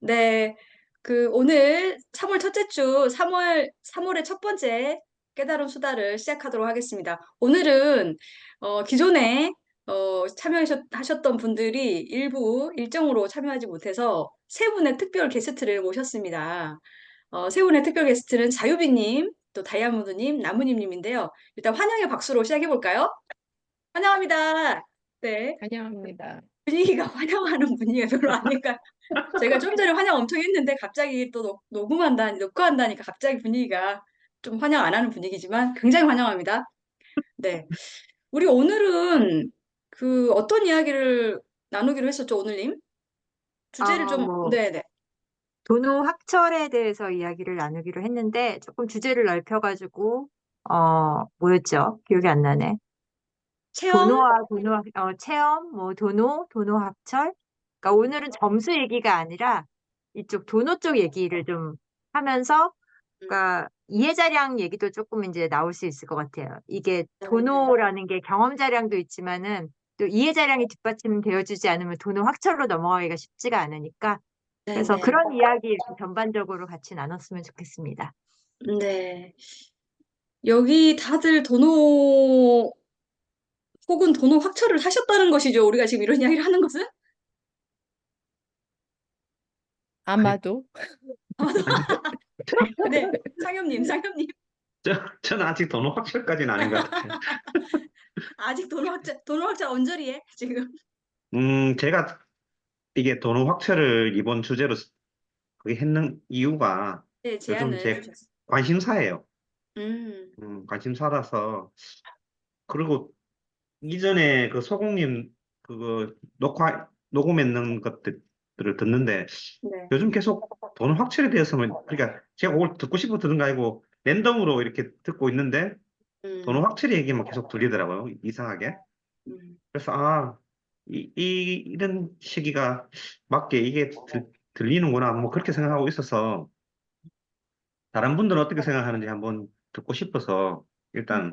네, 오늘 3월 첫째 주, 3월의 첫 번째 깨달은 수다를 시작하도록 하겠습니다. 오늘은, 기존에, 참여하셨던 분들이 일부 일정으로 참여하지 못해서 세 분의 특별 게스트를 모셨습니다. 세 분의 특별 게스트는 자유비님, 또 다이아몬드님, 나무님님인데요. 일단 환영의 박수로 시작해볼까요? 환영합니다. 네, 환영합니다. 분위기가 환영하는 분위기가 별로 아니까 제가 좀 전에 환영 엄청 했는데 갑자기 또 녹화한다니까 갑자기 분위기가 좀 환영 안 하는 분위기지만 굉장히 환영합니다. 네. 우리 오늘은 어떤 이야기를 나누기로 했었죠, 오늘님? 주제를 좀, 뭐, 네네. 도노 학철에 대해서 이야기를 나누기로 했는데, 조금 주제를 넓혀가지고, 뭐였죠? 기억이 안 나네. 체험? 체험, 도노 학철. 그러니까 오늘은 점수 얘기가 아니라, 이쪽 도노 쪽 얘기를 좀 하면서, 그러니까 이해자량 얘기도 조금 이제 나올 수 있을 것 같아요. 이게 네. 도노라는 게 경험자량도 있지만은, 또 이해자량이 뒷받침되어주지 않으면 도노 학철로 넘어가기가 쉽지가 않으니까, 그래서 네네. 그런 이야기 이렇게 전반적으로 같이 나눴으면 좋겠습니다. 네. 여기 다들 도노 혹은 도노 확철을 하셨다는 것이죠. 우리가 지금 이런 이야기를 하는 것은? 아마도 아니, 네. 상엽님. 저는 아직 도노 확철까지는 아닌 것 같아요. 아직 도노 확철 언저리에 지금. 제가 이게 도노 확철을 이번 주제로 그게 했는 이유가 네, 요즘 제안을 제 주셨어요. 관심사예요. 음, 관심사라서. 그리고 이전에 그 소공님 그거 녹음했는 것들을 듣는데 네. 요즘 계속 도노 확철에 대해서는 그러니까 제가 그걸 듣고 싶어 듣는 거 아니고 랜덤으로 이렇게 듣고 있는데 도노 음, 확철 얘기만 계속 들리더라고요. 이상하게. 음. 그래서 이런 시기가 맞게 이게 들리는구나 뭐 그렇게 생각하고 있어서 다른 분들은 어떻게 생각하는지 한번 듣고 싶어서 일단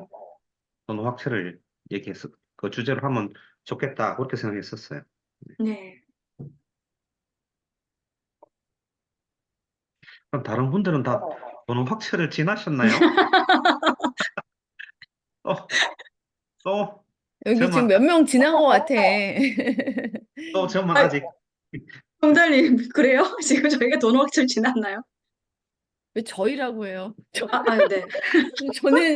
저는 확실을 얘기해서 그 주제로 하면 좋겠다 그렇게 생각했었어요. 네. 그럼 다른 분들은 다 저는 확실을 지나셨나요? 또, 또 여기 지금 저만 몇 명 지난 것 같아. 또 저만 아, 아직 정달님, 그래요? 지금 저희가 도노 확철 지났나요? 왜 저희라고 해요? 네. 저는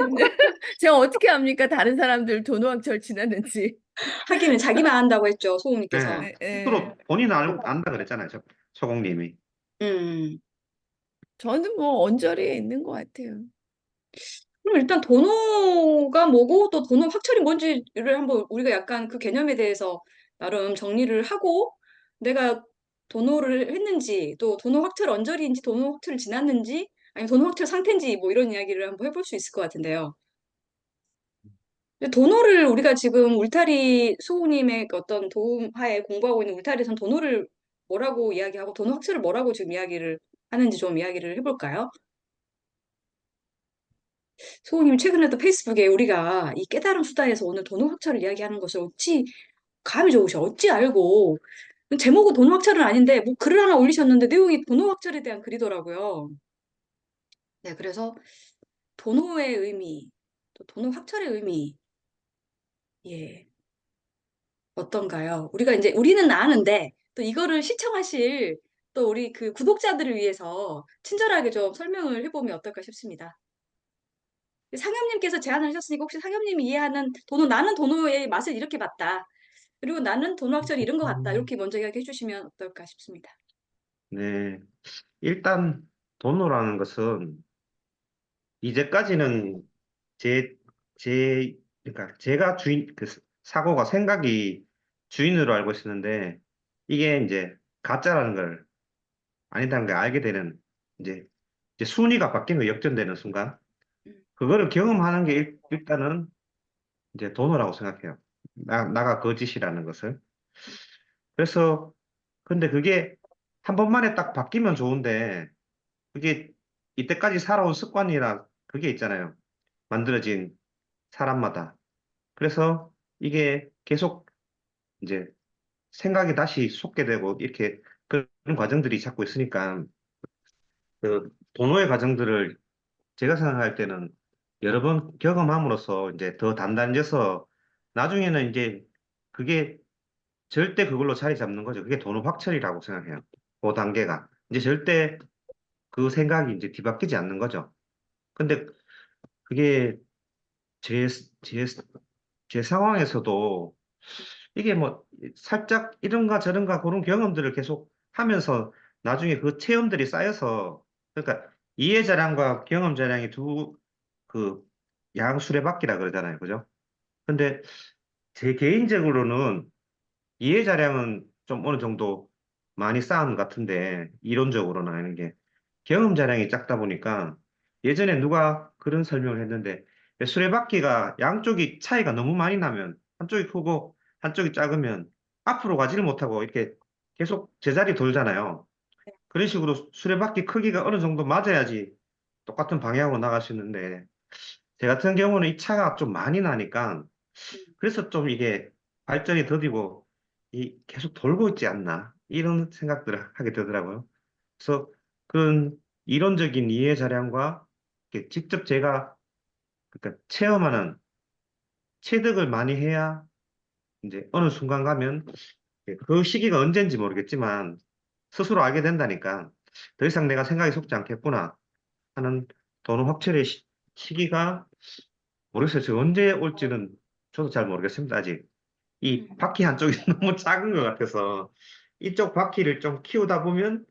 제가 어떻게 합니까? 다른 사람들 도노학철 지났는지. 하기는 자기만 안다고 했죠, 소웅님께서. 네, 예, 예. 스스로 본인 안다 그랬잖아요. 소공님이. 음. 저는 뭐 언저리에 있는 것 같아요. 그럼 일단 도노가 뭐고 또 도노 확철이 뭔지를 한번 우리가 약간 그 개념에 대해서 나름 정리를 하고 내가 도노를 했는지 또 도노 확철 언저리인지 도노 확철을 지났는지 아니면 도노 확철 상태인지 뭐 이런 이야기를 한번 해볼 수 있을 것 같은데요. 근데 도노를 우리가 지금 울타리 수호님의 어떤 도움하에 공부하고 있는 울타리에선 도노를 뭐라고 이야기하고 도노 학철을 뭐라고 지금 이야기를 하는지 좀 이야기를 해볼까요? 수호님 최근에도 페이스북에 우리가 이 깨달은 수다에서 오늘 도노 학철을 이야기하는 것을 어찌 감이 좋으셔 어찌 알고 제목은 도노 학철은 아닌데 뭐 글을 하나 올리셨는데 내용이 도노 학철에 대한 글이더라고요. 네, 그래서 도노의 의미, 또 도노 학철의 의미, 예. 어떤가요? 우리가 이제 우리는 아는데 또 이거를 시청하실 또 우리 그 구독자들을 위해서 친절하게 좀 설명을 해보면 어떨까 싶습니다. 상엽님께서 제안을 하셨으니까 혹시 상엽님이 이해하는 나는 도노의 맛을 이렇게 봤다. 그리고 나는 도노 학절이 이런 것 같다. 음, 이렇게 먼저 이야기해 주시면 어떨까 싶습니다. 네, 일단 돈노라는 것은 이제까지는 제, 그러니까 제가 사고가 생각이 주인으로 알고 있었는데, 이게 이제 가짜라는 걸 아니다는 걸 알게 되는, 이제, 이제 순위가 바뀌는 거 역전되는 순간, 음, 그거를 경험하는 게 일단은 이제 돈이라고 생각해요. 나가 거짓이라는 것을. 그래서, 근데 그게 한 번만에 딱 바뀌면 좋은데, 그게 이때까지 살아온 습관이라 그게 있잖아요. 만들어진 사람마다. 그래서 이게 계속 이제 생각이 다시 솟게 되고 이렇게 그런 과정들이 자꾸 있으니까 그 도노의 과정들을 제가 생각할 때는 여러 번 경험함으로써 이제 더 단단해져서 나중에는 이제 그게 절대 그걸로 자리 잡는 거죠. 그게 도노 확철이라고 생각해요. 그 단계가. 이제 절대 그 생각이 이제 뒤바뀌지 않는 거죠. 근데 그게 제, 제, 제 상황에서도 이게 뭐 살짝 이런가 저런가 그런 경험들을 계속 하면서 나중에 그 체험들이 쌓여서 그러니까 이해자량과 경험자량이 두 그 양수레바퀴라 그러잖아요. 그죠? 근데 제 개인적으로는 이해자량은 좀 어느 정도 많이 쌓은 것 같은데 이론적으로는 아는 게 경험자량이 작다 보니까 예전에 누가 그런 설명을 했는데 수레바퀴가 양쪽이 차이가 너무 많이 나면 한쪽이 크고 한쪽이 작으면 앞으로 가지를 못하고 이렇게 계속 제자리 돌잖아요. 그런 식으로 수레바퀴 크기가 어느 정도 맞아야지 똑같은 방향으로 나갈 수 있는데 제 같은 경우는 이 차가 좀 많이 나니까 그래서 좀 이게 발전이 더디고 이 계속 돌고 있지 않나 이런 생각들을 하게 되더라고요. 그래서 그런 이론적인 이해 자량과 이렇게 직접 제가 그러니까 체험하는 체득을 많이 해야 이제 어느 순간 가면 그 시기가 언젠지 모르겠지만 스스로 알게 된다니까 더 이상 내가 생각이 속지 않겠구나 하는 도노 확철의 시기가 모르겠어요. 저 언제 올지는 저도 잘 모르겠습니다. 아직. 이 바퀴 한쪽이 너무 작은 것 같아서 이쪽 바퀴를 좀 키우다 보면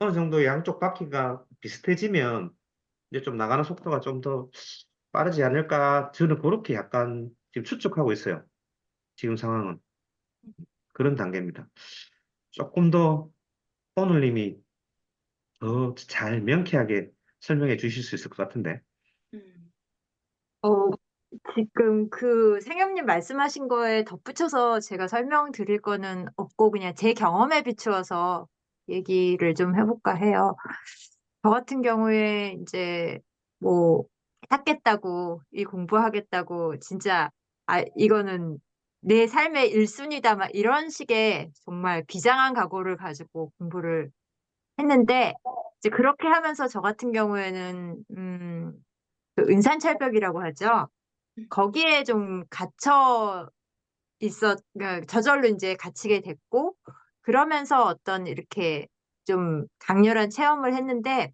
어느 정도 양쪽 바퀴가 비슷해지면 이제 좀 나가는 속도가 좀 더 빠르지 않을까 저는 그렇게 약간 지금 추측하고 있어요. 지금 상황은 그런 단계입니다. 조금 더 오늘님이 더 잘 명쾌하게 설명해 주실 수 있을 것 같은데. 음. 어, 지금 그 생현님 말씀하신 거에 덧붙여서 제가 설명드릴 거는 없고 그냥 제 경험에 비추어서 얘기를 좀 해볼까 해요. 저 같은 경우에 이제 뭐 하겠다고 이 공부하겠다고 진짜 이거는 내 삶의 1순위다 막 이런 식의 정말 비장한 각오를 가지고 공부를 했는데 이제 그렇게 하면서 저 같은 경우에는 그 은산철벽이라고 하죠. 거기에 좀 갇혀 그러니까 저절로 이제 갇히게 됐고, 그러면서 어떤 이렇게 좀 강렬한 체험을 했는데,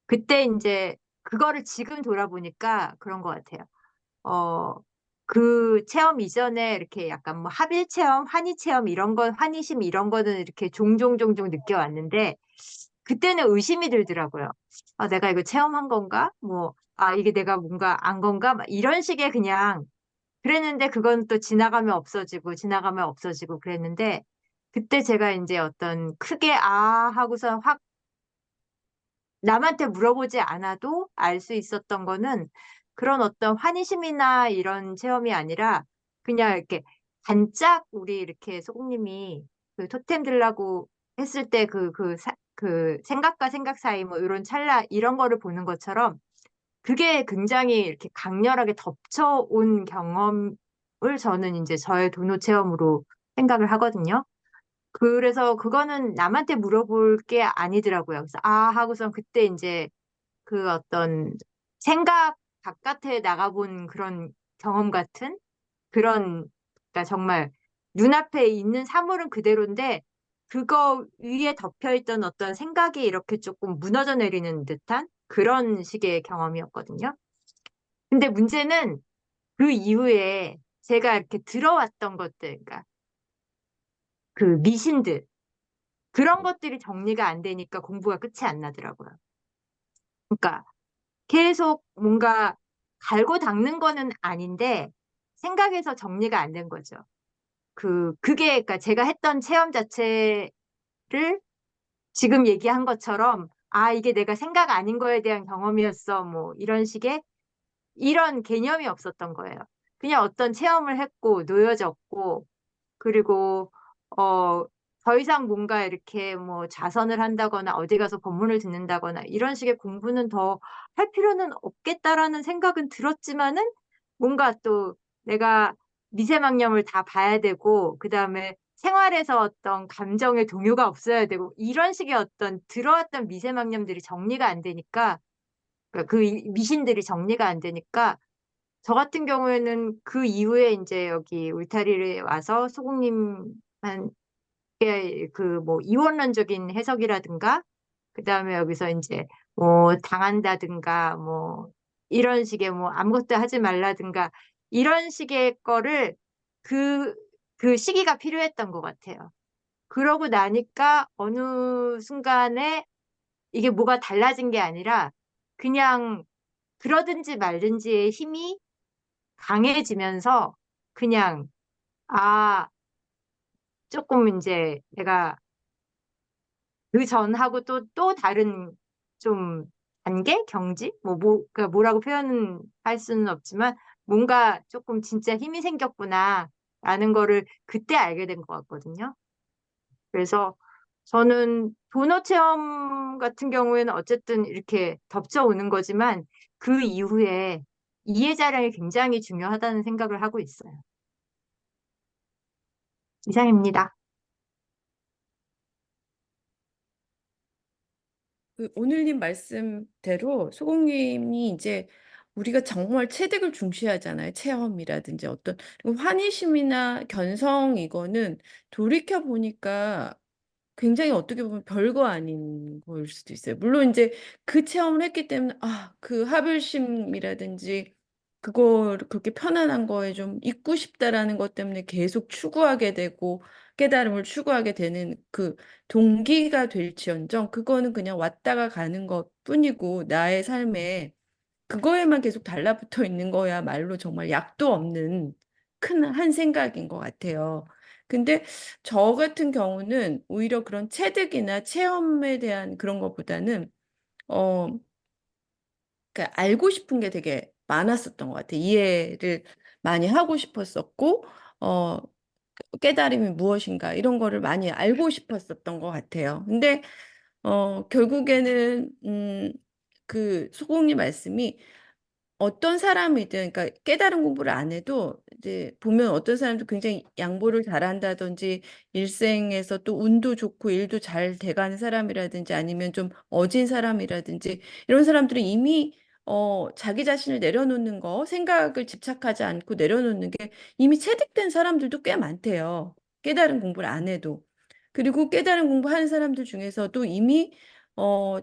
그때 이제 그거를 지금 돌아보니까 그런 것 같아요. 어, 그 체험 이전에 이렇게 약간 뭐 합일 체험, 환희 체험 이런 거, 환희심 이런 거는 이렇게 종종 느껴왔는데, 그때는 의심이 들더라고요. 아, 내가 이거 체험한 건가? 뭐, 아, 이게 내가 뭔가 안 건가? 막 이런 식의 그냥 그랬는데 그건 또 지나가면 없어지고 그랬는데 그때 제가 이제 어떤 크게 아 하고서 확 남한테 물어보지 않아도 알 수 있었던 거는 그런 어떤 환희심이나 이런 체험이 아니라 그냥 이렇게 반짝 우리 이렇게 소국님이 그 토템 들라고 했을 때 그 생각과 생각 사이 뭐 이런 찰나 이런 거를 보는 것처럼 그게 굉장히 이렇게 강렬하게 덮쳐온 경험을 저는 이제 저의 도노 체험으로 생각을 하거든요. 그래서 그거는 남한테 물어볼 게 아니더라고요. 그래서 아 하고선 그때 이제 그 어떤 생각 바깥에 나가본 그런 경험 같은 그런 그러니까 정말 눈앞에 있는 사물은 그대로인데 그거 위에 덮여있던 어떤 생각이 이렇게 조금 무너져 내리는 듯한 그런 식의 경험이었거든요. 근데 문제는 그 이후에 제가 이렇게 들어왔던 것들, 그러니까 그 미신들, 그런 것들이 정리가 안 되니까 공부가 끝이 안 나더라고요. 그러니까 계속 뭔가 갈고 닦는 거는 아닌데 생각에서 정리가 안 된 거죠. 그러니까 제가 했던 체험 자체를 지금 얘기한 것처럼 아, 이게 내가 생각 아닌 거에 대한 경험이었어. 뭐 이런 식의 이런 개념이 없었던 거예요. 그냥 어떤 체험을 했고 놓여졌고 그리고 어, 더 이상 뭔가 이렇게 뭐 자선을 한다거나 어디 가서 법문을 듣는다거나 이런 식의 공부는 더 할 필요는 없겠다라는 생각은 들었지만은 뭔가 또 내가 미세망념을 다 봐야 되고 그다음에 생활에서 어떤 감정의 동요가 없어야 되고 이런 식의 어떤 들어왔던 미세망념들이 정리가 안 되니까 그러니까 미신들이 정리가 안 되니까 저 같은 경우에는 그 이후에 이제 여기 울타리에 와서 소국님한테 그 뭐 이원론적인 해석이라든가 그다음에 여기서 이제 뭐 당한다든가 뭐 이런 식의 뭐 아무것도 하지 말라든가 이런 식의 거를 그, 그 시기가 필요했던 것 같아요. 그러고 나니까 어느 순간에 이게 뭐가 달라진 게 아니라 그냥 그러든지 말든지의 힘이 강해지면서 그냥 아, 조금 이제 내가 그 전하고 또 다른 좀 단계? 경지? 그러니까 뭐라고 표현할 수는 없지만 뭔가 조금 진짜 힘이 생겼구나 라는 거를 그때 알게 된 것 같거든요. 그래서 저는 도너 체험 같은 경우에는 어쨌든 이렇게 덮쳐오는 거지만 그 이후에 이해자량이 굉장히 중요하다는 생각을 하고 있어요. 이상입니다. 그 오늘님 말씀대로 소공님이 이제 우리가 정말 체득을 중시하잖아요. 체험이라든지 어떤 그리고 환희심이나 견성 이거는 돌이켜 보니까 굉장히 어떻게 보면 별거 아닌 거일 수도 있어요. 물론 이제 그 체험을 했기 때문에 그 하별심이라든지 그걸 그렇게 편안한 거에 좀 있고 싶다라는 것 때문에 계속 추구하게 되고 깨달음을 추구하게 되는 그 동기가 될지언정 그거는 그냥 왔다가 가는 것뿐이고 나의 삶에 그거에만 계속 달라붙어 있는 거야말로 정말 약도 없는 큰 한 생각인 것 같아요. 근데 저 같은 경우는 오히려 그런 체득이나 체험에 대한 그런 것보다는 어, 그러니까 알고 싶은 게 되게 많았었던 것 같아요. 이해를 많이 하고 싶었었고, 어, 깨달음이 무엇인가 이런 거를 많이 알고 싶었었던 것 같아요. 근데 결국에는 그 소공님 말씀이 어떤 사람이든, 그러니까 깨달은 공부를 안 해도 이제 보면 어떤 사람도 굉장히 양보를 잘한다든지 일생에서 또 운도 좋고 일도 잘 돼가는 사람이라든지 아니면 좀 어진 사람이라든지 이런 사람들은 이미 자기 자신을 내려놓는 거, 생각을 집착하지 않고 내려놓는 게 이미 체득된 사람들도 꽤 많대요. 깨달은 공부를 안 해도. 그리고 깨달은 공부하는 사람들 중에서도 이미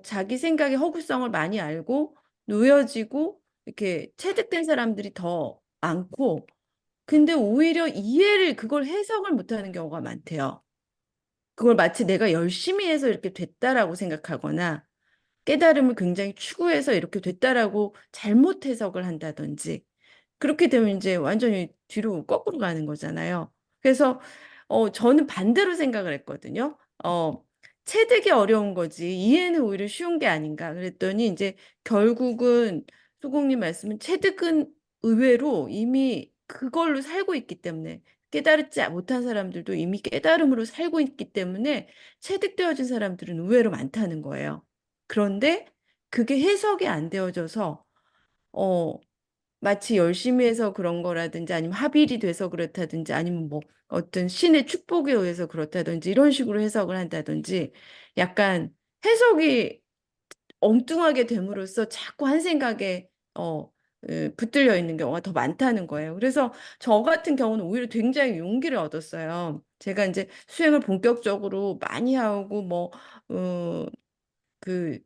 자기 생각의 허구성을 많이 알고 놓여지고 이렇게 체득된 사람들이 더 많고, 근데 오히려 이해를, 그걸 해석을 못하는 경우가 많대요. 그걸 마치 내가 열심히 해서 이렇게 됐다라고 생각하거나, 깨달음을 굉장히 추구해서 이렇게 됐다라고 잘못 해석을 한다든지, 그렇게 되면 이제 완전히 뒤로 거꾸로 가는 거잖아요. 그래서 저는 반대로 생각을 했거든요. 체득이 어려운 거지 이해는 오히려 쉬운 게 아닌가 그랬더니 이제 결국은 소공님 말씀은 체득은 의외로 이미 그걸로 살고 있기 때문에 깨달지 못한 사람들도 이미 깨달음으로 살고 있기 때문에 체득되어진 사람들은 의외로 많다는 거예요. 그런데 그게 해석이 안 되어져서 어, 마치 열심히 해서 그런 거라든지 아니면 합일이 돼서 그렇다든지 아니면 뭐 어떤 신의 축복에 의해서 그렇다든지 이런 식으로 해석을 한다든지 약간 해석이 엉뚱하게 됨으로써 자꾸 한 생각에 붙들려 있는 경우가 더 많다는 거예요. 그래서 저 같은 경우는 오히려 굉장히 용기를 얻었어요. 제가 이제 수행을 본격적으로 많이 하고 뭐 어, 그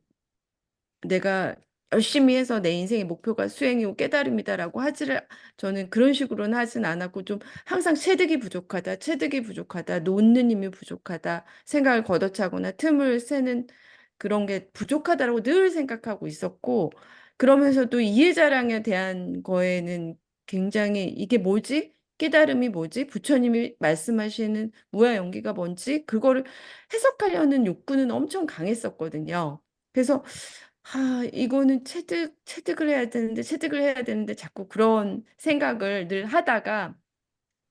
내가 열심히 해서 내 인생의 목표가 수행이고 깨달음이다라고 하지를 저는 그런 식으로는 하진 않았고 좀 항상 체득이 부족하다, 놓는 힘이 부족하다, 생각을 걷어차거나 틈을 새는 그런 게 부족하다라고 늘 생각하고 있었고 그러면서도 이해자량에 대한 거에는 굉장히 이게 뭐지? 깨달음이 뭐지? 부처님이 말씀하시는 무아 연기가 뭔지 그거를 해석하려는 욕구는 엄청 강했었거든요. 그래서 이거는 체득을 해야 되는데 자꾸 그런 생각을 늘 하다가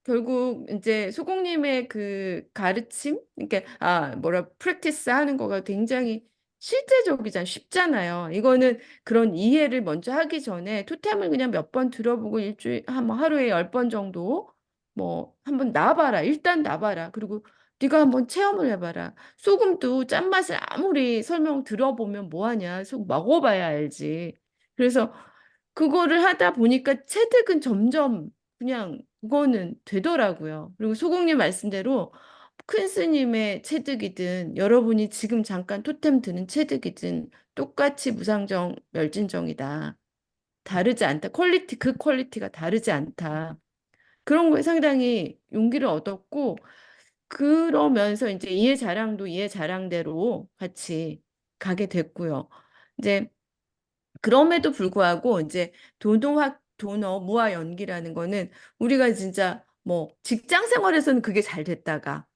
결국 이제 소공님의 그 가르침, 그러니까 프랙티스 하는 거가 굉장히 실제적이잖아요. 쉽잖아요. 이거는 그런 이해를 먼저 하기 전에 토템을 그냥 몇 번 들어보고 일주일, 뭐 하루에 10번 정도 뭐 한번 놔봐라. 일단 놔봐라. 그리고 네가 한번 체험을 해봐라. 소금도 짠맛을 아무리 설명 들어보면 뭐하냐. 소금 먹어봐야 알지. 그래서 그거를 하다 보니까 체득은 점점 그냥 그거는 되더라고요. 그리고 소공님 말씀대로 큰 스님의 체득이든 여러분이 지금 잠깐 토템 드는 체득이든 똑같이 무상정 멸진정이다. 다르지 않다. 퀄리티, 그 퀄리티가 다르지 않다. 그런 거에 상당히 용기를 얻었고, 그러면서 이제 이해 자랑도 이해 자랑대로 같이 가게 됐고요. 이제 그럼에도 불구하고 이제 도너, 무아 연기라는 거는 우리가 진짜 뭐 직장 생활에서는 그게 잘 됐다가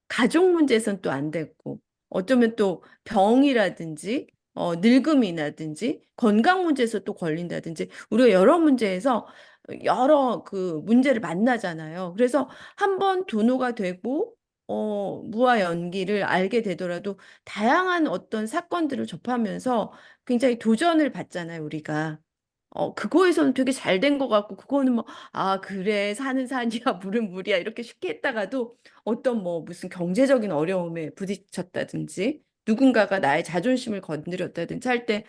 가족 문제에서는 또 안 됐고 어쩌면 또 병이라든지 늙음이라든지 건강 문제에서 또 걸린다든지 우리가 여러 문제에서 여러 그 문제를 만나잖아요. 그래서 한 번 도노가 되고 무아 연기를 알게 되더라도 다양한 어떤 사건들을 접하면서 굉장히 도전을 받잖아요, 우리가. 그거에서는 되게 잘 된 것 같고, 그거는 뭐, 아, 그래, 산은 산이야, 물은 물이야, 이렇게 쉽게 했다가도 어떤 뭐 무슨 경제적인 어려움에 부딪혔다든지, 누군가가 나의 자존심을 건드렸다든지 할 때,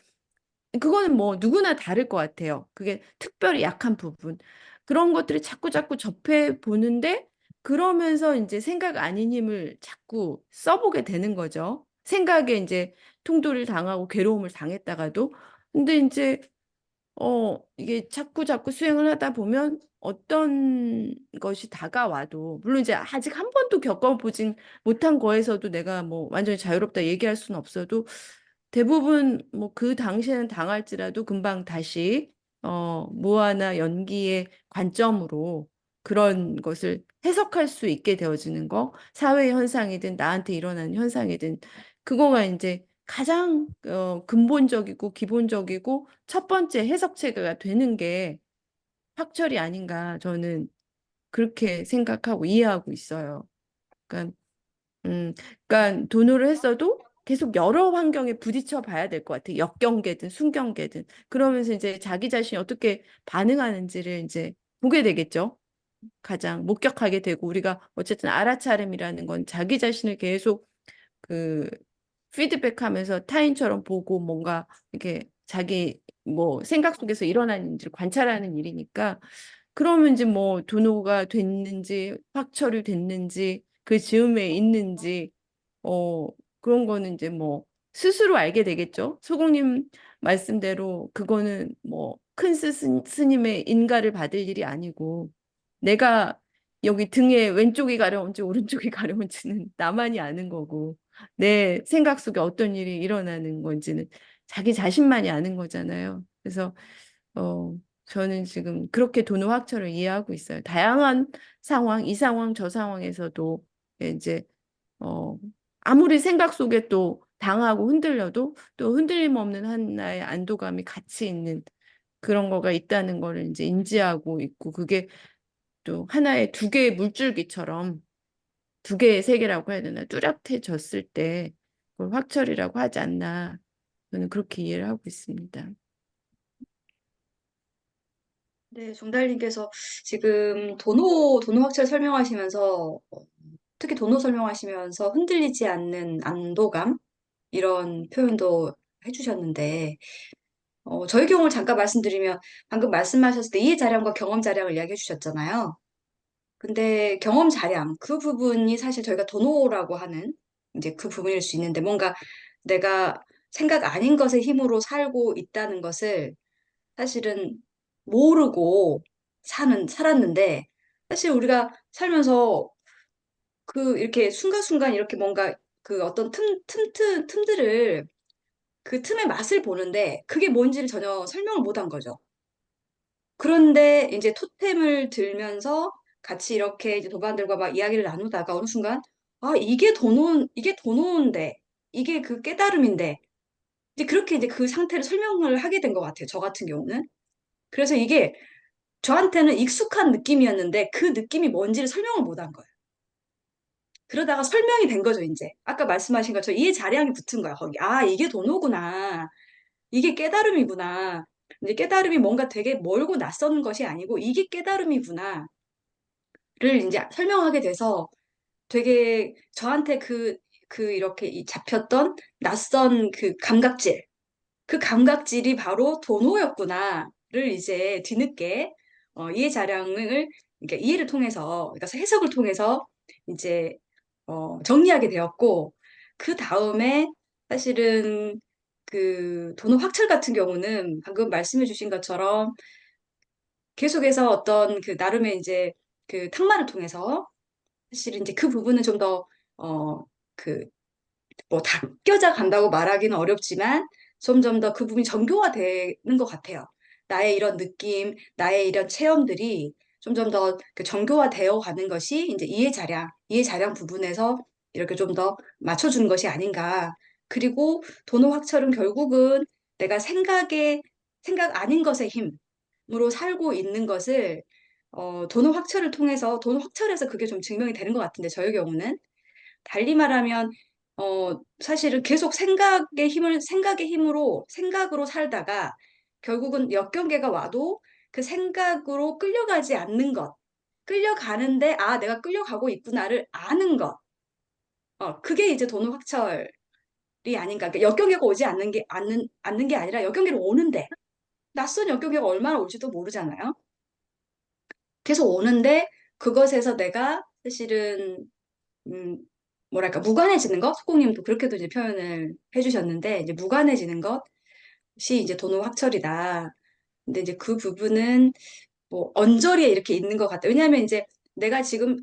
그거는 뭐 누구나 다를 것 같아요. 그게 특별히 약한 부분. 그런 것들을 자꾸 자꾸 접해 보는데, 그러면서 이제 생각 아닌 힘을 자꾸 써보게 되는 거죠. 생각에 이제 통돌이를 당하고 괴로움을 당했다가도. 근데 이제 이게 자꾸 자꾸 수행을 하다 보면 어떤 것이 다가와도, 물론 이제 아직 한 번도 겪어보진 못한 거에서도 내가 뭐 완전히 자유롭다 얘기할 수는 없어도 대부분 뭐 그 당시에는 당할지라도 금방 다시, 무아나 연기의 관점으로 그런 것을 해석할 수 있게 되어지는 거, 사회 현상이든 나한테 일어나는 현상이든, 그거가 이제 가장 근본적이고 기본적이고 첫 번째 해석체가 되는 게 학철이 아닌가 저는 그렇게 생각하고 이해하고 있어요. 그러니까 음, 그러니까 돈으로 했어도 계속 여러 환경에 부딪혀 봐야 될 것 같아요. 역경계든 순경계든. 그러면서 이제 자기 자신이 어떻게 반응하는지를 이제 보게 되겠죠. 가장 목격하게 되고 우리가 어쨌든 알아차림이라는 건 자기 자신을 계속 그 피드백하면서 타인처럼 보고 뭔가 이렇게 자기 뭐 생각 속에서 일어나는 일을 관찰하는 일이니까 그러면 이제 뭐 도노가 됐는지 확철이 됐는지 그 즈음에 있는지 어 그런 거는 이제 뭐 스스로 알게 되겠죠. 소공님 말씀대로 그거는 뭐 큰 스님의 인가를 받을 일이 아니고 내가 여기 등에 왼쪽이 가려운지 오른쪽이 가려운지는 나만이 아는 거고 내 생각 속에 어떤 일이 일어나는 건지는 자기 자신만이 아는 거잖아요. 그래서 어, 저는 지금 그렇게 도노 학철을 이해하고 있어요. 다양한 상황, 이 상황, 저 상황에서도 이제 어, 아무리 생각 속에 또 당하고 흔들려도 또 흔들림 없는 하나의 안도감이 같이 있는 그런 거가 있다는 거를 이제 인지하고 있고 그게 또 하나의 두 개의 물줄기처럼 두 개의 세계라고 해야 되나 뚜렷해졌을 때 그걸 확철이라고 하지 않나 저는 그렇게 이해를 하고 있습니다. 네, 종달님께서 지금 도노 학철 설명하시면서, 특히 도노 설명하시면서 흔들리지 않는 안도감? 이런 표현도 해주셨는데, 저희 경우를 잠깐 말씀드리면, 방금 말씀하셨을 때 이해 자량과 경험 자량을 이야기해 주셨잖아요. 근데 경험 자량, 그 부분이 사실 저희가 도노라고 하는 이제 그 부분일 수 있는데, 뭔가 내가 생각 아닌 것의 힘으로 살고 있다는 것을 사실은 모르고 살았는데, 사실 우리가 살면서 그 이렇게 순간순간 이렇게 뭔가 그 어떤 틈들을 그 틈의 맛을 보는데 그게 뭔지를 전혀 설명을 못 한 거죠. 그런데 이제 토템을 들면서 같이 이렇게 이제 도반들과 막 이야기를 나누다가 어느 순간 아, 이게 도노인데 이게 그 깨달음인데 이제 그렇게 이제 그 상태를 설명을 하게 된 것 같아요. 저 같은 경우는. 그래서 이게 저한테는 익숙한 느낌이었는데 그 느낌이 뭔지를 설명을 못 한 거예요. 그러다가 설명이 된 거죠, 이제. 아까 말씀하신 것처럼 이해 자량이 붙은 거야, 거기. 아, 이게 도노구나. 이게 깨달음이구나. 이제 깨달음이 뭔가 되게 멀고 낯선 것이 아니고 이게 깨달음이구나. 이제 설명하게 돼서 되게 저한테 이렇게 이 잡혔던 낯선 그 감각질이 바로 도노였구나를 이제 뒤늦게 이해자량을, 그러니까 이해를 통해서, 그러니까 해석을 통해서 이제 정리하게 되었고, 그 다음에 사실은 그 도노 확철 같은 경우는 방금 말씀해 주신 것처럼 계속해서 어떤 그 나름의 이제 그 탁마를 통해서 사실은 이제 그 부분은 좀 더, 그 뭐 닦여져 간다고 말하기는 어렵지만 점점 더 그 부분이 정교화되는 것 같아요. 나의 이런 느낌, 나의 이런 체험들이 점점 더 그 정교화되어 가는 것이 이제 이해자량 부분에서 이렇게 좀 더 맞춰주는 것이 아닌가. 그리고 도노 확철은 결국은 내가 생각 아닌 것의 힘으로 살고 있는 것을 도노 확철에서 그게 좀 증명이 되는 것 같은데, 저의 경우는. 달리 말하면, 사실은 계속 생각으로 살다가 결국은 역경계가 와도 그 생각으로 끌려가지 않는 것, 끌려가는데, 아, 내가 끌려가고 있구나를 아는 것, 그게 이제 도노 확철이 아닌가. 그러니까 역경계가 오지 않는 게 아니라 역경계를 오는데, 낯선 역경계가 얼마나 올지도 모르잖아요. 계속 오는데, 그것에서 내가 사실은 음, 뭐랄까, 무관해지는 것? 속공님도 그렇게도 이제 표현을 해주셨는데, 이제 무관해지는 것이 이제 도노 확철이다. 근데 이제 그 부분은 뭐 언저리에 이렇게 있는 것 같아요. 왜냐하면 이제 내가 지금,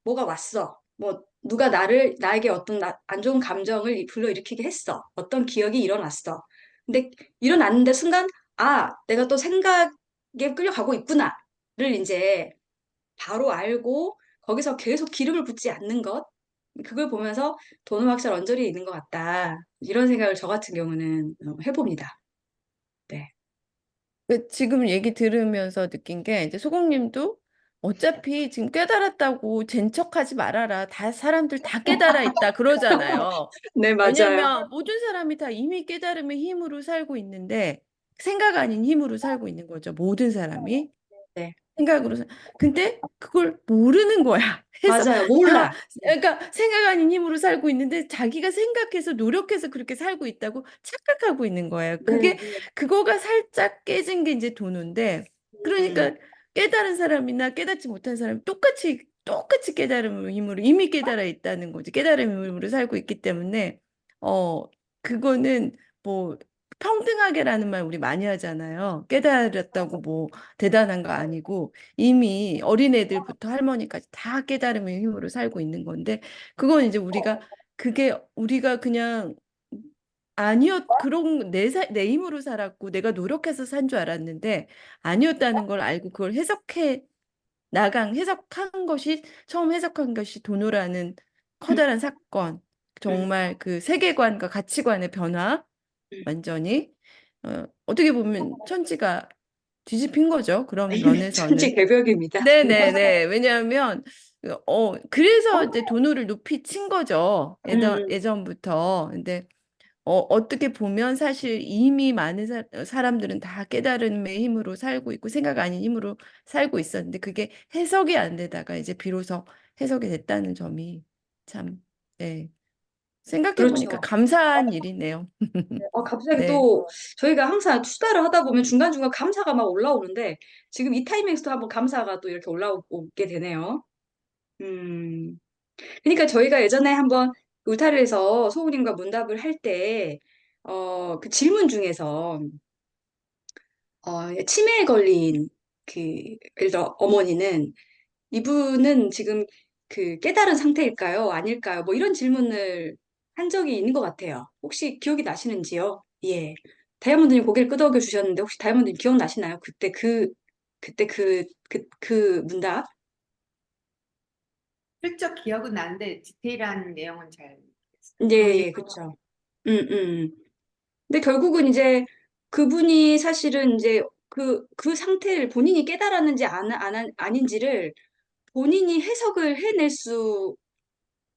뭐가 왔어. 뭐, 누가 나에게 어떤 안 좋은 감정을 불러일으키게 했어. 어떤 기억이 일어났어. 근데 일어났는데 순간, 내가 또 생각에 끌려가고 있구나를 이제 바로 알고 거기서 계속 기름을 붓지 않는 것. 그걸 보면서 돈은 확실히 언저리에 있는 것 같다. 이런 생각을 저 같은 경우는 해봅니다. 네. 지금 얘기 들으면서 느낀 게 이제 소공님도 어차피 지금 깨달았다고 젠척하지 말아라. 다 사람들 다 깨달아 있다 그러잖아요. 네, 맞아요. 왜냐면 모든 사람이 다 이미 깨달음의 힘으로 살고 있는데 생각 아닌 힘으로 살고 있는 거죠. 모든 사람이. 네. 생각으로. 근데 그걸 모르는 거야. 해서 맞아요. 다, 몰라. 그러니까 생각 아닌 힘으로 살고 있는데 자기가 생각해서 노력해서 그렇게 살고 있다고 착각하고 있는 거예요. 네. 그거가 살짝 깨진 게 이제 도노인데, 음, 그러니까 깨달은 사람이나 깨닫지 못한 사람이 똑같이 깨달음의 힘으로 이미 깨달아 있다는 거지. 깨달음의 힘으로 살고 있기 때문에, 어, 그거는 뭐, 평등하게라는 말 우리 많이 하잖아요. 깨달았다고 뭐, 대단한 거 아니고 이미 어린애들부터 할머니까지 다 깨달음의 힘으로 살고 있는 건데 그건 이제 우리가 그냥 그런 내 힘으로 살았고 내가 노력해서 산 줄 알았는데 아니었다는 걸 알고 그걸 처음 해석한 것이 도노라는 음, 커다란 사건. 음, 정말 그 세계관과 가치관의 변화 음. 완전히 어떻게 보면 천지가 뒤집힌 거죠. 그런 면에서는. 천지개벽입니다. 네. 네네네. 왜냐하면 그래서 이제 돈을 높이 친 거죠. 음, 예전부터. 근데 어떻게 보면 사실 이미 많은 사람들은 다 깨달음의 힘으로 살고 있고 생각 아닌 힘으로 살고 있었는데 그게 해석이 안 되다가 이제 비로소 해석이 됐다는 점이 참, 네. 생각해 보니까 그렇죠. 감사한 일이네요. 갑자기 네. 또 저희가 항상 수다를 하다 보면 중간중간 감사가 막 올라오는데 지금 이 타이밍에서도 한번 감사가 또 이렇게 올라오게 되네요. 음. 그러니까 저희가 예전에 한번 울타리에서 소우님과 문답을 할 때, 그 질문 중에서, 치매에 걸린 예를 들어 어머니는 이분은 지금 그 깨달은 상태일까요? 아닐까요? 뭐 이런 질문을 한 적이 있는 것 같아요. 혹시 기억이 나시는지요? 예. 다이아몬드님 고개를 끄덕여 주셨는데 혹시 다이아몬드님 기억나시나요? 그때 그 문답? 슬쩍 기억은 나는데 디테일한 내용은 잘 모르겠어요. 예, 그 예, 그쵸. 음. 근데 결국은 이제 그분이 사실은 이제 그 상태를 본인이 깨달았는지 아닌지를 본인이 해석을 해낼 수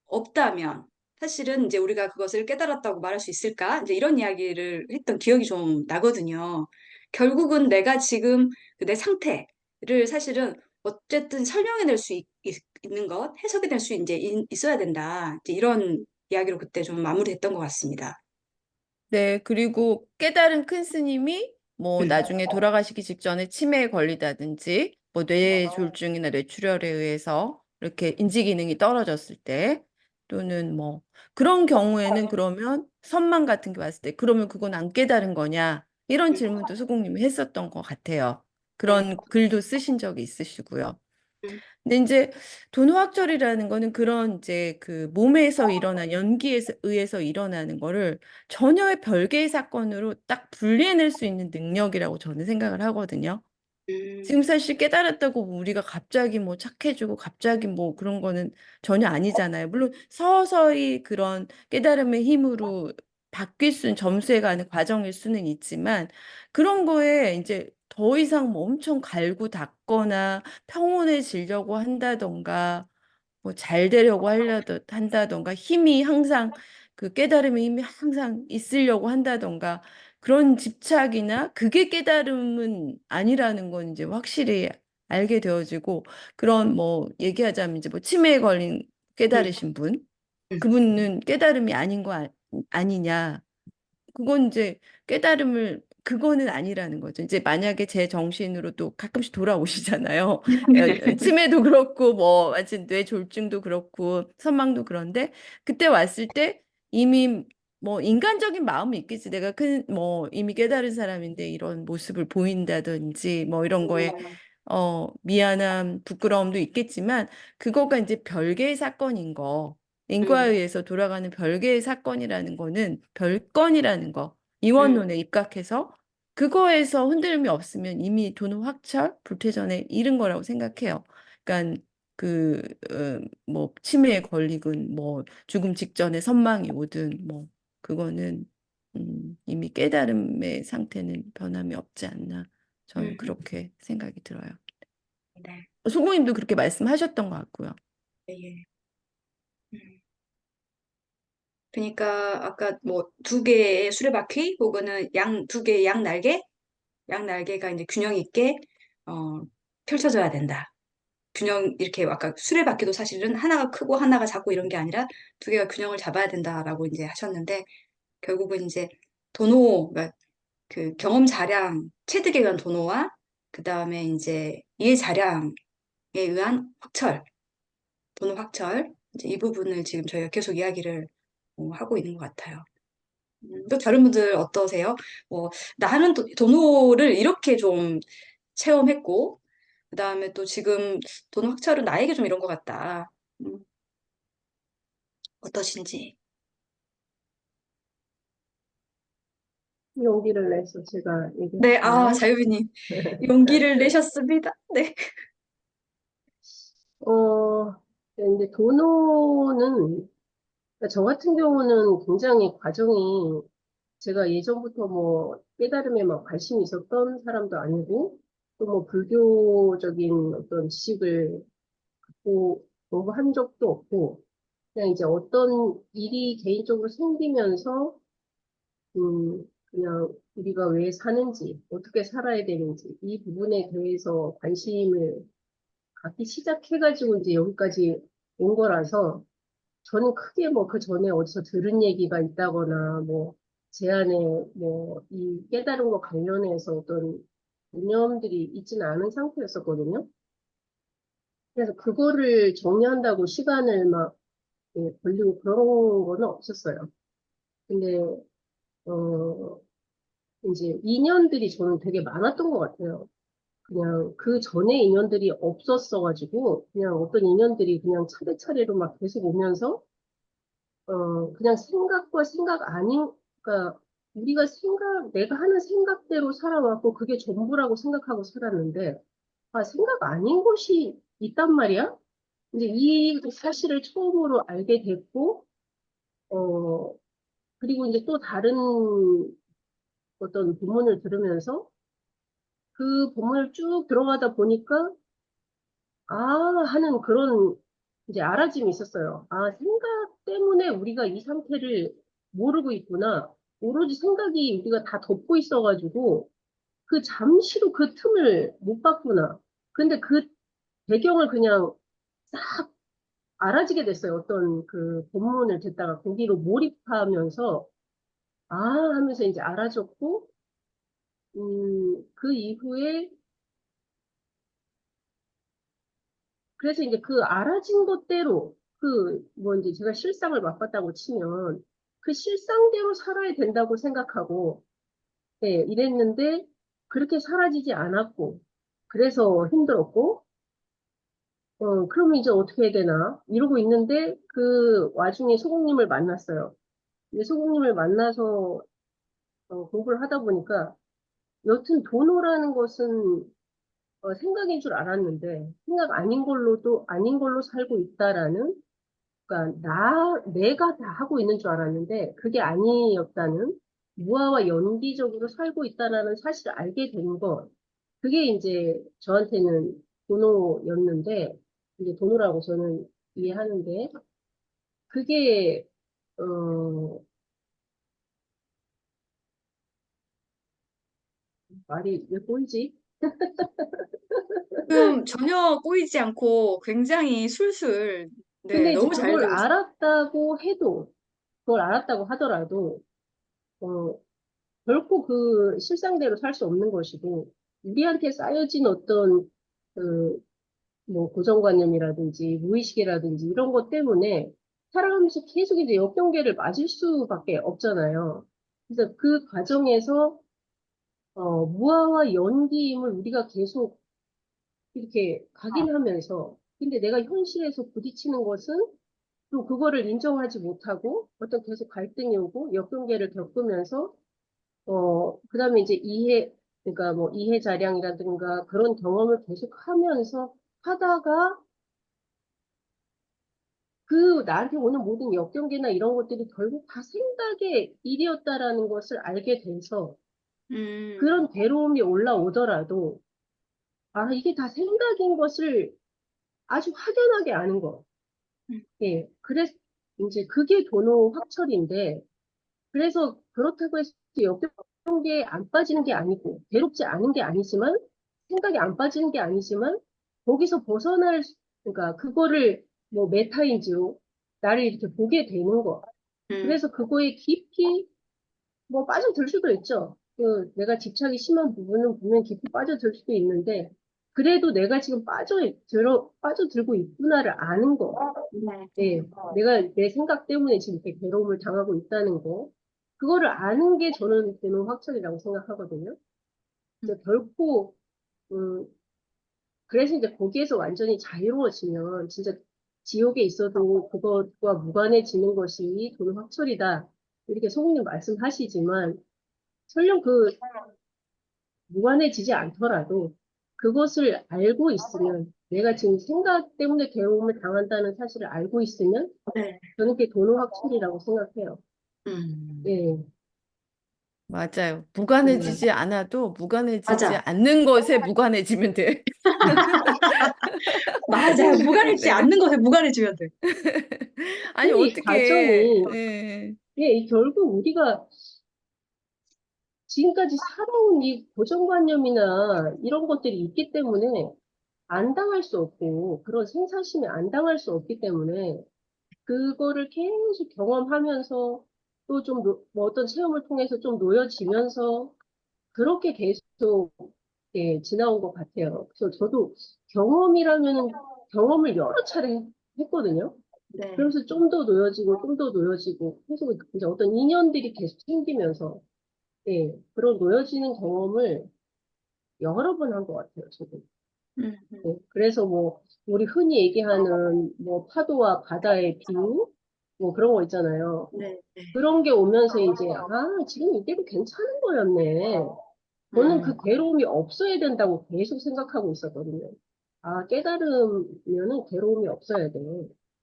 없다면 사실은 이제 우리가 그것을 깨달았다고 말할 수 있을까? 이제 이런 이야기를 했던 기억이 좀 나거든요. 결국은 내가 지금 내 상태를 사실은 어쨌든 설명해낼 수 있는 것, 해석이 될 수 이제 있어야 된다. 이제 이런 이야기로 그때 좀 마무리했던 것 같습니다. 네, 그리고 깨달은 큰 스님이 뭐 음, 나중에 돌아가시기 직전에 치매에 걸리다든지 뭐 뇌졸중이나 뇌출혈에 의해서 이렇게 인지 기능이 떨어졌을 때 또는 뭐 그런 경우에는 그러면 선망 같은 게 왔을 때 그러면 그건 안 깨달은 거냐 이런 음, 질문도 수국님이 했었던 것 같아요. 네. 그런 글도 쓰신 적이 있으시고요. 음, 근데 이제 돈화학절이라는 거는 그런 이제 그 몸에서 일어난 연기에 의해서 일어나는 거를 전혀의 별개의 사건으로 딱 분리해낼 수 있는 능력이라고 저는 생각을 하거든요. 음, 지금 사실 깨달았다고 뭐 우리가 갑자기 뭐 착해지고 갑자기 뭐 그런 거는 전혀 아니잖아요. 물론 서서히 그런 깨달음의 힘으로 바뀔 수는 점수에 가는 과정일 수는 있지만 그런 거에 이제 더 이상 뭐 엄청 갈고 닦거나 평온해지려고 한다던가 뭐 잘 되려고 한다던가 힘이 항상 그 깨달음의 힘이 항상 있으려고 한다던가 그런 집착이나 그게 깨달음은 아니라는 건 이제 확실히 알게 되어지고 그런 뭐 얘기하자면 이제 뭐 치매에 걸린 음, 깨달으신 분 음, 그분은 깨달음이 아닌 거 아니냐 그건 이제 깨달음을 그거는 아니라는 거죠. 이제 만약에 제 정신으로 또 가끔씩 돌아오시잖아요. 치매도 그렇고 뭐 완전 뇌졸중도 그렇고 선망도 그런데 그때 왔을 때 이미 뭐 인간적인 마음이 있겠지. 내가 큰 뭐 이미 깨달은 사람인데 이런 모습을 보인다든지 뭐 이런 거에 미안함, 부끄러움도 있겠지만 그거가 이제 별개의 사건인 거. 인과에 음, 의해서 돌아가는 별개의 사건이라는 거는 별건이라는 거. 음, 이원론에 입각해서 그거에서 흔들림이 없으면 이미 도노 확철, 불퇴전에 이른 거라고 생각해요. 그러니까 그 뭐 치매에 걸리건 뭐 죽음 직전에 선망이 오든 뭐 그거는 이미 깨달음의 상태는 변함이 없지 않나. 저는 음, 그렇게 생각이 들어요. 네, 소공님도 그렇게 말씀하셨던 것 같고요. 예, 예. 음. 그러니까 아까 뭐 두 개의 수레바퀴 혹은 두 개의 양 날개가 이제 균형 있게 어, 펼쳐져야 된다. 균형 이렇게 아까 수레바퀴도 사실은 하나가 크고 하나가 작고 이런 게 아니라 두 개가 균형을 잡아야 된다라고 이제 하셨는데 결국은 이제 도노 그러니까 그 경험 자량 체득에 의한 도노와 그 다음에 이제 이해 자량에 의한 도노 확철 이제 이 부분을 지금 저희가 계속 이야기를 하고 있는 것 같아요. 또 다른 분들 어떠세요? 나는 또 도노를 이렇게 좀 체험했고, 그 다음에 또 지금 도노 학철은 나에게 좀 이런 것 같다. 음, 어떠신지. 용기를 내서 제가 네, 아, 얘기할까요? 자유비님, 용기를 내셨습니다. 네. 어, 근데 도노는, 그러니까 저 같은 경우는 굉장히 과정이 제가 예전부터 뭐 깨달음에 막 관심이 있었던 사람도 아니고, 또 뭐 불교적인 어떤 지식을 갖고 공부한 적도 없고, 그냥 이제 어떤 일이 개인적으로 생기면서, 그냥 우리가 왜 사는지, 어떻게 살아야 되는지, 이 부분에 대해서 관심을 갖기 시작해가지고 이제 여기까지 온 거라서 저는 크게 뭐 그 전에 어디서 들은 얘기가 있다거나 뭐 제 안에 뭐 이 깨달은 거 관련해서 어떤 개념들이 있지는 않은 상태였었거든요. 그래서 그거를 정리한다고 시간을 막 걸리고 그런 거는 없었어요. 근데 어 이제 인연들이 저는 되게 많았던 것 같아요. 그냥 그 전에 인연들이 없었어가지고 그냥 어떤 인연들이 그냥 차례차례로 막 계속 오면서 그냥 생각과 생각 아닌 그러니까 우리가 내가 하는 생각대로 살아왔고 그게 전부라고 생각하고 살았는데 아 생각 아닌 것이 있단 말이야. 이제 이 사실을 처음으로 알게 됐고 어 그리고 이제 또 다른 어떤 본문을 들으면서 그 본문을 쭉 들어가다 보니까 아, 하는 그런 이제 알아짐이 있었어요. 아, 생각 때문에 우리가 이 상태를 모르고 있구나. 오로지 생각이 우리가 다 덮고 있어가지고 그 잠시도 그 틈을 못 봤구나. 근데 그 배경을 그냥 싹 알아지게 됐어요. 어떤 그 본문을 듣다가 거기로 몰입하면서 아 하면서 이제 알아졌고 그 이후에 그래서 이제 그 알아진 것대로 그 뭐 이제 제가 실상을 맛봤다고 치면 그 실상대로 살아야 된다고 생각하고 네, 이랬는데 그렇게 사라지지 않았고 그래서 힘들었고 그러면 이제 어떻게 해야 되나 이러고 있는데 그 와중에 소공님을 만났어요. 근데 소공님을 만나서 공부를 하다 보니까 여튼 도노라는 것은 생각인 줄 알았는데 생각 아닌 걸로도 아닌 걸로 살고 있다라는 그러니까 내가 다 하고 있는 줄 알았는데 그게 아니었다는 무아와 연기적으로 살고 있다라는 사실을 알게 된 것. 그게 이제 저한테는 도노였는데 이제 도노라고 저는 이해하는데 그게 어 말이 왜 꼬이지? 지금 전혀 꼬이지 않고 굉장히 술술, 네, 근데 이제 너무 잘 그걸 되고 있어요. 알았다고 해도 그걸 알았다고 하더라도 어 결코 그 실상대로 살 수 없는 것이고 우리한테 쌓여진 어떤 그 뭐 고정관념이라든지 무의식이라든지 이런 것 때문에 살아가면서 계속 이제 역경계를 맞을 수밖에 없잖아요. 그래서 그 과정에서 무아와 연기임을 우리가 계속 이렇게 각인하면서 근데 내가 현실에서 부딪히는 것은 또 그거를 인정하지 못하고 어떤 계속 갈등이 오고 역경계를 겪으면서 그다음에 이제 그러니까 뭐 이해자량이라든가 그런 경험을 계속 하면서 하다가 그 나한테 오는 모든 역경계나 이런 것들이 결국 다 생각의 일이었다라는 것을 알게 돼서 음, 그런 괴로움이 올라오더라도 아, 이게 다 생각인 것을 아주 확연하게 아는 거. 음, 예. 그래서 이제 그게 도노 확철인데 그래서 그렇다고 해서 역경계에 안 빠지는 게 아니고 괴롭지 않은 게 아니지만 생각이 안 빠지는 게 아니지만 거기서 그러니까 그거를 뭐 메타인지요. 나를 이렇게 보게 되는 거. 음, 그래서 그거에 깊이 뭐 빠져들 수도 있죠. 내가 집착이 심한 부분은 분명 깊이 빠져들 수도 있는데 그래도 내가 지금 빠져들고 있구나를 아는 거. 네. 예, 내가 내 생각 때문에 지금 이렇게 괴로움을 당하고 있다는 거. 그거를 아는 게 저는 되는 확철이라고 생각하거든요. 그래서 결코 음, 그래서 이제 거기에서 완전히 자유로워지면 진짜 지옥에 있어도 그것과 무관해지는 것이 돈의 확철이다. 이렇게 성우님 말씀하시지만 설령 무관해지지 않더라도 그것을 알고 있으면 내가 지금 생각 때문에 괴로움을 당한다는 사실을 알고 있으면 네. 저는 그게 돈의 확철이라고 생각해요. 음, 예, 맞아요. 예, 무관해지지 않아도 무관해지지 맞아. 않는 것에 무관해지면 돼. 맞아요. 무관해지지 네. 않는 것에 무관해지면 돼. 아니, 근데 이 어떻게, 과정이, 예. 예, 결국 우리가 지금까지 살아온 이 고정관념이나 이런 것들이 있기 때문에 안 당할 수 없고, 그런 생사심에 안 당할 수 없기 때문에, 그거를 계속 경험하면서, 또 좀, 뭐 어떤 체험을 통해서 좀 놓여지면서, 그렇게 계속, 예, 지나온 것 같아요. 그래서 저도 경험이라면은 경험을 여러 차례 했거든요. 네. 그러면서 좀 더 놓여지고, 좀 더 놓여지고, 계속 이제 어떤 인연들이 계속 생기면서, 예, 그런 놓여지는 경험을 여러 번 한 것 같아요, 저도. 음, 네, 그래서 뭐, 우리 흔히 얘기하는 뭐, 파도와 바다의 비유? 뭐 그런 거 있잖아요. 네. 네. 그런 게 오면서 이제, 아, 지금 이대로 괜찮은 거였네. 저는 그 음, 괴로움이 없어야 된다고 계속 생각하고 있었거든요. 아, 깨달으면은 괴로움이 없어야 돼.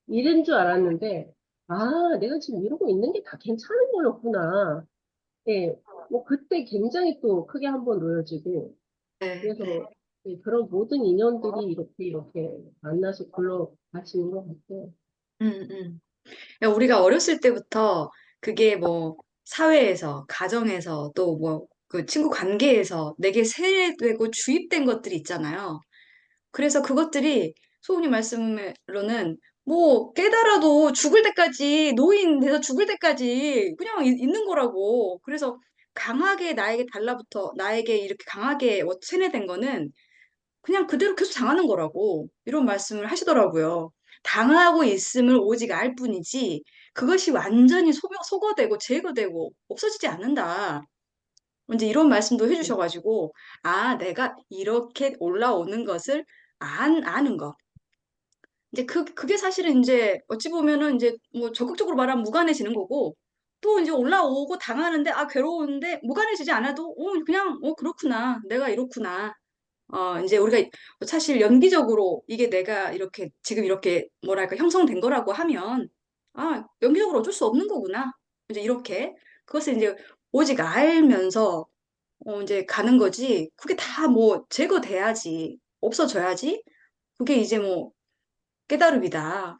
이런 줄 알았는데, 아, 내가 지금 이러고 있는 게 다 괜찮은 거였구나. 예, 뭐 그때 굉장히 또 크게 한번 놓여지고, 네. 네. 그래서 예, 그런 모든 인연들이 이렇게 만나서 굴러가시는 것 같아요. 음. 야, 우리가 어렸을 때부터 그게 뭐 사회에서, 가정에서 또 뭐 그 친구 관계에서 내게 세뇌되고 주입된 것들이 있잖아요. 그래서 그것들이 소은이 말씀으로는 뭐 깨달아도 죽을 때까지 노인 돼서 죽을 때까지 그냥 있는 거라고. 그래서 강하게 나에게 달라붙어 나에게 이렇게 강하게 세뇌된 거는 그냥 그대로 계속 당하는 거라고. 이런 말씀을 하시더라고요. 당하고 있음을 오직 알 뿐이지 그것이 완전히 소거되고 제거되고 없어지지 않는다. 이제 이런 말씀도 해주셔가지고, 아, 내가 이렇게 올라오는 것을 아는 거. 이제 그게 사실은 이제 어찌 보면은 이제 뭐 적극적으로 말하면 무관해지는 거고, 또 이제 올라오고 당하는데, 아, 괴로운데 무관해지지 않아도, 그냥, 그렇구나. 내가 이렇구나. 이제 우리가 사실 연기적으로 이게 내가 이렇게 지금 이렇게 뭐랄까 형성된 거라고 하면, 아, 연기적으로 어쩔 수 없는 거구나. 이제 이렇게. 그것을 이제 오직 알면서 이제 가는 거지. 그게 다 뭐 제거돼야지. 없어져야지. 그게 이제 뭐 깨달음이다.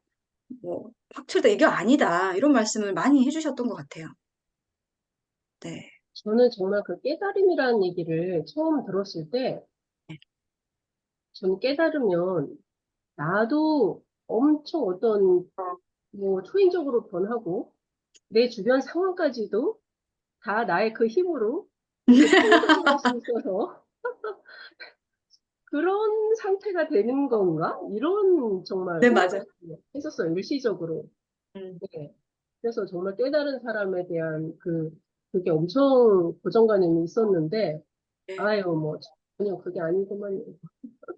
뭐 확철다. 이게 아니다. 이런 말씀을 많이 해주셨던 것 같아요. 네. 저는 정말 그 깨달음이라는 얘기를 처음 들었을 때, 저는 깨달으면 나도 엄청 어떤 뭐 초인적으로 변하고 내 주변 상황까지도 다 나의 그 힘으로 이렇게 통제할 수 있어서 그런 상태가 되는 건가? 이런 정말 네, 생각을 맞아요. 했었어요, 일시적으로. 음, 네. 그래서 정말 깨달은 사람에 대한 그게 엄청 고정관념이 있었는데, 네. 아유, 뭐, 전혀 그게 아니구만요.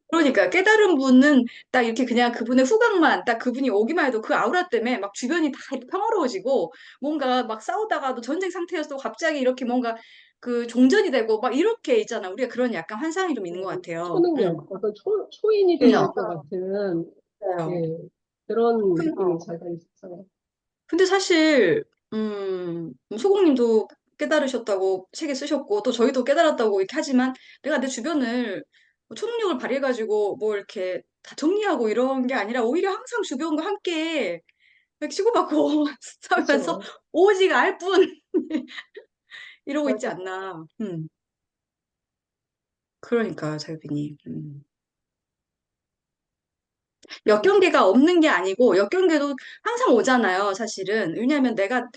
그러니까 깨달은 분은 딱 이렇게 그냥 그분의 후각만 딱 그분이 오기만 해도 그 아우라 때문에 막 주변이 다 이렇게 평화로워지고 뭔가 막 싸우다가도 전쟁 상태였어 갑자기 이렇게 뭔가 그 종전이 되고 막 이렇게 있잖아. 우리가 그런 약간 환상이 좀 있는 것 같아요. 초능력, 어떤 초인이 그죠? 될 것 같은, 맞아요. 예, 그런 근- 느낌이 잠깐 있었어요. 근데 사실 소공님도 깨달으셨다고 책에 쓰셨고 또 저희도 깨달았다고 이렇게 하지만 내가 내 주변을 뭐 초능력을 발휘해가지고 뭐 이렇게 다 정리하고 이런 게 아니라 오히려 항상 주변과 함께 이렇게 치고받고 싸우면서 그렇죠. 오직 알 뿐 이러고 있지 맞아요. 않나. 그러니까 자유빈이. 역경계가 없는 게 아니고 역경계도 항상 오잖아요, 사실은. 왜냐하면 내가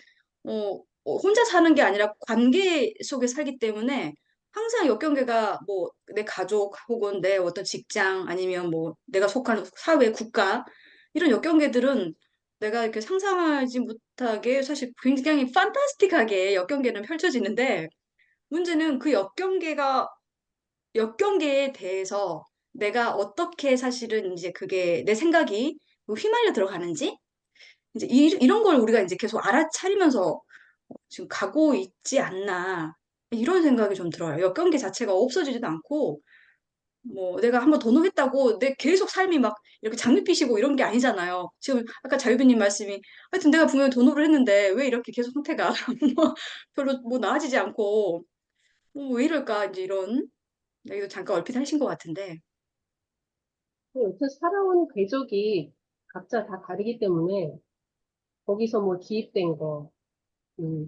혼자 사는 게 아니라 관계 속에 살기 때문에 항상 역경계가 뭐 내 가족 혹은 내 어떤 직장 아니면 뭐 내가 속한 사회, 국가 이런 역경계들은 내가 이렇게 상상하지 못하게 사실 굉장히 판타스틱하게 역경계는 펼쳐지는데 문제는 그 역경계에 대해서 내가 어떻게 사실은 이제 그게 내 생각이 휘말려 들어가는지 이제 이런 걸 우리가 이제 계속 알아차리면서 지금 가고 있지 않나 이런 생각이 좀 들어요. 역경계 자체가 없어지지도 않고 뭐 내가 한번 도노했다고 내 계속 삶이 막 이렇게 장밋빛이고 이런 게 아니잖아요. 지금 아까 자유비님 말씀이 하여튼 내가 분명히 도노를 했는데 왜 이렇게 계속 상태가 뭐 별로 뭐 나아지지 않고 왜 이럴까 이제 이런 얘기도 잠깐 얼핏 하신 것 같은데 여태 살아온 궤적이 각자 다 다르기 때문에, 거기서 뭐 기입된 거,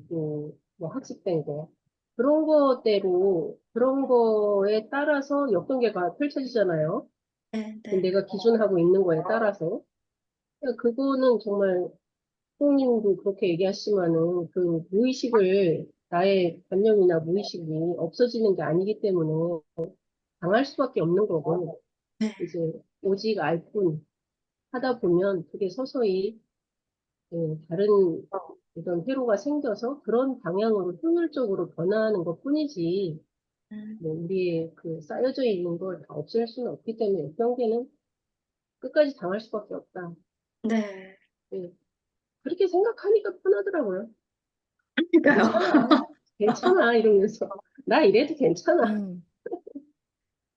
또, 뭐 학습된 거, 그런 거대로, 그런 거에 따라서 역동계가 펼쳐지잖아요. 네, 네. 내가 기준하고 있는 거에 따라서. 그러니까 그거는 정말, 부모님도 그렇게 얘기하시면은, 그 무의식을, 나의 관념이나 무의식이 없어지는 게 아니기 때문에, 당할 수밖에 없는 거고, 네. 이제, 오직 알 뿐 하다 보면, 그게 서서히, 다른 이런 회로가 생겨서 그런 방향으로 효율적으로 변화하는 것 뿐이지, 음, 뭐 우리의 그 쌓여져 있는 걸 다 없앨 수는 없기 때문에 경계는 끝까지 당할 수밖에 없다. 네. 예, 그렇게 생각하니까 편하더라고요. 그러니까요. 괜찮아, 괜찮아 이러면서 나 이래도 괜찮아. 음.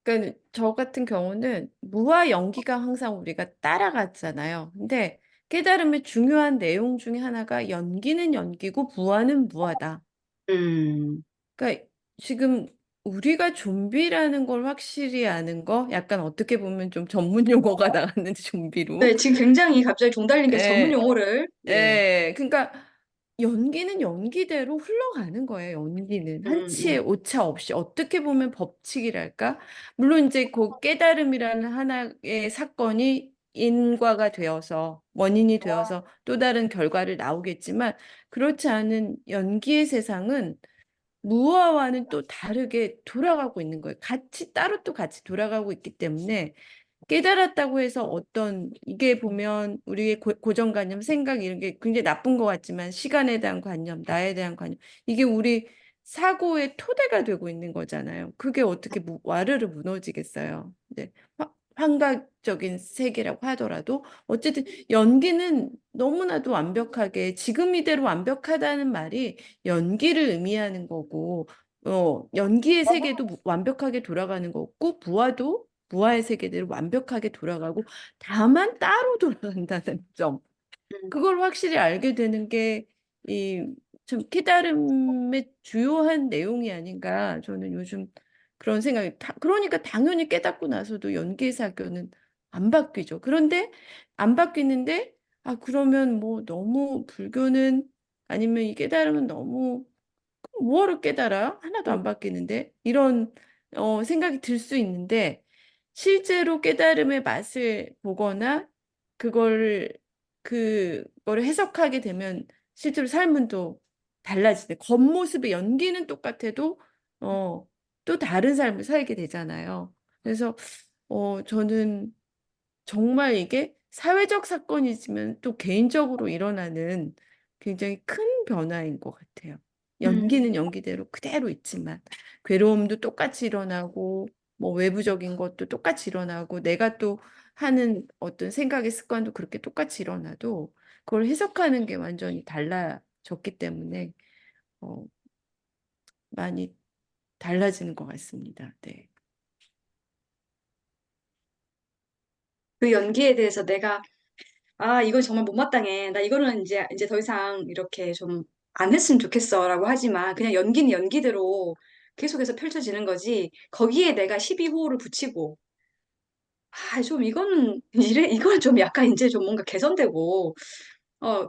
그러니까 저 같은 경우는 무와 연기가 항상 우리가 따라가잖아요. 근데 깨달음의 중요한 내용 중에 하나가 연기는 연기고 무아는 무아다. 음. 그러니까 지금 우리가 좀비라는 걸 확실히 아는 거, 약간 어떻게 보면 좀 전문 용어가 나갔는데 좀비로. 네, 지금 굉장히 갑자기 종 달린 게 전문 예, 용어를, 네. 예. 그러니까 연기는 연기대로 흘러가는 거예요. 연기는 음, 한치의 오차 없이 어떻게 보면 법칙이랄까? 물론 이제 그 깨달음이라는 하나의 사건이 인과가 되어서 원인이 되어서 또 다른 결과를 나오겠지만 그렇지 않은 연기의 세상은 무화와는 또 다르게 돌아가고 있는 거예요. 같이 따로 또 같이 돌아가고 있기 때문에 깨달았다고 해서 어떤 이게 보면 우리의 고정관념, 생각 이런 게 굉장히 나쁜 것 같지만 시간에 대한 관념, 나에 대한 관념 이게 우리 사고의 토대가 되고 있는 거잖아요. 그게 어떻게 와르르 무너지겠어요. 이제 환각적인 세계라고 하더라도 어쨌든 연기는 너무나도 완벽하게 지금 이대로 완벽하다는 말이 연기를 의미하는 거고 연기의 세계도 완벽하게 돌아가는 거고 부화도 부하의 세계대로 완벽하게 돌아가고 다만 따로 돌아간다는 점. 음, 그걸 확실히 알게 되는 게 이 참 깨달음의 주요한 내용이 아닌가 저는 요즘 그런 생각이 그러니까 당연히 깨닫고 나서도 연계 사교는 안 바뀌죠. 그런데 안 바뀌는데 아 그러면 뭐 너무 불교는 아니면 이 깨달음은 너무 뭐하러 깨달아? 하나도 음, 안 바뀌는데? 이런 생각이 들 수 있는데 실제로 깨달음의 맛을 보거나 그걸 그거를 해석하게 되면 실제로 삶은 또 달라지네. 겉모습의 연기는 똑같아도 또 다른 삶을 살게 되잖아요. 그래서 저는 정말 이게 사회적 사건이지만 또 개인적으로 일어나는 굉장히 큰 변화인 것 같아요. 연기는 음, 연기대로 그대로 있지만 괴로움도 똑같이 일어나고 뭐 외부적인 것도 똑같이 일어나고 내가 또 하는 어떤 생각의 습관도 그렇게 똑같이 일어나도 그걸 해석하는 게 완전히 달라졌기 때문에 어, 많이 달라지는 것 같습니다. 네. 그 연기에 대해서 내가 아, 이건 정말 못마땅해. 나 이거는 이제 더 이상 이렇게 좀 안 했으면 좋겠어라고 하지만 그냥 연기는 연기대로 계속해서 펼쳐지는 거지. 거기에 내가 12호를 붙이고 아, 좀 이거는 이건 좀 약간 이제 좀 뭔가 개선되고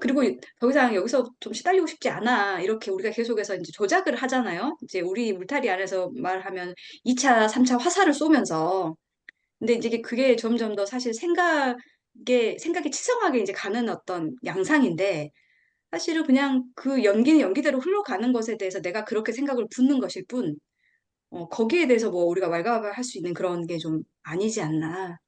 그리고 더 이상 여기서 좀 시달리고 싶지 않아. 이렇게 우리가 계속해서 이제 조작을 하잖아요. 이제 우리 물타리 안에서 말하면 2차, 3차 화살을 쏘면서 근데 이제 그게 점점 더 사실 생각이 치성하게 이제 가는 어떤 양상인데, 사실은 그냥 그 연기는 연기대로 흘러가는 것에 대해서 내가 그렇게 생각을 붓는 것일 뿐, 거기에 대해서 뭐 우리가 왈가왈부할 수 있는 그런 게 좀 아니지 않나.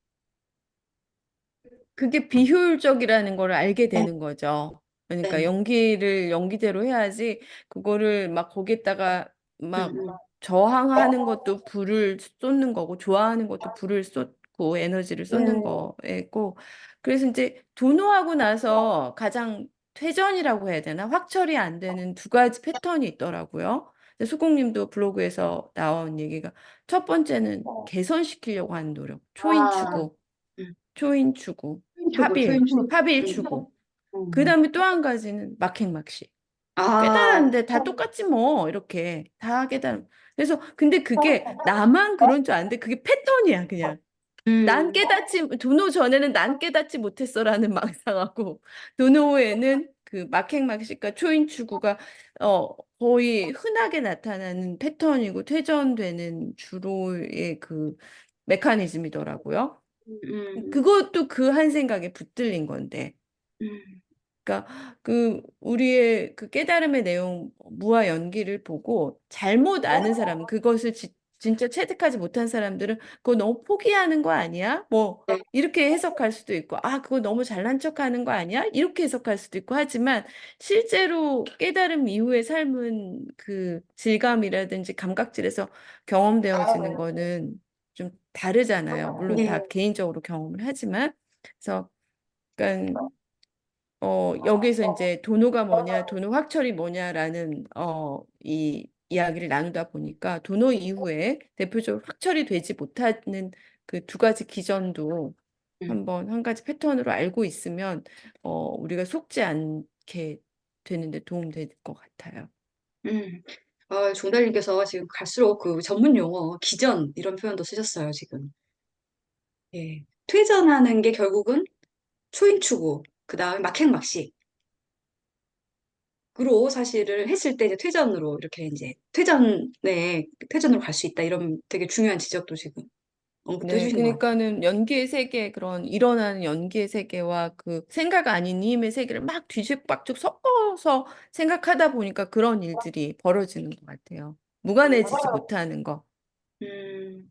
그게 비효율적이라는 걸 알게 네, 되는 거죠. 그러니까 네. 연기를 연기대로 해야지 그거를 막 거기에다가 음, 막 음. 저항하는 것도 불을 쏟는 거고 좋아하는 것도 불을 쏟고 에너지를 쏟는 거고 그래서 이제 도노하고 나서 가장 퇴전이라고 해야 되나 확철이 안 되는 두 가지 패턴이 있더라고요. 근데 수국님도 블로그에서 나온 얘기가 첫 번째는 개선시키려고 하는 노력, 아, 초인추구. 음. 초인추구, 초인초보, 합일, 초인초보. 합일추구. 그 음. 다음에 또 한 가지는 막행막식. 아, 깨달았는데 다 똑같지 뭐 이렇게 다 깨달음. 그래서 근데 그게 나만 그런 줄 아는데 그게 패턴이야 그냥. 난 음, 깨닫지 도노 전에는 난 깨닫지 못했어라는 망상하고 도노 후에는 그 막행막식과 초인추구가 거의 흔하게 나타나는 패턴이고 퇴전되는 주로의 그 메커니즘이더라고요. 음, 그것도 그 한 생각에 붙들린 건데. 음, 그러니까 그 우리의 그 깨달음의 내용 무와 연기를 보고 잘못 아는 사람은 그것을 진짜 체득하지 못한 사람들은 그거 너무 포기하는 거 아니야? 뭐 네. 이렇게 해석할 수도 있고 아 그거 너무 잘난 척하는 거 아니야? 이렇게 해석할 수도 있고 하지만 실제로 깨달음 이후의 삶은 그 질감이라든지 감각질에서 경험되어지는 거는 좀 다르잖아요. 물론 네. 다 개인적으로 경험을 하지만 그래서 그러니까 여기서 이제 도노가 뭐냐, 도노 확철이 뭐냐라는, 이 이야기를 나누다 보니까 도노 이후에 대표적으로 확철이 되지 못하는 그 두 가지 기전도 음, 한번 한 가지 패턴으로 알고 있으면, 우리가 속지 않게 되는데 도움될 것 같아요. 음. 종달님께서 지금 갈수록 그 전문 용어, 기전, 이런 표현도 쓰셨어요, 지금. 예. 퇴전하는 게 결국은 초인추구, 그 다음에 막행막식. 사실을 했을 때 이제 퇴전으로 이렇게 이제 퇴전으로 갈 수 있다. 이런 되게 중요한 지적도 지금 언급해 네, 주신 것 같아요. 그러니까는 연기의 세계, 그런 일어나는 연기의 세계와 그 생각 아닌 힘의 세계를 막 뒤죽박죽 섞어서 생각하다 보니까 그런 일들이 벌어지는 것 같아요. 무관해지지 못하는 거. 음,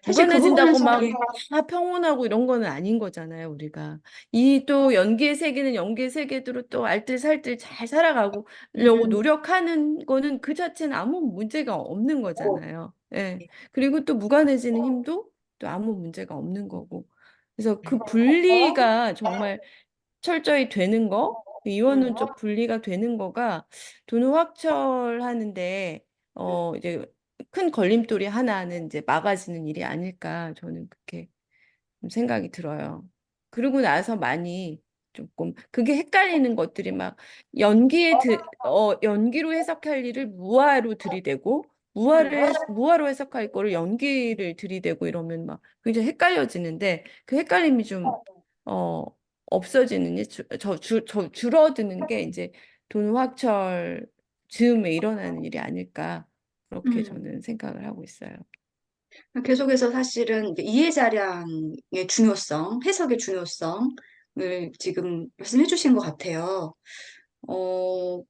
사실 그 무관해진다고 부분에서 막 예. 다 평온하고 이런 거는 아닌 거잖아요, 우리가. 이 또 연기의 세계는 연기의 세계대로 또 알뜰살뜰 잘 살아가고 려고 음, 노력하는 거는 그 자체는 아무 문제가 없는 거잖아요. 예. 그리고 또 무관해지는 힘도 또 아무 문제가 없는 거고. 그래서 그 분리가 정말 철저히 되는 거, 그 이원론적 분리가 되는 거가 돈을 확철하는데 이제 큰 걸림돌이 하나는 이제 막아지는 일이 아닐까 저는 그렇게 좀 생각이 들어요. 그러고 나서 많이 조금 그게 헷갈리는 것들이 막 연기로 해석할 일을 무화로 들이대고 무화로 해석할 거를 연기를 들이대고 이러면 막 굉장히 헷갈려지는데 그 헷갈림이 좀 어, 없어지는 줄어드는 게 이제 돈확철 즈음에 일어나는 일이 아닐까 그렇게 음. 저는 생각을 하고 있어요. 계속해서 사실은 이제 이해자량의 중요성, 해석의 중요성을 지금 말씀해 주신 것 같아요.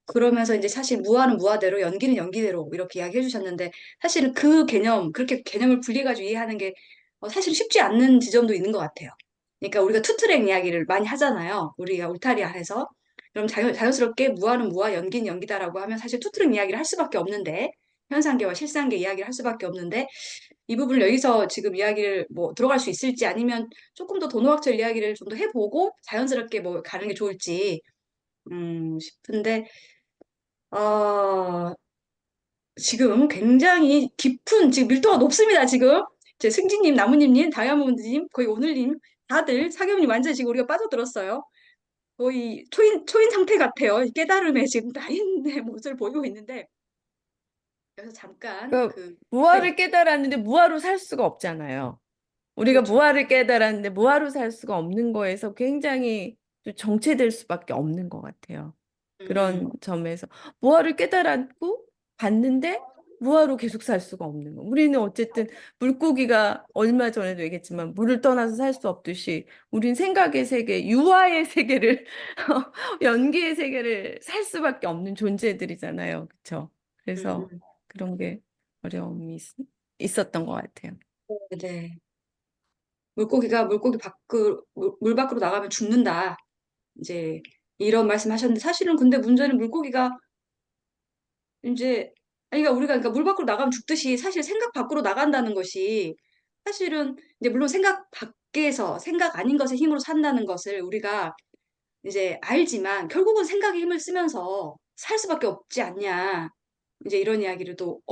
그러면서 이제 사실 무화는 무화대로, 연기는 연기대로 이렇게 이야기해 주셨는데, 사실은 그 개념, 그렇게 개념을 분리해가지고 이해하는 게 사실 쉽지 않는 지점도 있는 것 같아요. 그러니까 우리가 투트랙 이야기를 많이 하잖아요. 우리가 울타리 안에서. 그럼 자연스럽게 무화는 무화, 연기는 연기다라고 하면 사실 투트랙 이야기를 할 수밖에 없는데, 현상계와 실상계 이야기를 할 수밖에 없는데, 이 부분을 여기서 지금 이야기를 뭐 들어갈 수 있을지 아니면 조금 더 도노학철 이야기를 좀 더 해보고 자연스럽게 뭐 가는 게 좋을지 싶은데 아 지금 굉장히 깊은 지금 밀도가 높습니다 지금 제 승진님, 나무님님, 다이아몬드님, 거의 오늘님 다들 사경님 완전 지금 우리가 빠져들었어요. 거의 초인 상태 같아요. 깨달음에 지금 다 있는 모습을 보이고 있는데 여기서 잠깐 그러니까 그 네, 무아를 깨달았는데 무아로 살 수가 없잖아요. 우리가 그렇죠. 무아를 깨달았는데 무아로 살 수가 없는 거에서 굉장히 또 정체될 수밖에 없는 것 같아요. 음, 그런 점에서 무아를 깨달았고 봤는데 무아로 계속 살 수가 없는 거. 우리는 어쨌든 물고기가 얼마 전에도 얘기했지만 물을 떠나서 살 수 없듯이 우린 생각의 세계, 유아의 세계를 연기의 세계를 살 수밖에 없는 존재들이잖아요. 그렇죠? 그래서 음, 그런 게 어려움이 있었던 것 같아요. 네. 물고기가 물 밖으로 나가면 죽는다. 이제 이런 말씀 하셨는데 사실은 근데 문제는 물고기가 이제 아니 그러니까 우리가 그러니까 물 밖으로 나가면 죽듯이 사실 생각 밖으로 나간다는 것이 사실은 이제 물론 생각 밖에서 생각 아닌 것의 힘으로 산다는 것을 우리가 이제 알지만 결국은 생각의 힘을 쓰면서 살 수밖에 없지 않냐. 이제 이런 이야기를 또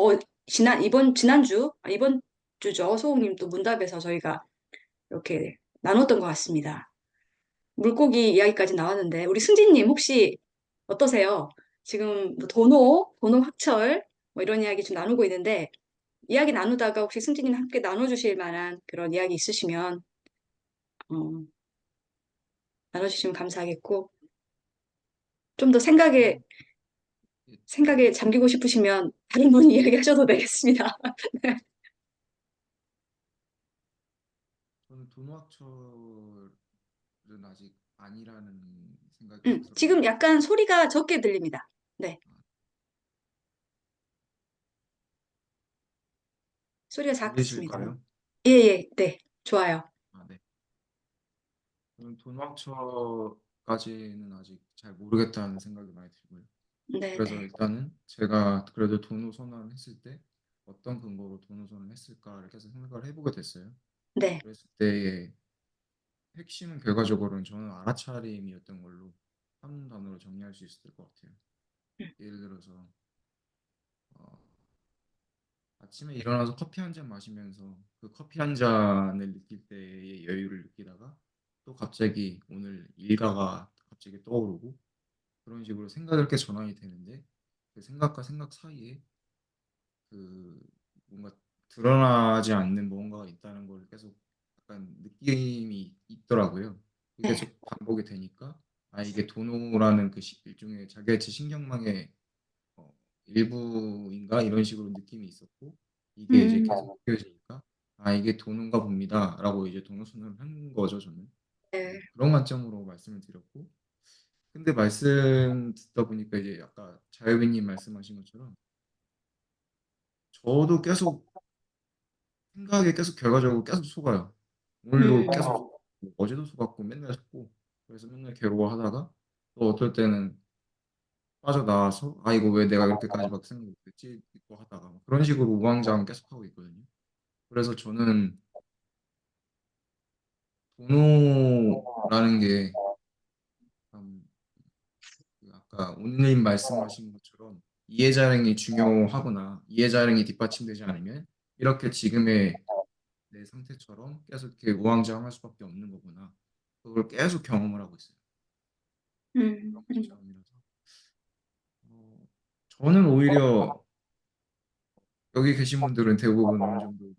이번 주죠. 소홍님 또 문답에서 저희가 이렇게 나눴던 것 같습니다. 물고기 이야기까지 나왔는데 우리 승진님 혹시 어떠세요? 지금 뭐 도노 확철 뭐 이런 이야기 좀 나누고 있는데 이야기 나누다가 혹시 승진님 함께 나눠주실 만한 그런 이야기 있으시면 어, 나눠주시면 감사하겠고 좀 더 저는 생각에 잠기고 싶으시면 다른 분이 이야기하셔도 되겠습니다. 저는 돈와철은 아직 아니라는 생각이 계속 지금 들어요. 약간 소리가 적게 들립니다. 네, 소리가 작게 듣습니다. 들리실까요? 예, 예, 네, 좋아요. 아, 네. 저는 돈와철까지는 아직 잘 모르겠다는 생각이 많이 들고요. 네, 그래서 네, 일단은 제가 그래도 돈우 선언을 했을 때 어떤 근거로 돈우 선언을 했을까를 계속 생각을 해보게 됐어요. 네, 그랬을 때의 핵심은 결과적으로는 저는 알아차림이었던 걸로 한 단어로 정리할 수 있을 것 같아요. 예를 들어서 어, 아침에 일어나서 커피 한 잔 마시면서 그 커피 한 잔을 느낄 때의 여유를 느끼다가 또 갑자기 오늘 일과가 갑자기 떠오르고 그런 식으로 생각이 이렇게 전환이 되는데 그 생각과 생각 사이에 그 뭔가 드러나지 않는 뭔가가 있다는 걸 계속 약간 느낌이 있더라고요. 그게 네, 계속 반복이 되니까 아, 이게 도노라는 그 일종의 자기의 신경망의 어, 일부인가 이런 식으로 느낌이 있었고 이게 이제 음, 계속 느껴지니까 아, 이게 도노인가 봅니다라고 이제 도노 선언을 한 거죠, 저는. 네. 그런 관점으로 말씀을 드렸고 근데 말씀 듣다 보니까 이제 아까 자유빈님 말씀하신 것처럼 저도 계속 생각에 계속 결과적으로 계속 속아요. 오늘도 계속 속고, 어제도 속았고 맨날 속고 그래서 맨날 괴로워하다가 또 어떨 때는 빠져나와서 아 이거 왜 내가 이렇게까지 막 생각 못했지 또 하다가 그런 식으로 우왕좌왕 계속 하고 있거든요. 그래서 저는 도노라는 게 참, 그 아까 오늘님 말씀하신 것처럼 이해자능이 중요하거나 이해자능이 뒷받침되지 않으면 이렇게 지금의 내 상태처럼 계속 이렇게 우왕좌왕할 수밖에 없는 거구나. 그걸 계속 경험을 하고 있어요. 음, 그런 관점이라서 어, 저는 오히려 여기 계신 분들은 대부분 어느 정도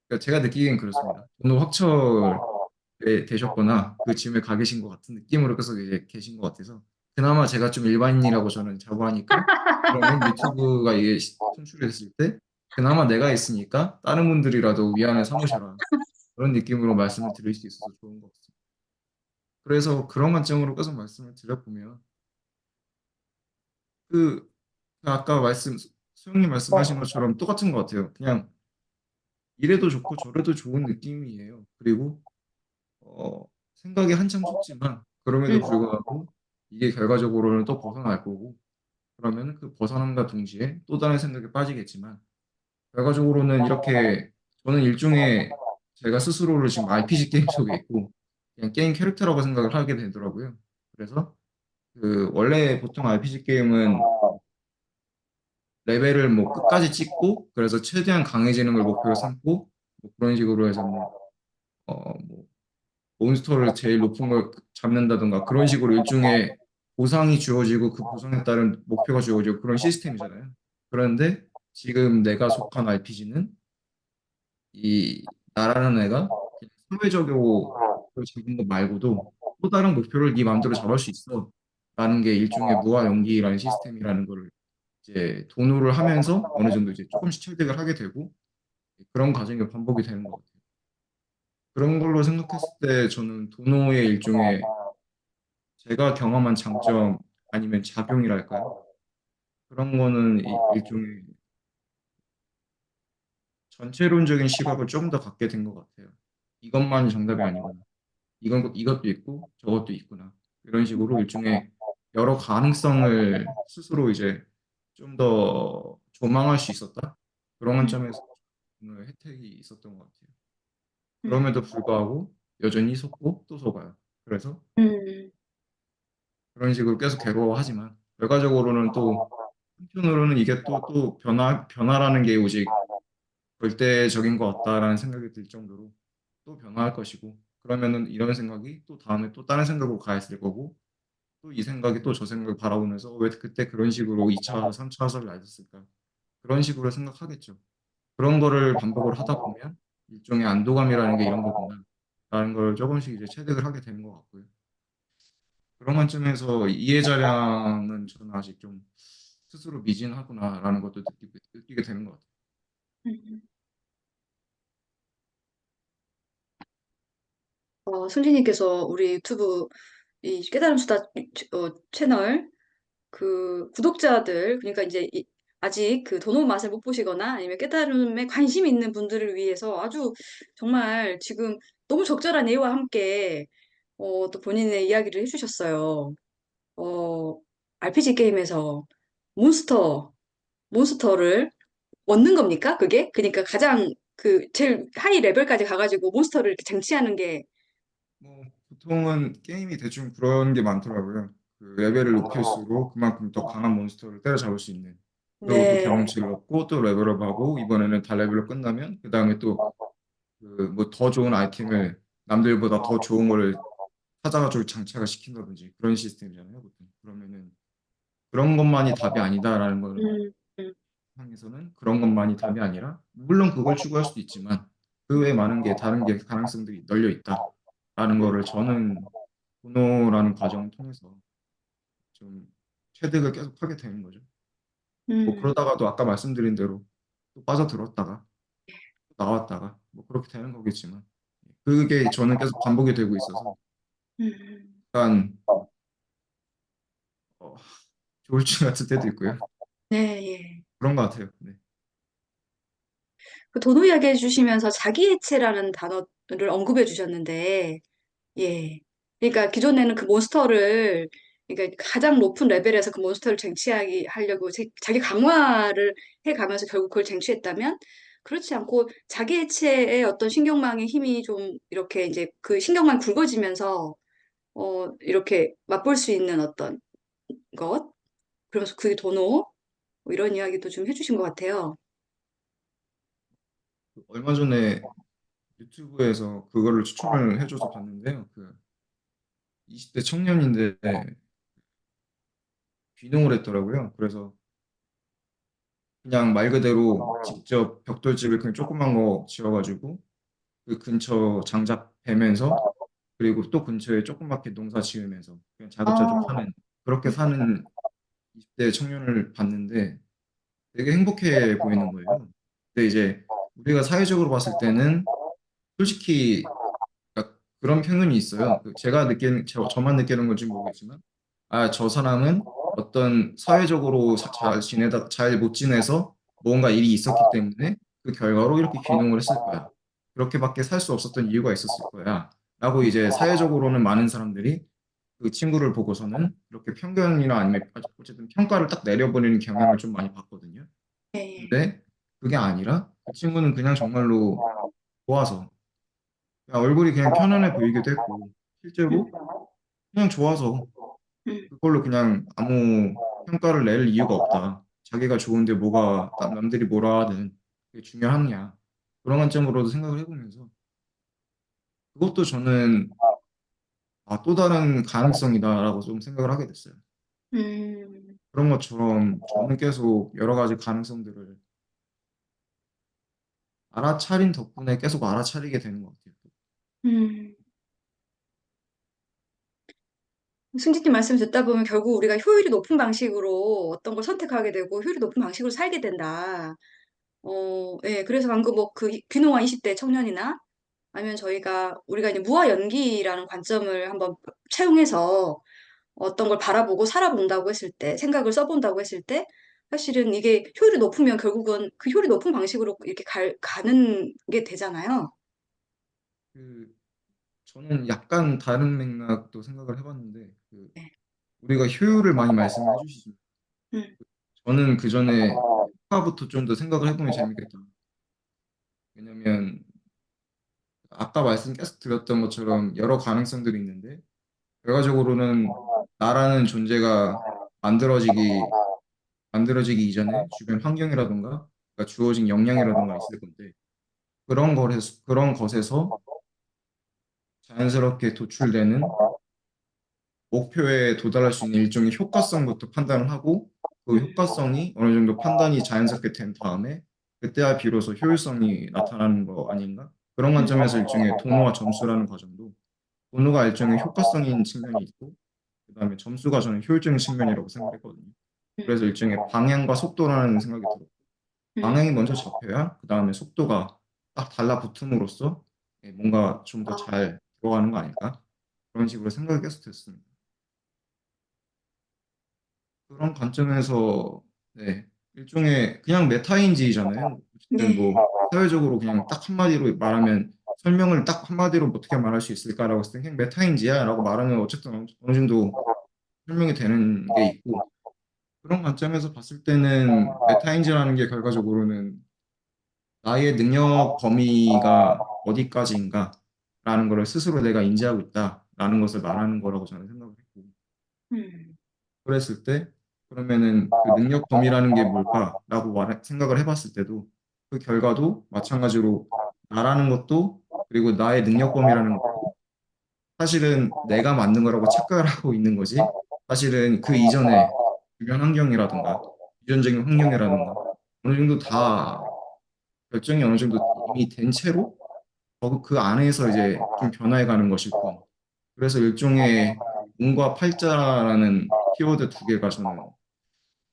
그러니까 제가 느끼기엔 그렇습니다. 도노 확철 되셨거나 그 쯤에 가 계신 것 같은 느낌으로 계속 이제 계신 것 같아서 그나마 제가 좀 일반인이라고 저는 자부하니까 그러면 유튜브가 이게 송출됐을 때 그나마 내가 있으니까 다른 분들이라도 위안을 삼으셔라 그런 느낌으로 말씀을 드릴 수 있어서 좋은 것 같습니다. 그래서 그런 관점으로 계속 말씀을 드려보면 그 아까 수영님 말씀하신 것처럼 똑같은 것 같아요. 그냥 이래도 좋고 저래도 좋은 느낌이에요. 그리고 어, 생각이 한참 솟지만 그럼에도 음, 불구하고 이게 결과적으로는 또 벗어날 거고 그러면 그 벗어남과 동시에 또 다른 생각에 빠지겠지만 결과적으로는 이렇게 저는 일종의 제가 스스로를 지금 RPG 게임 속에 있고 그냥 게임 캐릭터라고 생각을 하게 되더라고요. 그래서 그 원래 보통 RPG 게임은 레벨을 뭐 끝까지 찍고 그래서 최대한 강해지는 걸 목표로 삼고 뭐 그런 식으로 해서 뭐 몬스터를 제일 높은 걸 잡는다던가 그런 식으로 일종의 보상이 주어지고 그 보상에 따른 목표가 주어지고 그런 시스템이잖아요. 그런데 지금 내가 속한 RPG는 이 나라는 애가 그냥 사회적으로 잡은 것 말고도 또 다른 목표를 네 마음대로 잡을 수 있어. 라는 게 일종의 무한 연기라는 시스템이라는 거를 이제 도노를 하면서 어느 정도 이제 조금씩 체득을 하게 되고 그런 과정이 반복이 되는 것 같아요. 그런 걸로 생각했을 때 저는 도노의 일종의 제가 경험한 장점 아니면 작용이랄까요? 그런 거는 일종의 전체론적인 시각을 조금 더 갖게 된 것 같아요. 이것만이 정답이 아니구나. 이것도 있고 저것도 있구나. 이런 식으로 일종의 여러 가능성을 스스로 이제 좀 더 조망할 수 있었다. 그런 관점에서 오늘 혜택이 있었던 것 같아요. 음, 그럼에도 불구하고 여전히 속고 또 속아요. 그래서 음, 그런 식으로 계속 괴로워하지만 결과적으로는 또 한편으로는 이게 또 변화라는 게 오직 절대적인 것 같다라는 생각이 들 정도로 또 변화할 것이고 그러면은 이런 생각이 또 다음에 또 다른 생각으로 가 있을 거고 또 이 생각이 또 저 생각을 바라보면서 왜 그때 그런 식으로 2차, 3차 화살을 놔줬을까 그런 식으로 생각하겠죠. 그런 거를 반복을 하다 보면 일종의 안도감이라는 게 이런 거구나 라는 걸 조금씩 이제 체득을 하게 되는 것 같고요. 그런 관점에서 이해자량은 저는 아직 좀 스스로 미진하구나라는 것도 느끼게 되는 것 같아요. 음. 승진님께서 우리 유튜브 이 깨달음 수다 채널 그 구독자들 그러니까 이제 아직 그 도노 맛을 못 보시거나 아니면 깨달음에 관심 있는 분들을 위해서 아주 정말 지금 너무 적절한 예와 함께 또 본인의 이야기를 해주셨어요. 어, RPG 게임에서 몬스터 몬스터를 얻는 겁니까? 그게? 그러니까 가장 그 제일 하이 레벨까지 가가지고 몬스터를 이렇게 쟁취하는 게 뭐 보통은 게임이 대충 그런 게 많더라고요. 그 레벨을 높일수록 그만큼 더 강한 몬스터를 때려잡을 수 있는. 그리고 또 네, 경험치를 얻고 또 레벨업하고 이번에는 다 레벨업 끝나면 그 다음에 또 그 뭐 더 좋은 아이템을 남들보다 더 좋은 거를 찾아가지고 장착을 시킨다든지 그런 시스템이잖아요, 보통. 그러면은 그런 것만이 답이 아니다라는 걸 음, 음, 상에서는 그런 것만이 답이 아니라 물론 그걸 추구할 수도 있지만 그 외에 많은 게 다른 게 가능성들이 널려 있다라는 거를 저는 도노라는 과정을 통해서 좀 체득을 계속 하게 되는 거죠. 뭐 그러다가도 아까 말씀드린 대로 또 빠져들었다가 또 나왔다가 뭐 그렇게 되는 거겠지만 그게 저는 계속 반복이 되고 있어서 약간 어, 조울증 같은 때도 있고요. 네, 예. 그런 것 같아요. 네. 그 도노 이야기 해주시면서 자기해체라는 단어를 언급해 주셨는데, 예. 그러니까 기존에는 그 몬스터를, 그러니까 가장 높은 레벨에서 그 몬스터를 쟁취하기 하려고 자기 강화를 해가면서 결국 그걸 쟁취했다면, 그렇지 않고 자기해체의 어떤 신경망의 힘이 좀 이렇게 이제 그 신경망이 굵어지면서, 이렇게 맛볼 수 있는 어떤 것, 그러면서 그게 도노, 뭐 이런 이야기도 좀 해주신 것 같아요. 얼마 전에 유튜브에서 그거를 추천을 해줘서 봤는데요. 그 20대 청년인데 귀농을 했더라고요. 그래서 그냥 말 그대로 직접 벽돌집을 그냥 조그만 거 지어가지고 그 근처 장작 베면서 그리고 또 근처에 조그맣게 농사 지으면서 그냥 자급자족 아, 사는 그렇게 사는 20대 청년을 봤는데 되게 행복해 보이는 거예요. 근데 이제 우리가 사회적으로 봤을 때는 솔직히 그러니까 그런 편견이 있어요. 제가 저만 느끼는 건지 모르겠지만, 아, 저 사람은 어떤 사회적으로 잘 못 지내서 뭔가 일이 있었기 때문에 그 결과로 이렇게 귀농을 했을 거야. 그렇게밖에 살 수 없었던 이유가 있었을 거야. 라고 이제 사회적으로는 많은 사람들이 그 친구를 보고서는 이렇게 편견이나 아니면 어쨌든 평가를 딱 내려버리는 경향을 좀 많이 봤거든요. 네. 근데 그게 아니라 그 친구는 그냥 정말로 좋아서 그냥 얼굴이 그냥 편안해 보이기도 했고 실제로 그냥 좋아서 그걸로 그냥 아무 평가를 낼 이유가 없다. 자기가 좋은데 뭐가 남들이 뭐라 하든 그게 중요하냐. 그런 관점으로도 생각을 해보면서 그것도 저는 아, 또 다른 가능성이다라고 좀 생각을 하게 됐어요. 음, 그런 것처럼 저는 계속 여러 가지 가능성들을 알아차린 덕분에 계속 알아차리게 되는 것 같아요. 음. 승진님 말씀 듣다 보면 결국 우리가 효율이 높은 방식으로 어떤 걸 선택하게 되고 효율이 높은 방식으로 살게 된다. 예, 그래서 방금 뭐 그 귀농한 20대 청년이나 아니면 우리가 이제 무아 연기라는 관점을 한번 채용해서 어떤 걸 바라보고 살아본다고 했을 때, 생각을 써본다고 했을 때, 사실은 이게 효율이 높으면 결국은 그 효율이 높은 방식으로 이렇게 가는 게 되잖아요. 그 저는 약간 다른 맥락도 생각을 해봤는데 네. 우리가 효율을 많이 말씀을 해주시죠. 음, 저는 그 전에 효과부터 좀 더 생각을 해보면 재밌겠다. 왜냐면 아까 말씀 계속 드렸던 것처럼 여러 가능성들이 있는데 결과적으로는 나라는 존재가 만들어지기 만들어지기 이전에 주변 환경이라든가 그러니까 주어진 역량이라든가 있을 건데 그런 것에서 자연스럽게 도출되는 목표에 도달할 수 있는 일종의 효과성부터 판단을 하고 그 효과성이 어느 정도 판단이 자연스럽게 된 다음에 그때야 비로소 효율성이 나타나는 거 아닌가? 그런 관점에서 일종의 도노와 점수라는 과정도 도노가 일종의 효과성인 측면이 있고 그다음에 점수가 저는 효율적인 측면이라고 생각했거든요. 그래서 일종의 방향과 속도라는 생각이 들었고 방향이 먼저 잡혀야 그다음에 속도가 딱 달라붙음으로써 뭔가 좀 더 잘 들어가는 거 아닐까? 그런 식으로 생각이 계속 됐습니다. 그런 관점에서 네, 일종의 그냥 메타인지잖아요. 어쨌든 네. 뭐 사회적으로 그냥 딱 한마디로 말하면 설명을 딱 한마디로 어떻게 말할 수 있을까라고 했을 때 그냥 메타인지야라고 말하면 어쨌든 어느 정도 설명이 되는 게 있고 그런 관점에서 봤을 때는 메타인지라는 게 결과적으로는 나의 능력 범위가 어디까지인가라는 거를 스스로 내가 인지하고 있다라는 것을 말하는 거라고 저는 생각을 했고 음, 그랬을 때 그러면은 그 능력 범위라는 게 뭘까라고 생각을 해봤을 때도 그 결과도 마찬가지로 나라는 것도 그리고 나의 능력 범위라는 것도 사실은 내가 만든 거라고 착각하고 있는 거지 사실은 그 이전에 주변 환경이라든가 유전적인 환경이라든가 어느 정도 다 결정이 어느 정도 이미 된 채로 그 안에서 이제 좀 변화해 가는 것일 뿐 그래서 일종의 운과 팔자라는 키워드 두 개가 저는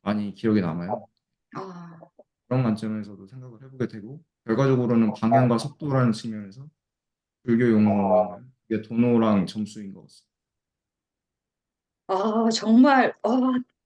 많이 기억에 남아요. 아, 그런 관점에서도 생각을 해보게 되고, 결과적으로는 방향과 속도라는 측면에서 불교 용어는 이게 도노랑 점수인 것 같습니다. 정말,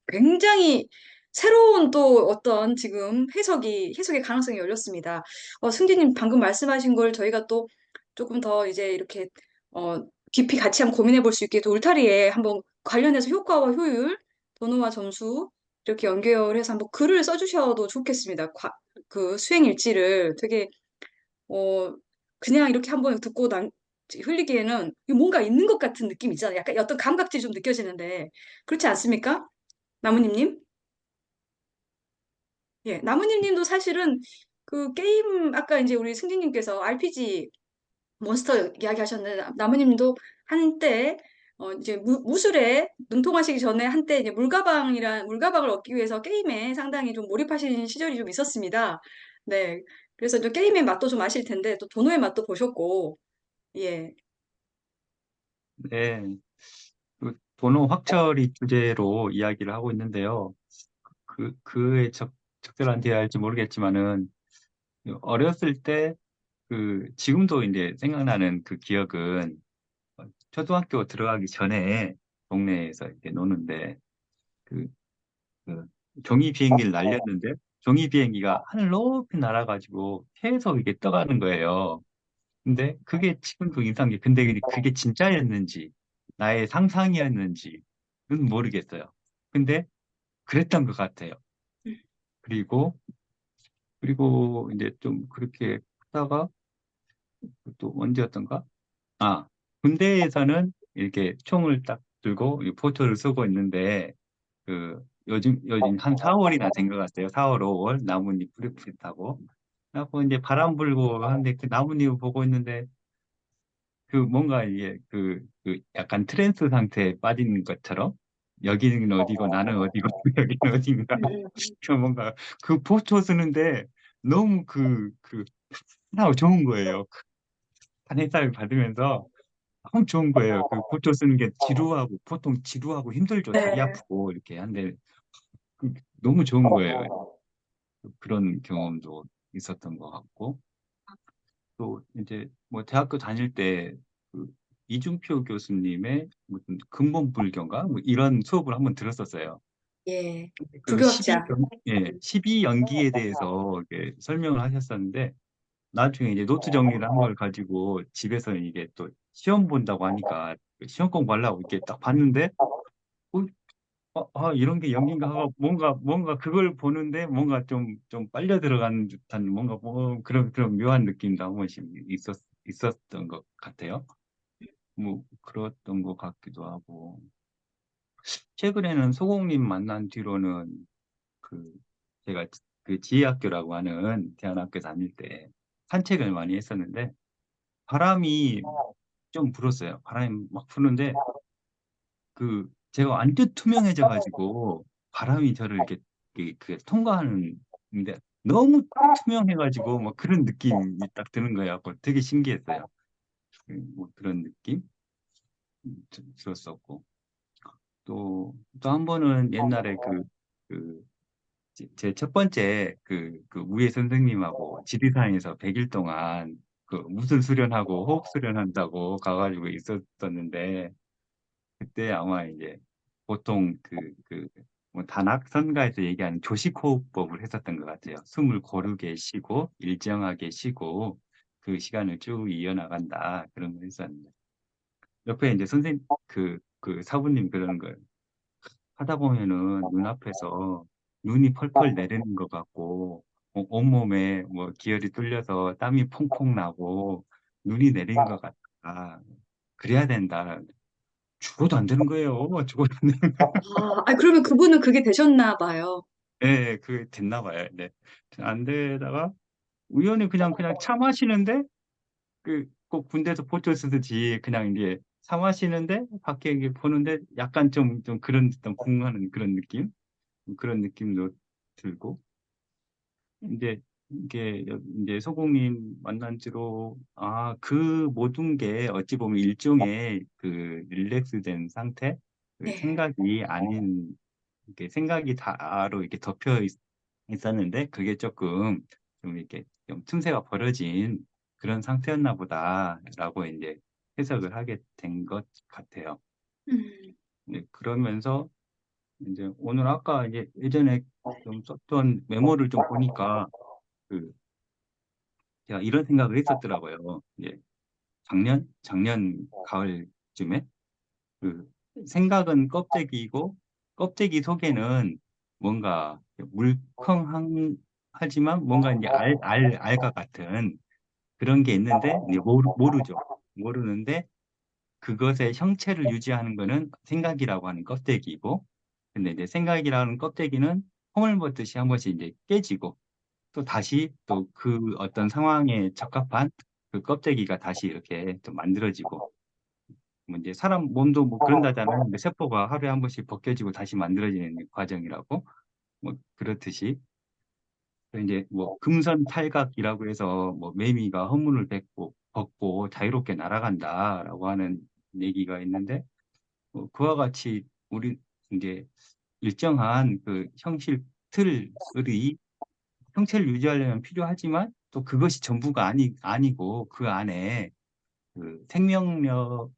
굉장히 새로운 또 어떤 지금 해석의 가능성이 열렸습니다. 승진님 방금 말씀하신 걸 저희가 또 조금 더 이제 이렇게, 어, 깊이 같이 한번 고민해 볼 수 있게 또 울타리에 한번 관련해서 효과와 효율, 도노와 점수, 이렇게 연결해서 한번 글을 써주셔도 좋겠습니다. 그 수행 일지를 되게 어, 그냥 이렇게 한번 듣고 흘리기에는 뭔가 있는 것 같은 느낌 있잖아요. 약간 어떤 감각질이 좀 느껴지는데, 그렇지 않습니까? 나무님님? 예, 나무님님도 사실은 그 게임, 아까 이제 우리 승진님께서 RPG 몬스터 이야기 하셨는데, 나무님도 한때, 이제 무술에 능통하시기 전에 한때 이제 물가방을 얻기 위해서 게임에 상당히 좀 몰입하신 시절이 좀 있었습니다. 네. 그래서 좀 게임의 맛도 좀 아실 텐데, 또 도노의 맛도 보셨고, 예. 네, 그 도노 확철이 주제로 이야기를 하고 있는데요. 그에 적절한지 알지 모르겠지만은 어렸을 때 지금도 이제 생각나는 그 기억은 초등학교 들어가기 전에 동네에서 이렇게 노는데 그, 그 종이 비행기를 날렸는데 종이 비행기가 하늘 높이 날아가지고 계속 이게 떠가는 거예요. 근데 그게 지금도 인상이 근데 그게 진짜였는지 나의 상상이었는지는 모르겠어요. 근데 그랬던 것 같아요. 그리고 이제 좀 그렇게 하다가 또 언제였던가? 아, 군대에서는 이렇게 총을 딱 들고 이 포토를 쏘고 있는데 요즘 한 4월이나 된 것 같아요. 4월, 5월 나뭇잎 푸릿푸릿하고. 그래고 이제 바람 불고 하는데 그 나뭇잎을 보고 있는데 뭔가 이게 약간 트랜스 상태에 빠진 것처럼 여기는 어디고 나는 어디고 여기는 어딘가 뭔가 그 포토 쓰는데 너무 하나 좋은 거예요. 한 햇살을 받으면서 너무 좋은 거예요. 그 포토 쓰는 게 보통 지루하고 힘들죠. 다리 네. 아프고 이렇게 한데 너무 좋은 거예요. 그런 경험도 있었던 것 같고 또 이제 뭐 대학교 다닐 때 그 이중표 교수님의 무슨 근본 불교인가 뭐 이런 수업을 한번 들었었어요. 예. 그 불교학자. 12연기에 대해서 이렇게 설명을 하셨었는데 나중에 이제 노트 정리를 한 걸 가지고 집에서 이게 또 시험 본다고 하니까 시험 공부하려고 이렇게 딱 봤는데 어, 이런 게 연기인가 하고 뭔가 그걸 보는데 뭔가 좀 빨려 들어가는 듯한 뭔가 뭐 그런 묘한 느낌도 한 번씩 있었던 것 같아요. 뭐 그랬던 것 같기도 하고 최근에는 소공님 만난 뒤로는 그 제가 그 지혜학교라고 하는 대안학교 다닐 때 산책을 많이 했었는데 바람이 좀 불었어요. 바람이 막 부는데 제가 완전 투명해져 가지고 바람이 저를 이렇게 통과하는데 너무 투명해가지고 막 그런 느낌이 딱 드는 거예요. 그거 되게 신기했어요. 뭐 그런 느낌 들었었고 또 한 번은 옛날에 제 첫 번째 우회 선생님하고 지리산에서 100일 동안 무술 수련하고 호흡 수련한다고 가가지고 있었었는데 그때 아마 이제 보통 뭐 단학 선가에서 얘기하는 조식호흡법을 했었던 것 같아요. 숨을 고르게 쉬고 일정하게 쉬고 그 시간을 쭉 이어나간다 그런 걸 했었는데 옆에 이제 선생님 사부님 그러는 거예요. 하다 보면은 눈앞에서 눈이 펄펄 내리는 것 같고 온몸에 뭐 기혈이 뚫려서 땀이 퐁퐁 나고 눈이 내린 것 같다. 그래야 된다. 죽어도 안 되는 거예요. 죽어도 안 되는 거예요. 그러면 그분은 그게 되셨나 봐요. 네, 그게 됐나 봐요. 네. 안 되다가 우연히 그냥 차 마시는데 꼭 군대에서 포트 쓰듯이 그냥 이제 차 마시는데 밖에 이게 보는데 약간 좀 그런 듯한 궁하는 그런 느낌? 그런 느낌도 들고 이제 이게 이제 소공님 만난 지로 그 모든 게 어찌 보면 일종의 그 릴렉스된 상태, 그 네. 생각이 아닌 이렇게 생각이 다로 이렇게 덮여 있었는데 그게 조금 좀 이렇게 좀 틈새가 벌어진 그런 상태였나 보다라고 이제 해석을 하게 된 것 같아요. 음, 네, 그러면서 이제 오늘 아까 이제 예전에 좀 썼던 메모를 좀 보니까 그 제가 이런 생각을 했었더라고요. 이제 작년 가을쯤에 그 생각은 껍데기이고 껍데기 속에는 뭔가 하지만 뭔가 이제 알과 같은 그런 게 있는데 이제 모르죠. 모르는데 그것의 형체를 유지하는 거는 생각이라고 하는 껍데기이고, 근데 이제 생각이라는 껍데기는 홈을 벗듯이 한 번씩 이제 깨지고 또 다시 또 그 어떤 상황에 적합한 그 껍데기가 다시 이렇게 또 만들어지고 뭐 이제 사람 몸도 뭐 그런다잖아요. 근데 세포가 하루에 한 번씩 벗겨지고 다시 만들어지는 과정이라고 뭐 그렇듯이 또 이제 뭐 금선탈각이라고 해서 뭐 매미가 허물을 벗고 자유롭게 날아간다라고 하는 얘기가 있는데 그와 같이 우리 이제 일정한 그 형실 틀의 형체를 유지하려면 필요하지만 또 그것이 전부가 아니고 그 안에 그 생명력이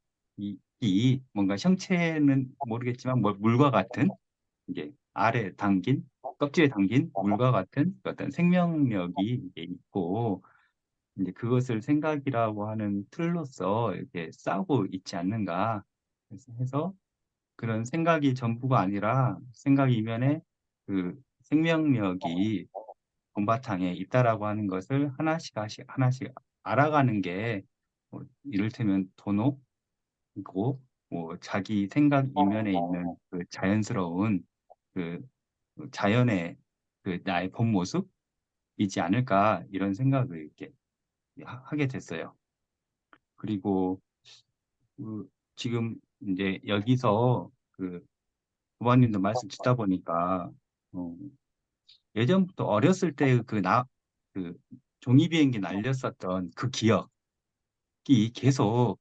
뭔가 형체는 모르겠지만 뭐 물과 같은 이게 알에 담긴 껍질에 담긴 물과 같은 어떤 생명력이 이게 있고 이제 그것을 생각이라고 하는 틀로서 이렇게 싸우고 있지 않는가 해서 그런 생각이 전부가 아니라 생각 이면에 그 생명력이 본바탕에 있다라고 하는 것을 하나씩 알아가는 게 이를테면 도노고 뭐 자기 생각 이면에 있는 그 자연스러운 그 자연의 그 나의 본 모습이지 않을까 이런 생각을 이렇게 하게 됐어요. 그리고 그 지금 이제 여기서 그 부모님도 말씀 듣다 보니까 어, 예전부터 어렸을 때 그 종이 비행기 날렸었던 그 기억이 계속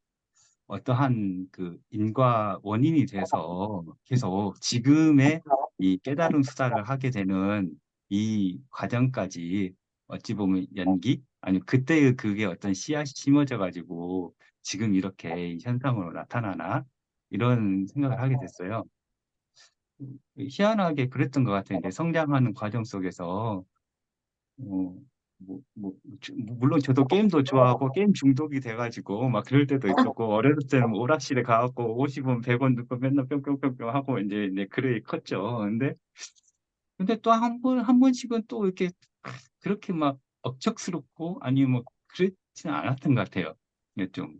어떠한 그 인과 원인이 돼서 계속 지금의 이 깨달음 수사를 하게 되는 이 과정까지 어찌 보면 연기? 아니 그때의 그게 어떤 씨앗이 심어져 가지고 지금 이렇게 현상으로 나타나나 이런 생각을 하게 됐어요. 희한하게 그랬던 것 같아요. 이제 성장하는 과정 속에서 어, 물론 저도 게임도 좋아하고 게임 중독이 돼가지고 막 그럴 때도 있었고 어렸을 때는 뭐 오락실에 가갖고 50원, 100원 넣고 맨날 뿅뿅뿅뿅 하고 이제 그래 컸죠. 근데 또 한 번씩은 또 이렇게 그렇게 막 억척스럽고 아니면 뭐 그렇지는 않았던 것 같아요. 이게 좀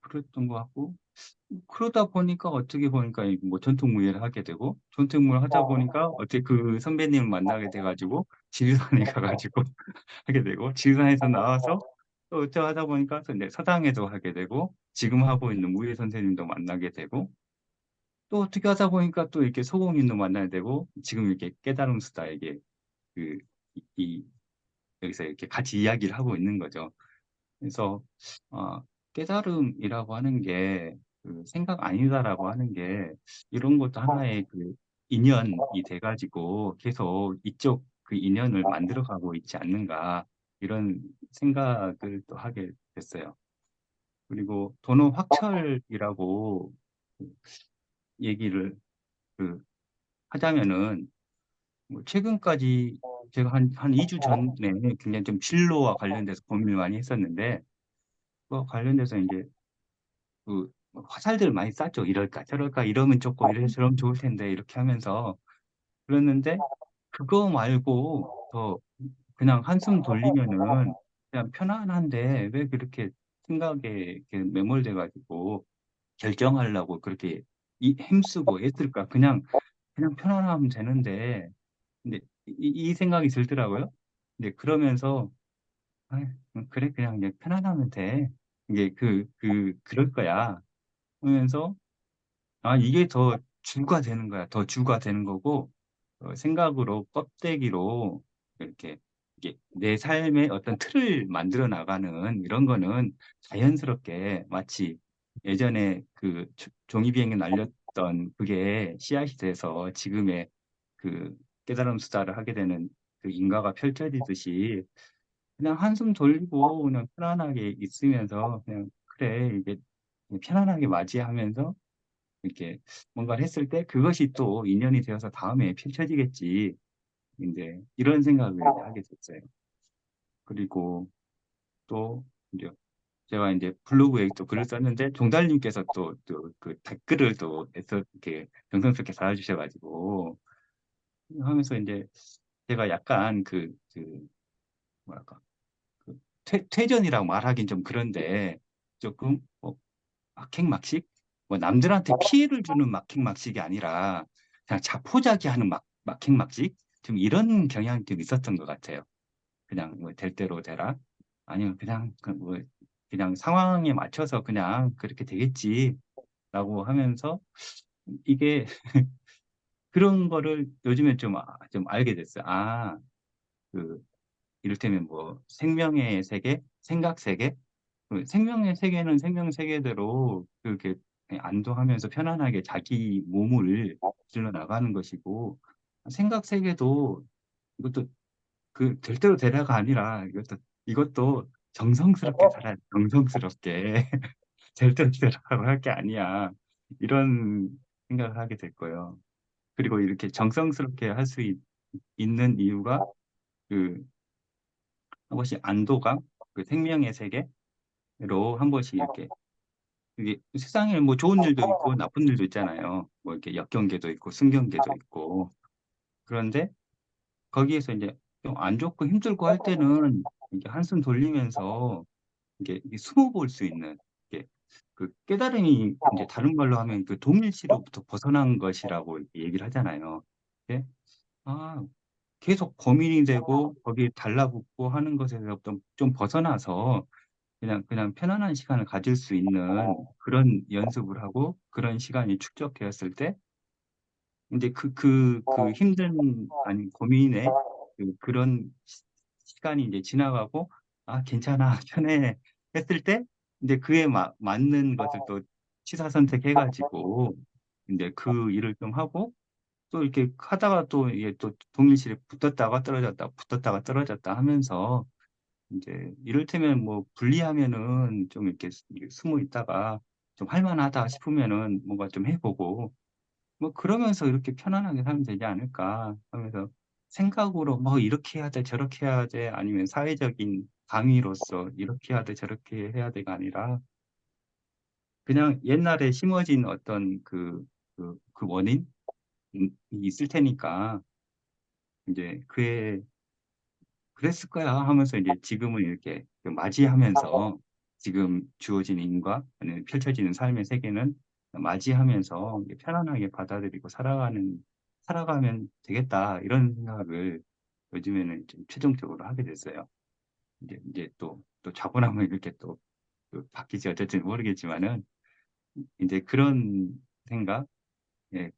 그랬던 것 같고 그러다 보니까 어떻게 보니까 뭐 전통무예를 하게 되고 전통무예를 하다 보니까 어떻게 그 선배님을 만나게 돼가지고 지리산에 가가지고 하게 되고 지리산에서 나와서 또 어쩌 하다 보니까 또 이제 서당에도 하게 되고 지금 하고 있는 무예 선생님도 만나게 되고 또 어떻게 하다 보니까 또 이렇게 소공인도 만나게 되고 지금 이렇게 깨달음 수다 이게 그 이 여기서 이렇게 같이 이야기를 하고 있는 거죠. 그래서 어, 깨달음이라고 하는 게그 생각 아니다라고 하는 게 이런 것도 하나의 그 인연이 돼가지고 계속 이쪽 그 인연을 만들어가고 있지 않는가 이런 생각을 또 하게 됐어요. 그리고 도노 확철이라고 얘기를 그 하자면은 뭐 최근까지 제가 한 2주 전에 굉장히 좀 진로와 관련돼서 고민을 많이 했었는데 그거 관련돼서 이제 그 화살들을 많이 쐈죠. 이럴까 저럴까 이러면 좋고 이러면 좋을 텐데 이렇게 하면서 그랬는데 그거 말고 더 그냥 한숨 돌리면은 그냥 편안한데 왜 그렇게 생각에 이렇게 매몰돼 가지고 결정하려고 그렇게 힘쓰고 애쓸까 그냥 편안하면 되는데 근데 이 생각이 들더라고요. 근데 그러면서 아, 그래 그냥 편안하면 돼. 이게 그럴 거야. 하면서 이게 더 주가 되는 거야. 더 주가 되는 거고 생각으로 껍데기로 이렇게 이게 내 삶의 어떤 틀을 만들어 나가는 이런 거는 자연스럽게 마치 예전에 그 종이 비행기 날렸던 그게 씨앗이 돼서 지금의 그 깨달음 수다를 하게 되는 그 인과가 펼쳐지듯이 그냥 한숨 돌리고 그냥 편안하게 있으면서 그냥 그래 이게 편안하게 맞이하면서 이렇게 뭔가를 했을 때 그것이 또 인연이 되어서 다음에 펼쳐지겠지. 이제 이런 생각을 하게 됐어요. 그리고 또 이제 제가 이제 블로그에 또 글을 썼는데 종달님께서 또 그 댓글을 또 애써 이렇게 정성스럽게 달아주셔가지고 하면서 이제 제가 약간 뭐랄까 그 퇴전이라고 말하긴 좀 그런데 조금 뭐 막행막식 뭐 남들한테 피해를 주는 막행막식이 아니라 그냥 자포자기하는 막행막식 좀 이런 경향이 좀 있었던 것 같아요. 그냥 뭐 될 대로 되라 아니면 그냥 뭐 그냥 상황에 맞춰서 그냥 그렇게 되겠지라고 하면서 이게 그런 거를 요즘에 좀 알게 됐어요. 그 이를테면 뭐 생명의 세계, 생각 세계, 그 생명의 세계는 생명 세계대로 그렇게 안도하면서 편안하게 자기 몸을 길러 나가는 것이고 생각 세계도 이것도 그 될 대로 되라가 아니라 이것도 정성스럽게 살아야 돼. 정성스럽게 될 대로 되라고 할 게 아니야. 이런 생각을 하게 될 거예요. 그리고 이렇게 정성스럽게 할 수 있는 이유가 그 한 번씩 안도감, 그 생명의 세계로 한 번씩 이렇게 이게 세상에 뭐 좋은 일도 있고 나쁜 일도 있잖아요. 뭐 이렇게 역경계도 있고 승경계도 있고 그런데 거기에서 이제 좀 안 좋고 힘들고 할 때는 이게 한숨 돌리면서 이게 숨어 볼 수 있는 이게 그 깨달음이 이제 다른 말로 하면 그 동일시로부터 벗어난 것이라고 이렇게 얘기를 하잖아요. 예? 아, 계속 고민이 되고 거기에 달라붙고 하는 것에서 좀 벗어나서 그냥 편안한 시간을 가질 수 있는 그런 연습을 하고 그런 시간이 축적되었을 때 이제 그 힘든 아니 고민에 그런 시간이 이제 지나가고 괜찮아 편해 했을 때 이제 그에 맞는 것을 또 취사 선택해가지고 이제 그 일을 좀 하고 또 이렇게 하다가 또 이게 또 동일실에 붙었다가 떨어졌다 붙었다가 떨어졌다 하면서 이제 이를테면 뭐 분리하면은 좀 이렇게 숨어 있다가 좀 할만하다 싶으면은 뭔가 좀 해보고 뭐 그러면서 이렇게 편안하게 살면 되지 않을까 하면서 생각으로 뭐 이렇게 해야 돼 저렇게 해야 돼 아니면 사회적인 강의로서 이렇게 해야 돼 저렇게 해야 돼가 아니라 그냥 옛날에 심어진 어떤 그 원인이 있을 테니까 이제 그랬을 거야 하면서 이제 지금은 이렇게 맞이하면서 지금 주어진 인과 아니면 펼쳐지는 삶의 세계는 맞이하면서 이게 편안하게 받아들이고 살아가면 되겠다 이런 생각을 요즘에는 좀 최종적으로 하게 됐어요. 이제 또 자고나면 이렇게 또 바뀌지 어쩔지 모르겠지만은 이제 그런 생각, 예,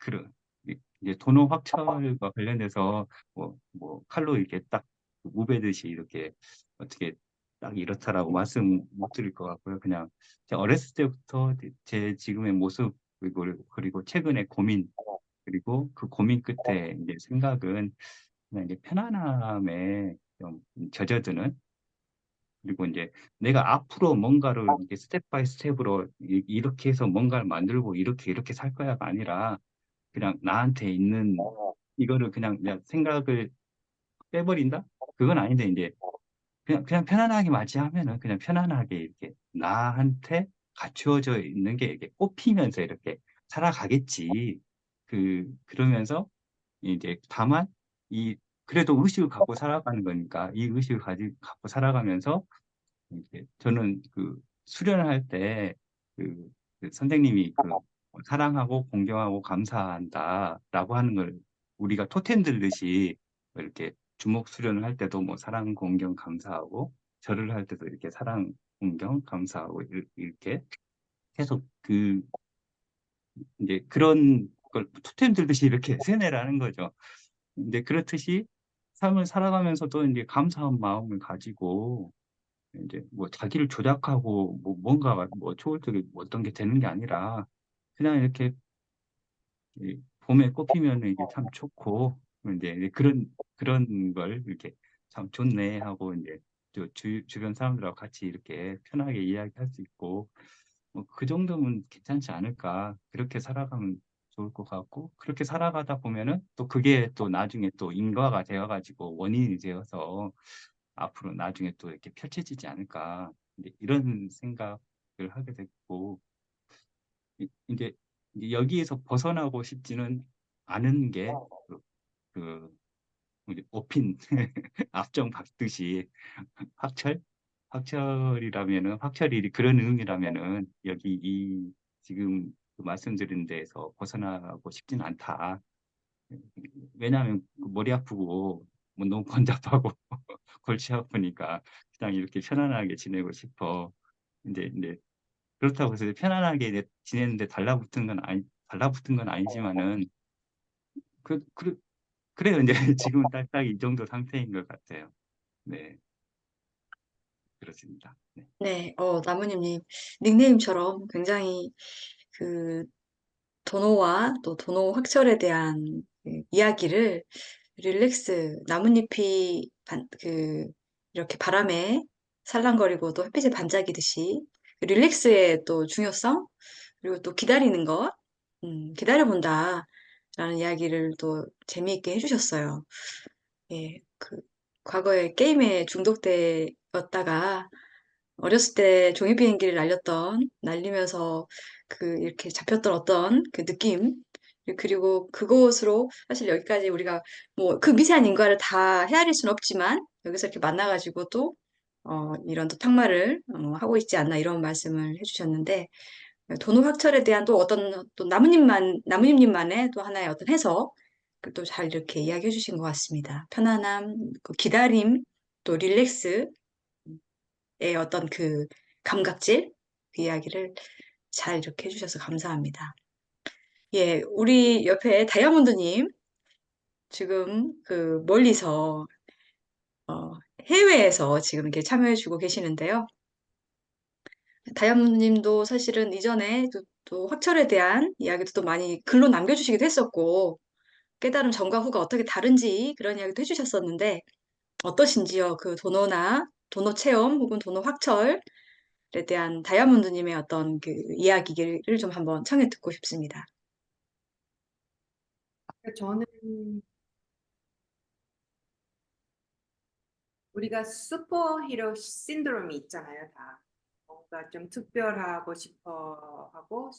이제 도노 확철과 관련해서 뭐 칼로 이렇게 딱 무베듯이 이렇게 어떻게 딱 이렇다라고 말씀 못 드릴 것 같고요. 그냥 제가 어렸을 때부터 제 지금의 모습 그리고 최근의 고민 그리고 그 고민 끝에 이제 생각은 그냥 이제 편안함에 좀 젖어드는 그리고 이제 내가 앞으로 뭔가를 이렇게 스텝 바이 스텝으로 이렇게 해서 뭔가를 만들고 이렇게 살 거야가 아니라 그냥 나한테 있는 이거를 그냥 생각을 빼버린다? 그건 아닌데 이제 그냥 편안하게 맞이하면은 그냥 편안하게 이렇게 나한테 갖추어져 있는 게 이렇게 꼽히면서 이렇게 살아가겠지. 그러면서 이제 다만 그래도 의식을 갖고 살아가는 거니까 이 의식을 갖고 살아가면서 이제 저는 수련을 할 때 선생님이 사랑하고 공경하고 감사한다라고 하는 걸 우리가 토템 들듯이 이렇게 주목 수련을 할 때도 뭐 사랑 공경 감사하고 절을 할 때도 이렇게 사랑 공경 감사하고 이렇게 계속 이제 그런 걸 토템 들듯이 이렇게 세뇌라는 거죠. 근데 그렇듯이 삶을 살아가면서도 이제 감사한 마음을 가지고 이제 뭐 자기를 조작하고 뭐 뭔가 뭐 초월적인 뭐 어떤 게 되는 게 아니라 그냥 이렇게 이 봄에 꽃피면 이게 참 좋고 이제 그런 걸 이렇게 참 좋네 하고 이제 주변 사람들하고 같이 이렇게 편하게 이야기할 수 있고 뭐 그 정도면 괜찮지 않을까. 그렇게 살아가면 좋을 것 같고 그렇게 살아가다 보면은 또 그게 또 나중에 또 인과가 되어 가지고 원인이 되어서 앞으로 나중에 또 이렇게 펼쳐지지 않을까. 이제 이런 생각을 하게 됐고 이제 여기에서 벗어나고 싶지는 않은 게 그 우리 오핀 앞정 박듯이 확철 확철이라면은 확철이 그런 의미라면은 여기 이 지금 그 말씀드린 데에서 벗어나고 싶진 않다. 왜냐하면 그 머리 아프고 뭐 너무 번잡하고 골치 아프니까 그냥 이렇게 편안하게 지내고 싶어. 이제 그렇다고 해서 편안하게 이제 지내는데 달라붙은 건 아니지만은 그, 그 그래요. 이제 지금은 딱딱 이 정도 상태인 것 같아요. 네, 그렇습니다. 네. 네, 나무님님 닉네임처럼 굉장히 그 도노와 또 도노 확철에 대한 그 이야기를 릴렉스 나뭇잎이 이렇게 바람에 살랑거리고 또 햇빛에 반짝이듯이 릴렉스의 또 중요성 그리고 또 기다리는 것, 기다려본다라는 이야기를 또 재미있게 해주셨어요. 예, 과거에 게임에 중독되었다가 어렸을 때 종이 비행기를 날리면서 이렇게 잡혔던 어떤 그 느낌, 그리고 그곳으로 사실 여기까지 우리가 뭐 그 미세한 인과를 다 헤아릴 수는 없지만 여기서 이렇게 만나가지고 또, 이런 또 탁말을 하고 있지 않나 이런 말씀을 해주셨는데, 도노 학철에 대한 또 어떤 또 나무님만의 또 하나의 어떤 해석, 또 잘 이렇게 이야기해 주신 것 같습니다. 편안함, 그 기다림, 또 릴렉스의 어떤 그 감각질, 그 이야기를 잘 이렇게 해주셔서 감사합니다. 예, 우리 옆에 다이아몬드님, 지금 멀리서, 어, 해외에서 지금 이렇게 참여해주고 계시는데요. 다이아몬드님도 사실은 이전에 또 확철에 대한 이야기도 또 많이 글로 남겨주시기도 했었고, 깨달음 전과 후가 어떻게 다른지 그런 이야기도 해주셨었는데, 어떠신지요? 그 도노 체험 혹은 도노 확철에 대한 다이아몬드님의 어떤 그 이야기를 좀 한번 청해 듣고 싶습니다. 저는 우리가 슈퍼히로 신드롬이 있잖아요, 다. 뭔가 좀 특별하고 싶어 하고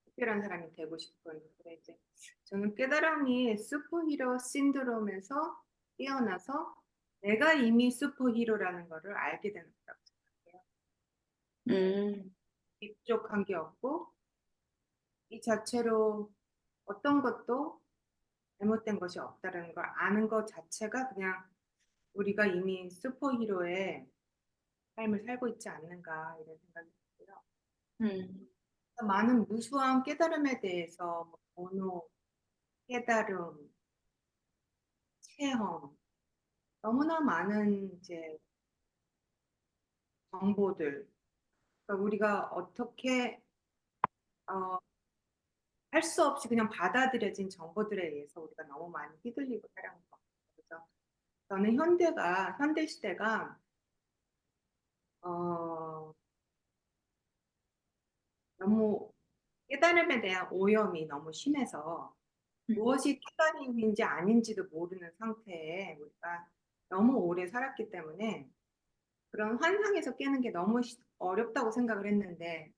특별한 사람이 되고 싶은. 그래 이제 저는 깨달음이 슈퍼히로 신드롬에서 깨어나서 내가 이미 슈퍼히로라는 거를 알게 되는 거라고 생각해요. 음, 입족한 게 없고 이 자체로 어떤 것도 잘못된 것이 없다는 걸 아는 것 자체가 그냥 우리가 이미 슈퍼히로의 삶을 살고 있지 않는가 이런 생각이 들고요. 음, 많은 무수한 깨달음에 대해서 뭐 번호, 깨달음, 체험, 너무나 많은 이제 정보들, 그러니까 우리가 어떻게 할 수 없이 그냥 받아들여진 정보들에 의해서 우리가 너무 많이 휘둘리고 살아가는 것 같아요. 그래서 저는 현대 시대가 어, 너무 깨달음에 대한 오염이 너무 심해서 무엇이 깨달음인지 아닌지도 모르는 상태에 우리가 너무 오래 살았기 때문에 그런 환상에서 깨는 게 너무 어렵다고 생각을 했는데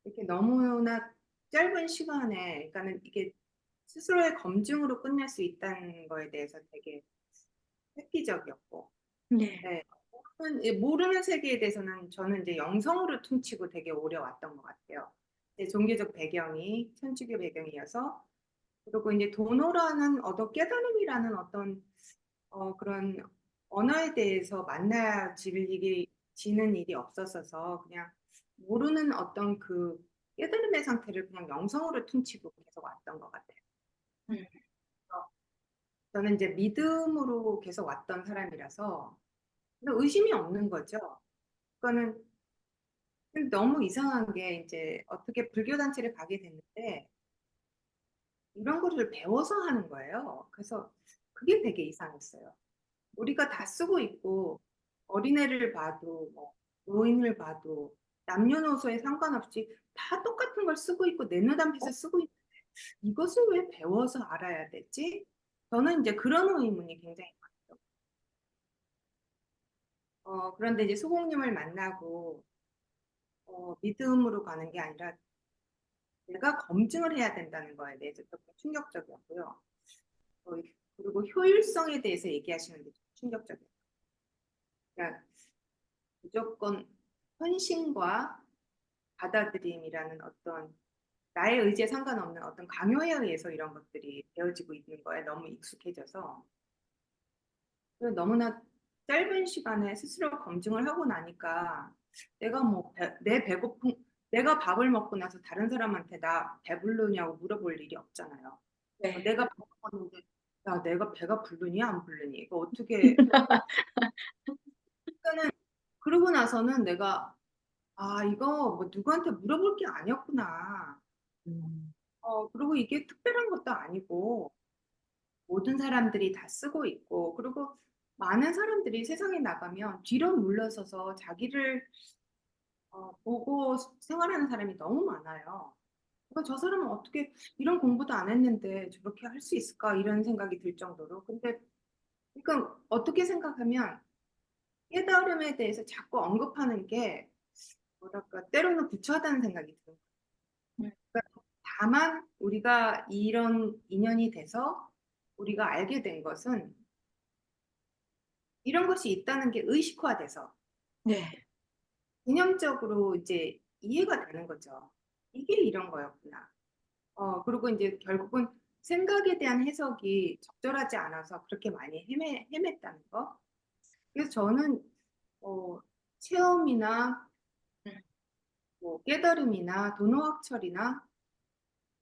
이렇게 너무나 짧은 시간에 그러니까는 이게 스스로의 검증으로 끝낼 수 있다는 거에 대해서 되게 획기적이었고 네. 네. 모르는 세계에 대해서는 저는 이제 영성으로 퉁치고 되게 오래 왔던 것 같아요. 이제 종교적 배경이 천주교 배경이어서 그리고 이제 도노라는 깨달음이라는 어떤 그런 언어에 대해서 지는 일이 없었어서 그냥 모르는 어떤 그 깨달음의 상태를 그냥 영성으로 퉁치고 계속 왔던 것 같아요. 음. 저는 이제 믿음으로 계속 왔던 사람이라서 의심이 없는 거죠. 그거는 너무 이상한 게 이제 어떻게 불교 단체를 가게 됐는데 이런 거를 배워서 하는 거예요. 그래서 그게 되게 이상했어요. 우리가 다 쓰고 있고 어린애를 봐도 뭐 노인을 봐도 남녀노소에 상관없이 다 똑같은 걸 쓰고 있고 내노담해서 쓰고 있는데 이것을 왜 배워서 알아야 되지? 저는 이제 그런 의문이 굉장히 많아요. 그런데 이제 수공님을 만나고 믿음으로 가는 게 아니라 내가 검증을 해야 된다는 거에 대해서 조금 충격적이었고요. 그리고 효율성에 대해서 얘기하시는 게 좀 충격적이에요. 그러니까 무조건 헌신과 받아들임이라는 어떤 나의 의지에 상관없는 어떤 강요에 의해서 이런 것들이 되어지고 있는 거에 너무 익숙해져서 너무나 짧은 시간에 스스로 검증을 하고 나니까 내가 뭐 내 배고픈 내가 밥을 먹고 나서 다른 사람한테 나 배부르냐고 물어볼 일이 없잖아요. 네. 내가 밥 먹었는데 야 내가 배가 부르니 안 부르니 이거 어떻게 그러니까는 그러고 나서는 내가 아 이거 뭐 누구한테 물어볼 게 아니었구나. 그리고 이게 특별한 것도 아니고 모든 사람들이 다 쓰고 있고 그리고 많은 사람들이 세상에 나가면 뒤로 물러서서 자기를 보고 생활하는 사람이 너무 많아요. 그러니까 저 사람은 어떻게 이런 공부도 안 했는데 저렇게 할 수 있을까 이런 생각이 들 정도로 근데 그러니까 어떻게 생각하면 깨달음에 대해서 자꾸 언급하는 게 뭐랄까 때로는 부추하다는 생각이 들어요. 그러니까 다만 우리가 이런 인연이 돼서 우리가 알게 된 것은 이런 것이 있다는 게 의식화돼서 네. 개념적으로 이제 이해가 되는 거죠. 이게 이런 거였구나. 그리고 이제 결국은 생각에 대한 해석이 적절하지 않아서 그렇게 많이 헤맸다는 거. 그래서 저는 체험이나 뭐 깨달음이나 도노학철이나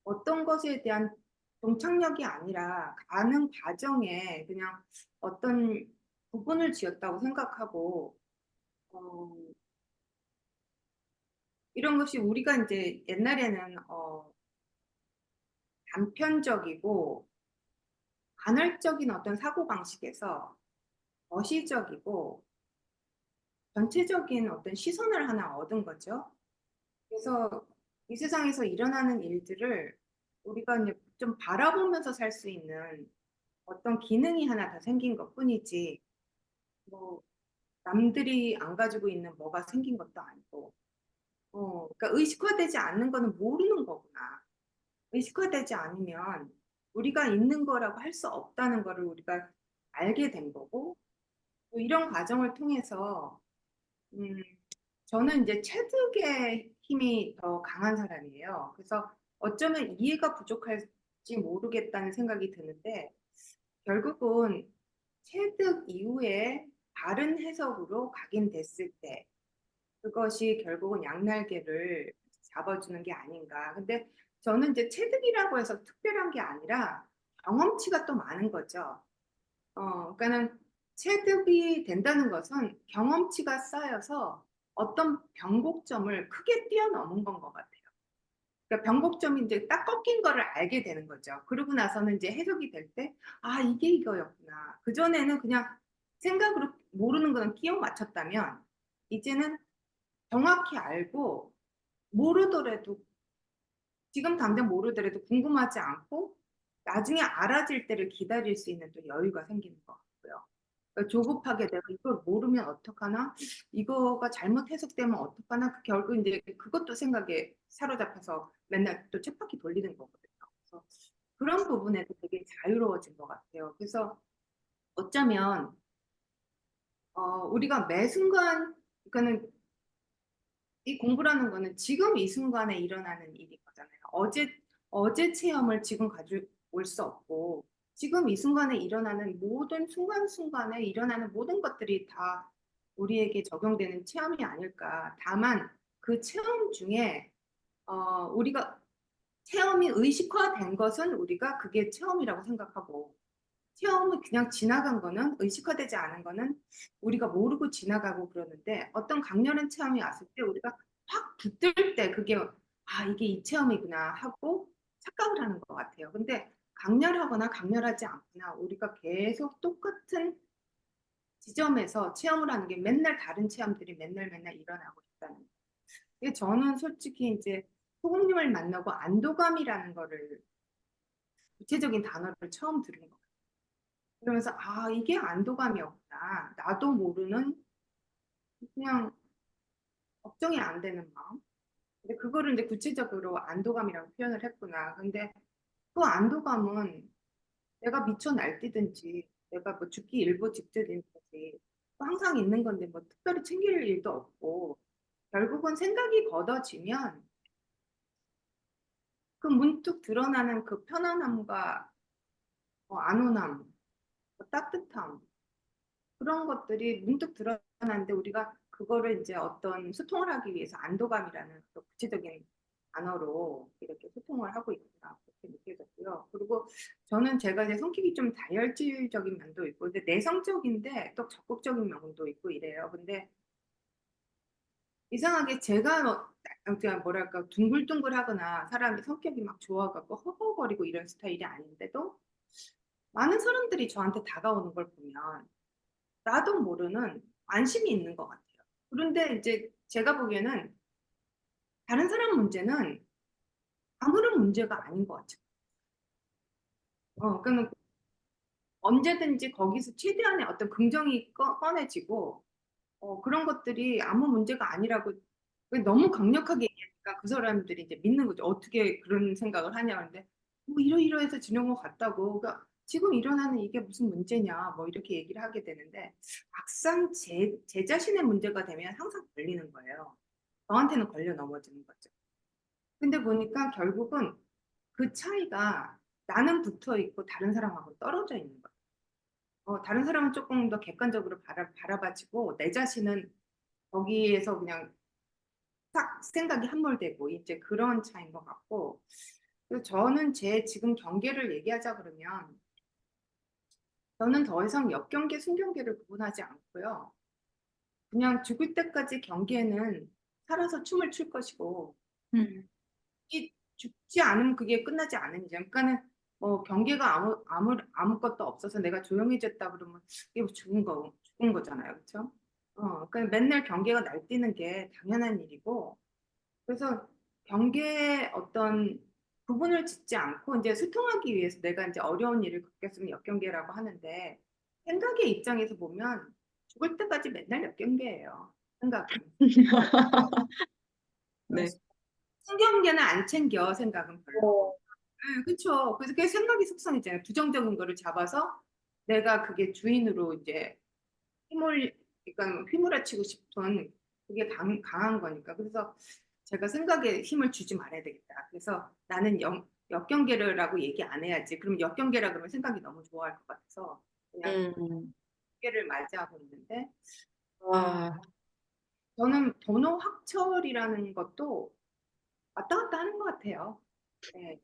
어떤 것에 대한 동착력이 아니라 가는 과정에 그냥 어떤 부분을 지었다고 생각하고 어, 이런 것이 우리가 이제 옛날에는 단편적이고 간헐적인 어떤 사고방식에서 거시적이고 전체적인 어떤 시선을 하나 얻은 거죠. 그래서 이 세상에서 일어나는 일들을 우리가 이제 좀 바라보면서 살 수 있는 어떤 기능이 하나 더 생긴 것뿐이지 뭐 남들이 안 가지고 있는 뭐가 생긴 것도 아니고 그러니까 의식화되지 않는 거는 모르는 거구나. 의식화되지 않으면 우리가 있는 거라고 할 수 없다는 거를 우리가 알게 된 거고 또 이런 과정을 통해서 음, 저는 이제 체득의 힘이 더 강한 사람이에요. 그래서 어쩌면 이해가 부족할지 모르겠다는 생각이 드는데 결국은 체득 이후에 다른 해석으로 각인됐을 때 그것이 결국은 양날개를 잡아주는 게 아닌가. 근데 저는 이제 체득이라고 해서 특별한 게 아니라 경험치가 또 많은 거죠. 그러니까는 체득이 된다는 것은 경험치가 쌓여서 어떤 변곡점을 크게 뛰어넘은 건 것 같아요. 그러니까 변곡점이 이제 딱 꺾인 거를 알게 되는 거죠. 그러고 나서는 이제 해석이 될 때, 아, 이게 이거였구나. 그전에는 그냥 생각으로 모르는 거는 끼워 맞췄다면, 이제는 정확히 알고, 모르더라도, 지금 당장 모르더라도 궁금하지 않고, 나중에 알아질 때를 기다릴 수 있는 또 여유가 생기는 것 같고요. 그러니까 조급하게 내가 이걸 모르면 어떡하나? 이거가 잘못 해석되면 어떡하나? 결국 이제 그것도 생각에 사로잡혀서 맨날 또 쳇바퀴 돌리는 거거든요. 그래서 그런 부분에도 되게 자유로워진 것 같아요. 그래서 어쩌면 우리가 매 순간 그러니까는 이 공부라는 거는 지금 이 순간에 일어나는 일인 거잖아요. 어제 체험을 지금 가져올 수 없고 지금 이 순간에 일어나는 모든 순간순간에 일어나는 모든 것들이 다 우리에게 적용되는 체험이 아닐까. 다만 그 체험 중에 우리가 체험이 의식화된 것은 우리가 그게 체험이라고 생각하고 체험을 그냥 지나간 거는, 의식화되지 않은 거는 우리가 모르고 지나가고 그러는데, 어떤 강렬한 체험이 왔을 때 우리가 확 붙들 때 그게 이게 이 체험이구나 하고 착각을 하는 것 같아요. 근데 강렬하거나 강렬하지 않거나 우리가 계속 똑같은 지점에서 체험을 하는 게 맨날 다른 체험들이 맨날 일어나고 있다는 거예요. 근데 저는 솔직히 이제 소금님을 만나고 안도감이라는 거를, 구체적인 단어를 처음 들은 거. 그러면서 이게 안도감이었구나. 나도 모르는 그냥 걱정이 안 되는 마음. 근데 그거를 이제 구체적으로 안도감이라고 표현을 했구나. 근데 그 안도감은 내가 미쳐 날뛰든지 내가 뭐 죽기 일보 직전이든지 항상 있는 건데 뭐 특별히 챙길 일도 없고, 결국은 생각이 걷어지면 그 문득 드러나는 그 편안함과 안온함, 따뜻함, 그런 것들이 문득 드러나는데 우리가 그거를 이제 어떤 소통을 하기 위해서 안도감이라는 또 구체적인 단어로 이렇게 소통을 하고 있구나 그렇게 느껴졌고요. 그리고 저는 제가 이제 성격이 좀 다혈질적인 면도 있고, 근데 내성적인데 또 적극적인 면도 있고 이래요. 근데 이상하게 제가 그냥 뭐랄까 둥글둥글하거나 사람이 성격이 막 좋아가고 허허거리고 이런 스타일이 아닌데도 많은 사람들이 저한테 다가오는 걸 보면 나도 모르는 안심이 있는 것 같아요. 그런데 이제 제가 보기에는 다른 사람 문제는 아무런 문제가 아닌 것 같아요. 그러니까 언제든지 거기서 최대한의 어떤 긍정이 꺼내지고, 그런 것들이 아무 문제가 아니라고 너무 강력하게 얘기하니까 그 사람들이 이제 믿는 거죠. 어떻게 그런 생각을 하냐. 근데 뭐 이러이러해서 지는 것 같다고. 그러니까 지금 일어나는 이게 무슨 문제냐. 뭐 이렇게 얘기를 하게 되는데, 막상 제 자신의 문제가 되면 항상 걸리는 거예요. 저한테는 걸려 넘어지는 거죠. 근데 보니까 결국은 그 차이가 나는 붙어 있고 다른 사람하고 떨어져 있는 거예요. 다른 사람은 조금 더 객관적으로 바라봐지고 내 자신은 거기에서 그냥 딱 생각이 함몰되고 이제 그런 차이인 것 같고, 그래서 저는 제 지금 경계를 얘기하자 그러면 저는 더 이상 역경계, 순경계를 구분하지 않고요. 그냥 죽을 때까지 경계는 살아서 춤을 출 것이고, 음. 이 죽지 않으면 그게 끝나지 않은 이상. 그러니까는 뭐 경계가 아무것도 없어서 내가 조용해졌다 그러면 이게 뭐 죽은 거잖아요, 그렇죠? 그러니까 맨날 경계가 날뛰는 게 당연한 일이고, 그래서 경계에 어떤 구분을 짓지 않고 이제 소통하기 위해서 내가 이제 어려운 일을 겪었으면 역경계라고 하는데, 생각의 입장에서 보면 죽을 때까지 맨날 역경계예요. 생각은. 네. 신경계는 안 챙겨, 생각은 별로. 어, 네, 그렇죠. 그래서 그게 생각이 속성이잖아요. 부정적인 거를 잡아서 내가 그게 주인으로 이제 그러니까 휘몰아치고 싶은 그게 강한 거니까. 그래서 제가 생각에 힘을 주지 말아야 되겠다. 그래서 나는 역경계라고 얘기 안 해야지. 그럼 역경계라 그러면 생각이 너무 좋아할 것 같아서 그냥 음. 경계를 맞이하고 있는데, 어, 와, 저는 번호 확철이라는 것도 왔다 갔다 하는 것 같아요. 네.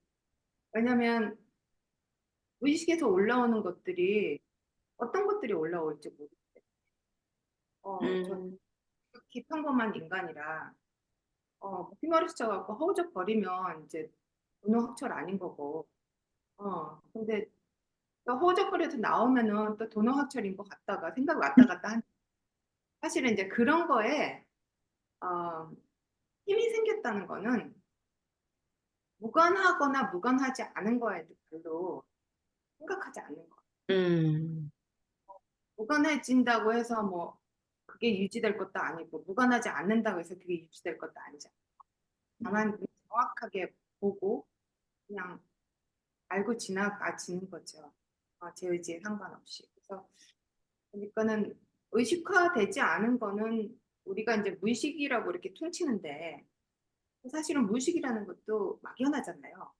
왜냐면 의식에서 올라오는 것들이 어떤 것들이 올라올지 모르겠어요. 저 음. 극히 평범한 인간이라 휘몰아쳐 갖고 허우적거리면 이제 도노학철 아닌 거고, 근데 또 허우적거려서 나오면은 또 도노학철인 것 같다가 생각이 왔다 갔다 한. 사실은 이제 그런 거에 어, 힘이 생겼다는 거는 무관하거나 무관하지 않은 거에 별로 생각하지 않는 거. 음. 무관해진다고 해서 뭐 그게 유지될 것도 아니고, 무관하지 않는다고 해서 그게 유지될 것도 아니잖아. 다만 정확하게 보고 그냥 알고 지나가지는 거죠. 제 의지에 상관없이. 그래서 그러니까는 의식화되지 않은 거는 우리가 이제 무의식이라고 이렇게 퉁치는데, 사실은 무의식이라는 것도 막연하잖아요.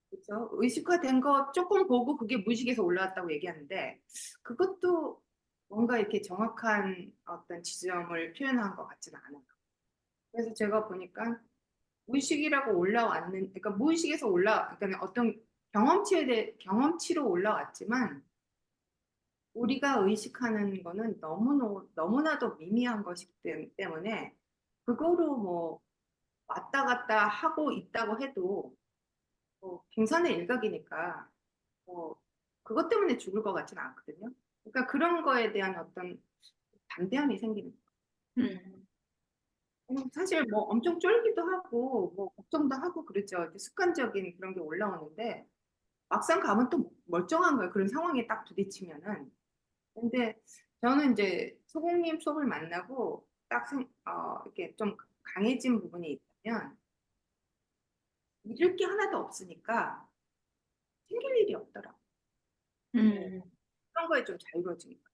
그렇죠? 의식화된 거 조금 보고 그게 무의식에서 올라왔다고 얘기하는데, 그것도 뭔가 이렇게 정확한 어떤 지점을 표현한 것 같지는 않아요. 그래서 제가 보니까 무의식이라고 그러니까 무의식에서 그러니까 어떤 경험치로 올라왔지만 우리가 의식하는 거는 너무나도 미미한 것이기 때문에 그거로 뭐 왔다 갔다 하고 있다고 해도 뭐 빙산의 일각이니까 뭐 그것 때문에 죽을 것 같지는 않거든요. 그러니까 그런 거에 대한 어떤 담대함이 생기는 음, 사실 뭐 엄청 쫄기도 하고 뭐 걱정도 하고 그러죠. 이제 습관적인 그런 게 올라오는데 막상 가면 또 멀쩡한 거예요. 그런 상황에 딱 부딪히면은. 근데 저는 이제 소공님 수업을 만나고 이렇게 좀 강해진 부분이 있다면 잃을 게 하나도 없으니까 챙길 일이 없더라고요. 네, 음, 그런 거에 좀 자유로워지니까.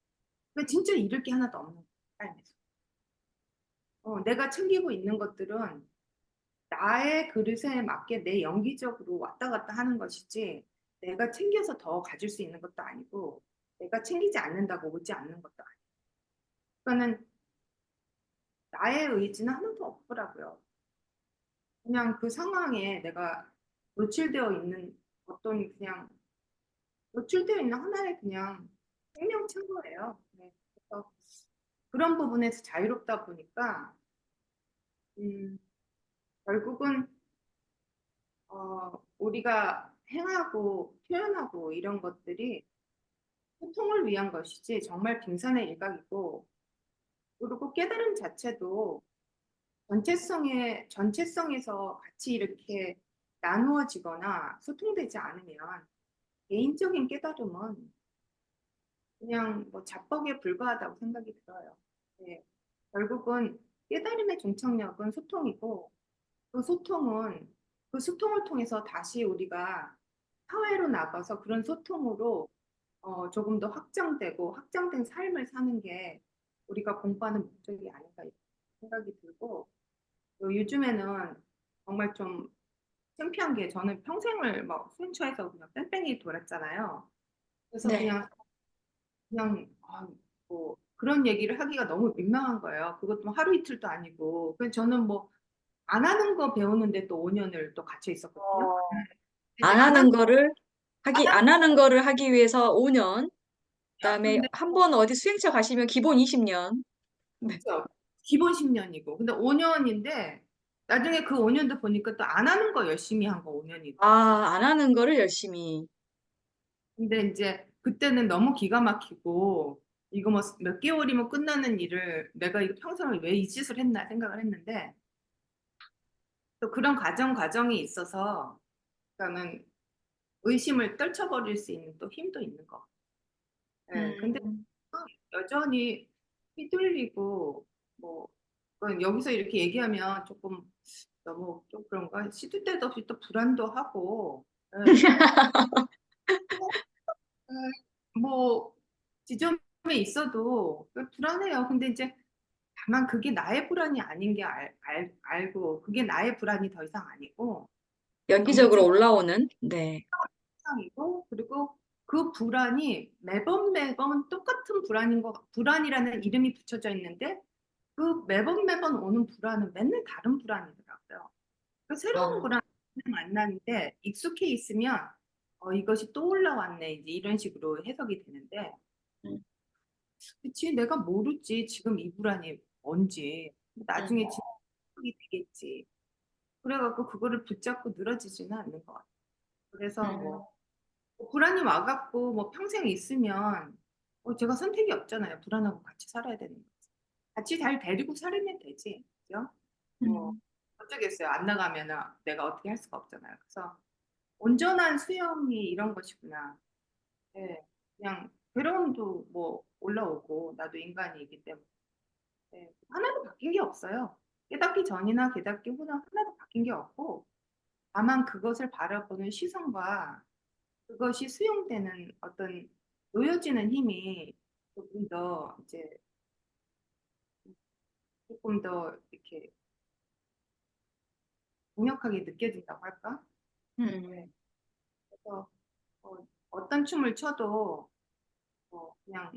근데 진짜 잃을 게 하나도 없는 거예요. 삶에서. 내가 챙기고 있는 것들은 나의 그릇에 맞게 내 연기적으로 왔다 갔다 하는 것이지 내가 챙겨서 더 가질 수 있는 것도 아니고 내가 챙기지 않는다고 오지 않는 것도 아니고 그러니까는 나의 의지는 하나도 없더라고요. 그냥 그 상황에 내가 노출되어 있는 어떤 그냥 노출되어 있는 하나의 그냥 생명체인 거예요. 네. 그래서 그런 부분에서 자유롭다 보니까 음, 결국은 우리가 행하고 표현하고 이런 것들이 소통을 위한 것이지 정말 빙산의 일각이고 그리고 깨달음 자체도 전체성에서 같이 이렇게 나누어지거나 소통되지 않으면 개인적인 깨달음은 그냥 뭐 자뻑에 불과하다고 생각이 들어요. 네. 결국은 깨달음의 종착역은 소통이고 그 소통을 통해서 다시 우리가 사회로 나가서 그런 소통으로 조금 더 확장되고 확장된 삶을 사는 게 우리가 공부하는 목적이 아닌가 이렇게 생각이 들고 요즘에는 정말 좀 창피한 게 저는 평생을 막 순초에서 그냥 뺑뺑이 돌았잖아요. 그래서 네. 뭐 그런 얘기를 하기가 너무 민망한 거예요. 그것도 하루 이틀도 아니고. 그래서 저는 뭐 안 하는 거 배우는데 또 5년을 또 갇혀 있었거든요. 이제 안 하는 거를 하기 위해서 5년, 그다음에 근데 한 번 어디 수행차 가시면 기본 20년. 네. 그쵸. 기본 10년이고. 근데 5년인데 나중에 그 5년도 보니까 또 안 하는 거 열심히 한 거 5년이더라고요. 아, 안 하는 거를 열심히. 근데 이제 그때는 너무 기가 막히고 이거 뭐 몇 개월이면 끝나는 일을 내가 이거 평생을 왜 이 짓을 했나 생각을 했는데 또 그런 과정이 있어서 그러니까는 의심을 떨쳐버릴 수 있는 또 힘도 있는 거. 예, 근데 음, 여전히 휘둘리고 뭐 그건 여기서 이렇게 얘기하면 조금 너무 좀 그런가 시도 때도 없이 또 불안도 하고 예. 뭐 지점에 있어도 불안해요. 근데 이제 다만 그게 나의 불안이 아닌 게 알고 그게 나의 불안이 더 이상 아니고 연기적으로 연기적 올라오는, 네. 상이고 그리고 그 불안이 매번 똑같은 불안이라는 이름이 붙여져 있는데 그 매번 오는 불안은 맨날 다른 불안이더라고요. 그 새로운 아, 거랑 만나는데 익숙해 있으면 이것이 또 올라왔네 이제 이런 식으로 해석이 되는데 음, 그치 내가 모르지 지금 이 불안이 뭔지 나중에 음, 진척이 되겠지. 그래갖고 그거를 붙잡고 늘어지지는 않는 것 같아요. 그래서 음, 뭐 불안이 와갖고 뭐 평생 있으면 제가 선택이 없잖아요. 불안하고 같이 살아야 되는 거지. 같이 잘 데리고 살면 되지. 그죠? 뭐 음, 어쩌겠어요. 안 나가면 내가 어떻게 할 수가 없잖아요. 그래서 온전한 수영이 이런 것이구나. 네. 그냥 괴로움도 뭐 올라오고 나도 인간이기 때문에 하나도 바뀐 게 없어요. 깨닫기 전이나 깨닫기 후나 하나도 바뀐 게 없고 다만 그것을 바라보는 시선과 그것이 수용되는 어떤 놓여지는 힘이 조금 더 이렇게 강력하게 느껴진다고 할까? 네. 음. 그래서 어떤 춤을 춰도 그냥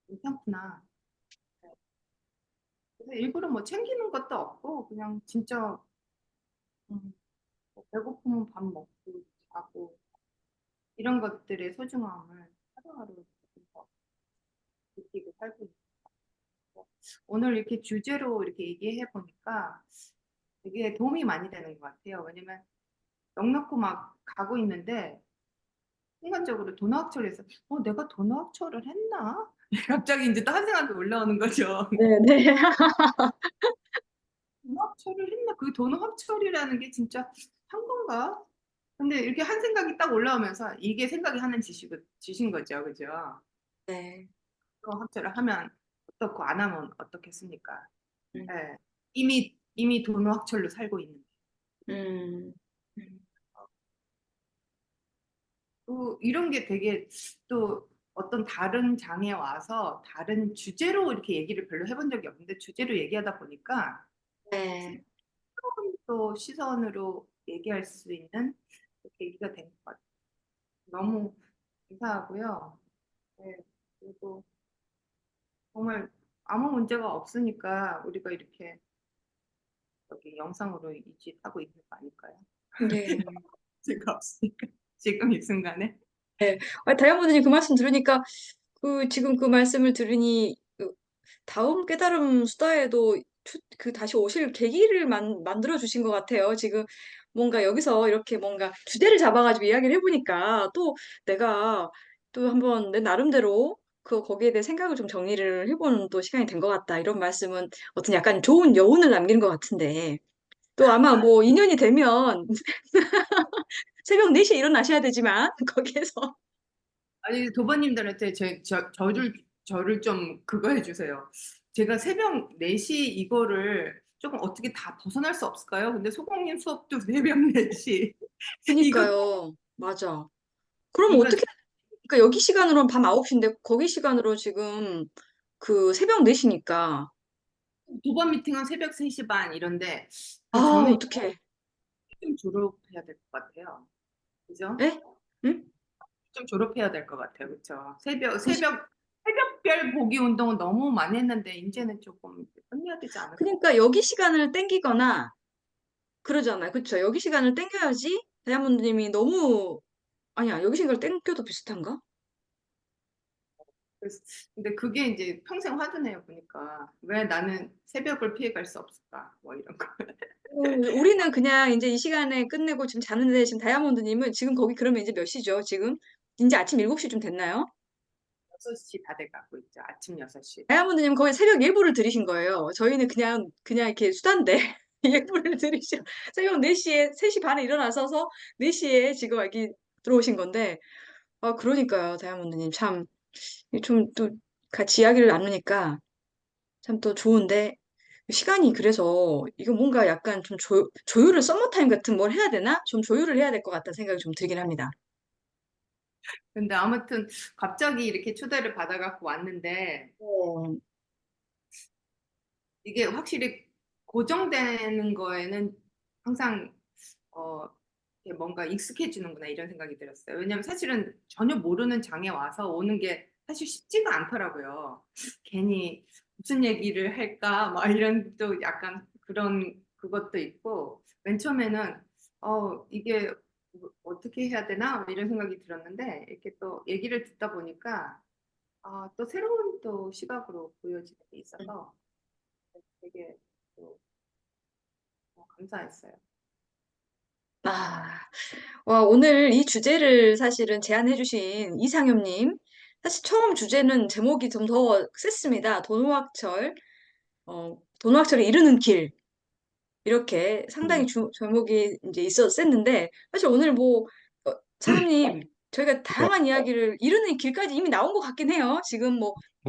괜찮구나. 네. 그래서 일부러 뭐 챙기는 것도 없고 그냥 진짜 음, 뭐 배고프면 밥 먹고 자고 이런 것들의 소중함을 하루하루 느끼는 것 같아요. 살고 있고 오늘 이렇게 주제로 이렇게 얘기해 보니까 되게 도움이 많이 되는 것 같아요. 왜냐면 넉넉고 막 가고 있는데 순간적으로 도너학철에서 내가 도너학철을 했나? 갑자기 이제 또 한 생각이 올라오는 거죠. 네, 네. 도너학철을 했나? 그 도너학철이라는 게 진짜 한 건가? 근데 이렇게 한 생각이 딱 올라오면서 이게 생각이 하는 짓인 거죠. 그죠? 네. 도너학철을 하면 어떻고 안 하면 어떻겠습니까? 음, 예. 이미 도너학철로 살고 있는. 음, 음. 또 이런 게 되게 또 어떤 다른 장에 와서 다른 주제로 이렇게 얘기를 별로 해본 적이 없는데 주제로 얘기하다 보니까 네. 새로운 또 시선으로 얘기할 수 있는 계기가 된 것 같아요. 너무 감사하고요. 네, 그리고 정말 아무 문제가 없으니까 우리가 이렇게 여기 영상으로 이직하고 있는 거 아닐까요? 네. 문제가 없으니까 지금 이 순간에. 네. 다이아몬드님 그 말씀 들으니까 지금 그 말씀을 들으니 다음 깨달음 수다에도 다시 오실 계기를 만들어 주신 것 같아요. 지금 뭔가 여기서 이렇게 뭔가 주제를 잡아가지고 이야기를 해보니까 또 내가 또 한번 내 나름대로 거기에 대해 생각을 좀 정리를 해보는 또 시간이 된 것 같다. 이런 말씀은 어떤 약간 좋은 여운을 남기는 것 같은데 또 아마 뭐 인연이 되면 새벽 4시에 일어나셔야 되지만 거기에서 아니 도버님들한테 저를 좀 그거 해주세요. 제가 새벽 4시 이거를 조금 어떻게 다 벗어날 수 없을까요? 근데 소공님 수업도 새벽 4시. 이거 그니까요. 맞아. 그럼 이거 어떻게 그러니까 여기 시간으로는 밤 9시인데 거기 시간으로 지금 새벽 4시니까 도버 미팅은 새벽 3시 반 이런데 아, 저는 어떡해. 좀 졸업해야 될 것 같아요. 그죠? 에? 응? 좀 졸업해야 될 것 같아요. 그렇죠? 새벽별 보기 운동은 너무 많이 했는데 이제는 조금 끝내야 되지 않을까? 그러니까 여기 시간을 땡기거나 그러잖아요. 그쵸? 여기 시간을 땡겨야지 다이아몬드님이 너무 아니야. 여기 시간을 땡겨도 비슷한가? 그래서- 근데 그게 이제 평생 화두네요. 보니까 왜 나는 새벽을 피해갈 수 없을까? 뭐 이런 거. 우리는 그냥 이제 이 시간에 끝내고 지금 자는데 지금 다이아몬드님은 지금 거기 그러면 이제 몇 시죠? 지금 이제 아침 7시쯤 됐나요? 6시 다 돼가고 있죠. 아침 6시. 다이아몬드님 거의 새벽 예불을 들으신 거예요. 저희는 그냥 이렇게 수단데 예불을 들으셔. 새벽 4시에, 3시 반에 일어나셔서 4시에 지금 여기 들어오신 건데, 그러니까요, 다이아몬드님. 참, 좀 또 같이 이야기를 나누니까 참 또 좋은데, 시간이 그래서 이거 뭔가 약간 좀 조율을 서머타임 같은 뭘 해야 되나? 좀 조율을 해야 될 것 같다는 생각이 좀 들긴 합니다. 근데 아무튼 갑자기 이렇게 초대를 받아갖고 왔는데 어, 이게 확실히 고정되는 거에는 항상 어, 이게 뭔가 익숙해지는구나 이런 생각이 들었어요. 왜냐면 사실은 전혀 모르는 장에 와서 오는 게 사실 쉽지가 않더라고요. 괜히 무슨 얘기를 할까 막 이런 또 약간 그런 그것도 있고 맨 처음에는 이게 어떻게 해야 되나 이런 생각이 들었는데 이렇게 또 얘기를 듣다 보니까 또 새로운 또 시각으로 보여지는 게 있어서 되게 또 감사했어요. 아, 오늘 이 주제를 사실은 제안해주신 이상엽님. 사실 처음 주제는 제목이 좀 더 셌습니다. 도노학철에 이르는 길. 이렇게 상당히 제목이 이제 셌는데, 사실 오늘 상엽님, 저희가 네. 다양한 이야기를 이르는 길까지 이미 나온 것 같긴 해요. 지금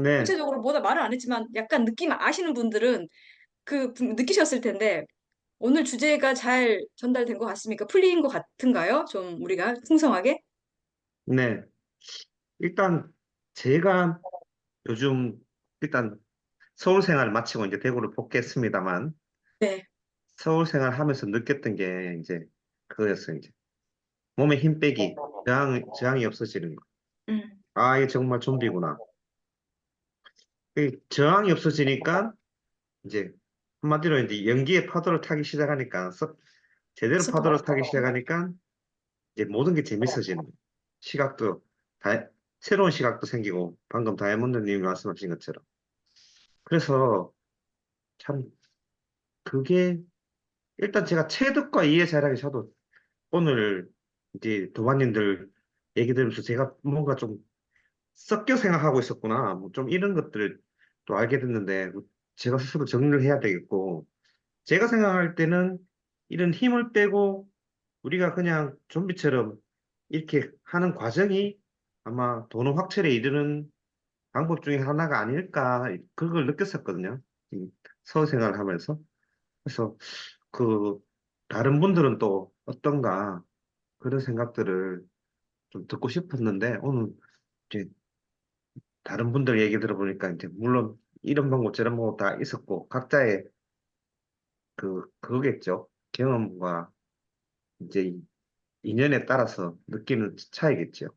네. 구체적으로 뭐다 말을 안 했지만 약간 느낌 아시는 분들은 느끼셨을 텐데, 오늘 주제가 잘 전달된 것 같습니까? 풀린 것 같은가요? 좀 우리가 풍성하게? 네. 일단 제가 요즘 일단 서울 생활을 마치고 이제 대구를 복귀했습니다만 네. 서울 생활하면서 느꼈던 게 이제 그거였어요. 이제 몸에 힘 빼기, 저항이 없어지는 거. 음, 아, 이게 정말 좀비구나. 이 저항이 없어지니까 이제 한마디로 이제 연기의 파도를 타기 시작하니까 제대로 파도를 타기 시작하니까 이제 모든 게 재밌어지는 거예요. 시각도 새로운 시각도 생기고 방금 다이아몬드님이 말씀하신 것처럼 그래서 참 그게 일단 제가 체득과 이해 잘하기 저도 오늘 이제 도반님들 얘기 들으면서 제가 뭔가 좀 섞여 생각하고 있었구나. 뭐 좀 이런 것들을 또 알게 됐는데 뭐 제가 스스로 정리를 해야 되겠고 제가 생각할 때는 이런 힘을 빼고 우리가 그냥 좀비처럼 이렇게 하는 과정이 아마 돈의 확철에 이르는 방법 중에 하나가 아닐까 그걸 느꼈었거든요. 이 서울 생활을 하면서. 그래서 그 다른 분들은 또 어떤가 그런 생각들을 좀 듣고 싶었는데 오늘 이제 다른 분들 얘기 들어보니까 이제 물론 이런 방법 저런 방법 다 있었고 각자의 그거겠죠. 경험과 이제 인연에 따라서 느끼는 차이겠죠.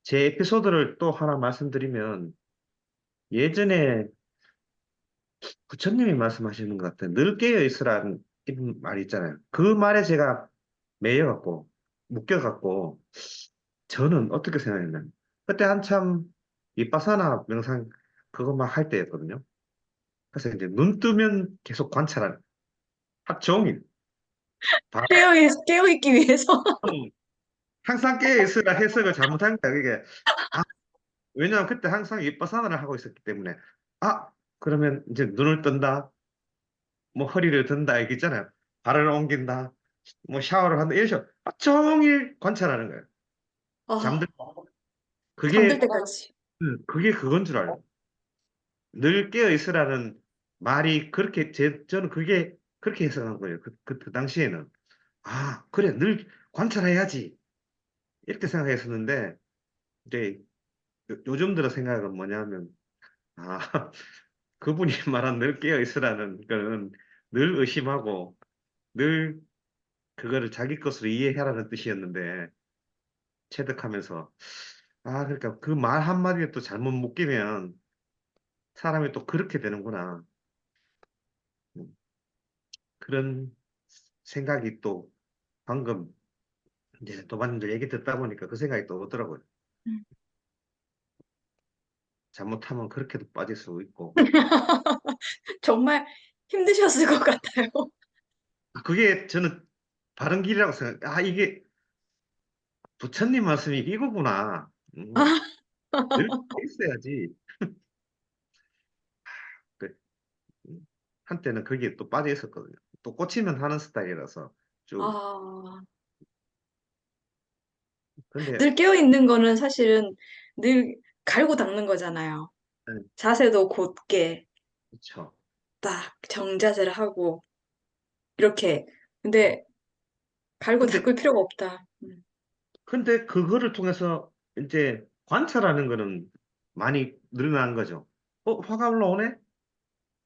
제 에피소드를 또 하나 말씀드리면 예전에 부처님이 말씀하시는 것 같아요. 늘 깨어 있으라는 이 말이 있잖아요. 그 말에 제가 매여갖고 묶여갖고 저는 어떻게 생각했냐면 그때 한참 위파사나 명상 그것만 할 때였거든요. 그래서 이제 눈 뜨면 계속 관찰하는 하루 종일 다 깨어있기 위해서. 항상 깨어 있으라 해석을 잘못한 거야. 그게 아, 왜냐하면 그때 항상 위파사나를 하고 있었기 때문에 아 그러면 이제 눈을 뜬다, 뭐 허리를 든다 얘기잖아요. 발을 옮긴다, 뭐 샤워를 한다 이런 식으로 종일 관찰하는 거예요. 아, 잠들 잠들 그게 때까지. 그게 그건 줄 알고 늘 깨어 있으라는 말이 그렇게 저는 그게 그렇게 해석한 거예요. 그 당시에는 아 그래 늘 관찰해야지 이렇게 생각했었는데 이제 요즘 들어 생각은 뭐냐면 아 그분이 말한 늘 깨어 있으라는 거는 늘 의심하고 늘 그거를 자기 것으로 이해하라는 뜻이었는데 체득하면서 아 그러니까 그 말 한마디에 또 잘못 묶이면 사람이 또 그렇게 되는구나. 음, 그런 생각이 또 방금 이제 도반님들 얘기 듣다 보니까 그 생각이 또 오더라고요. 음. 잘못하면 그렇게도 빠질 수 있고. 정말 힘드셨을 것 같아요. 그게 저는 바른 길이라고 생각. 아 이게 부처님 말씀이 이거구나. 늘 있어야지. 그, 한때는 거기에 또 빠져 있었거든요. 또 꽂히면 하는 스타일이라서 쭉. 아, 근데 늘 깨어있는 거는 사실은 늘 갈고 닦는 거잖아요. 자세도 곧게 그렇죠. 딱 정자세를 하고 이렇게. 근데 갈고 근데 닦을 필요가 없다. 근데 그거를 통해서 이제 관찰하는 거는 많이 늘어난 거죠. 화가 올라오네?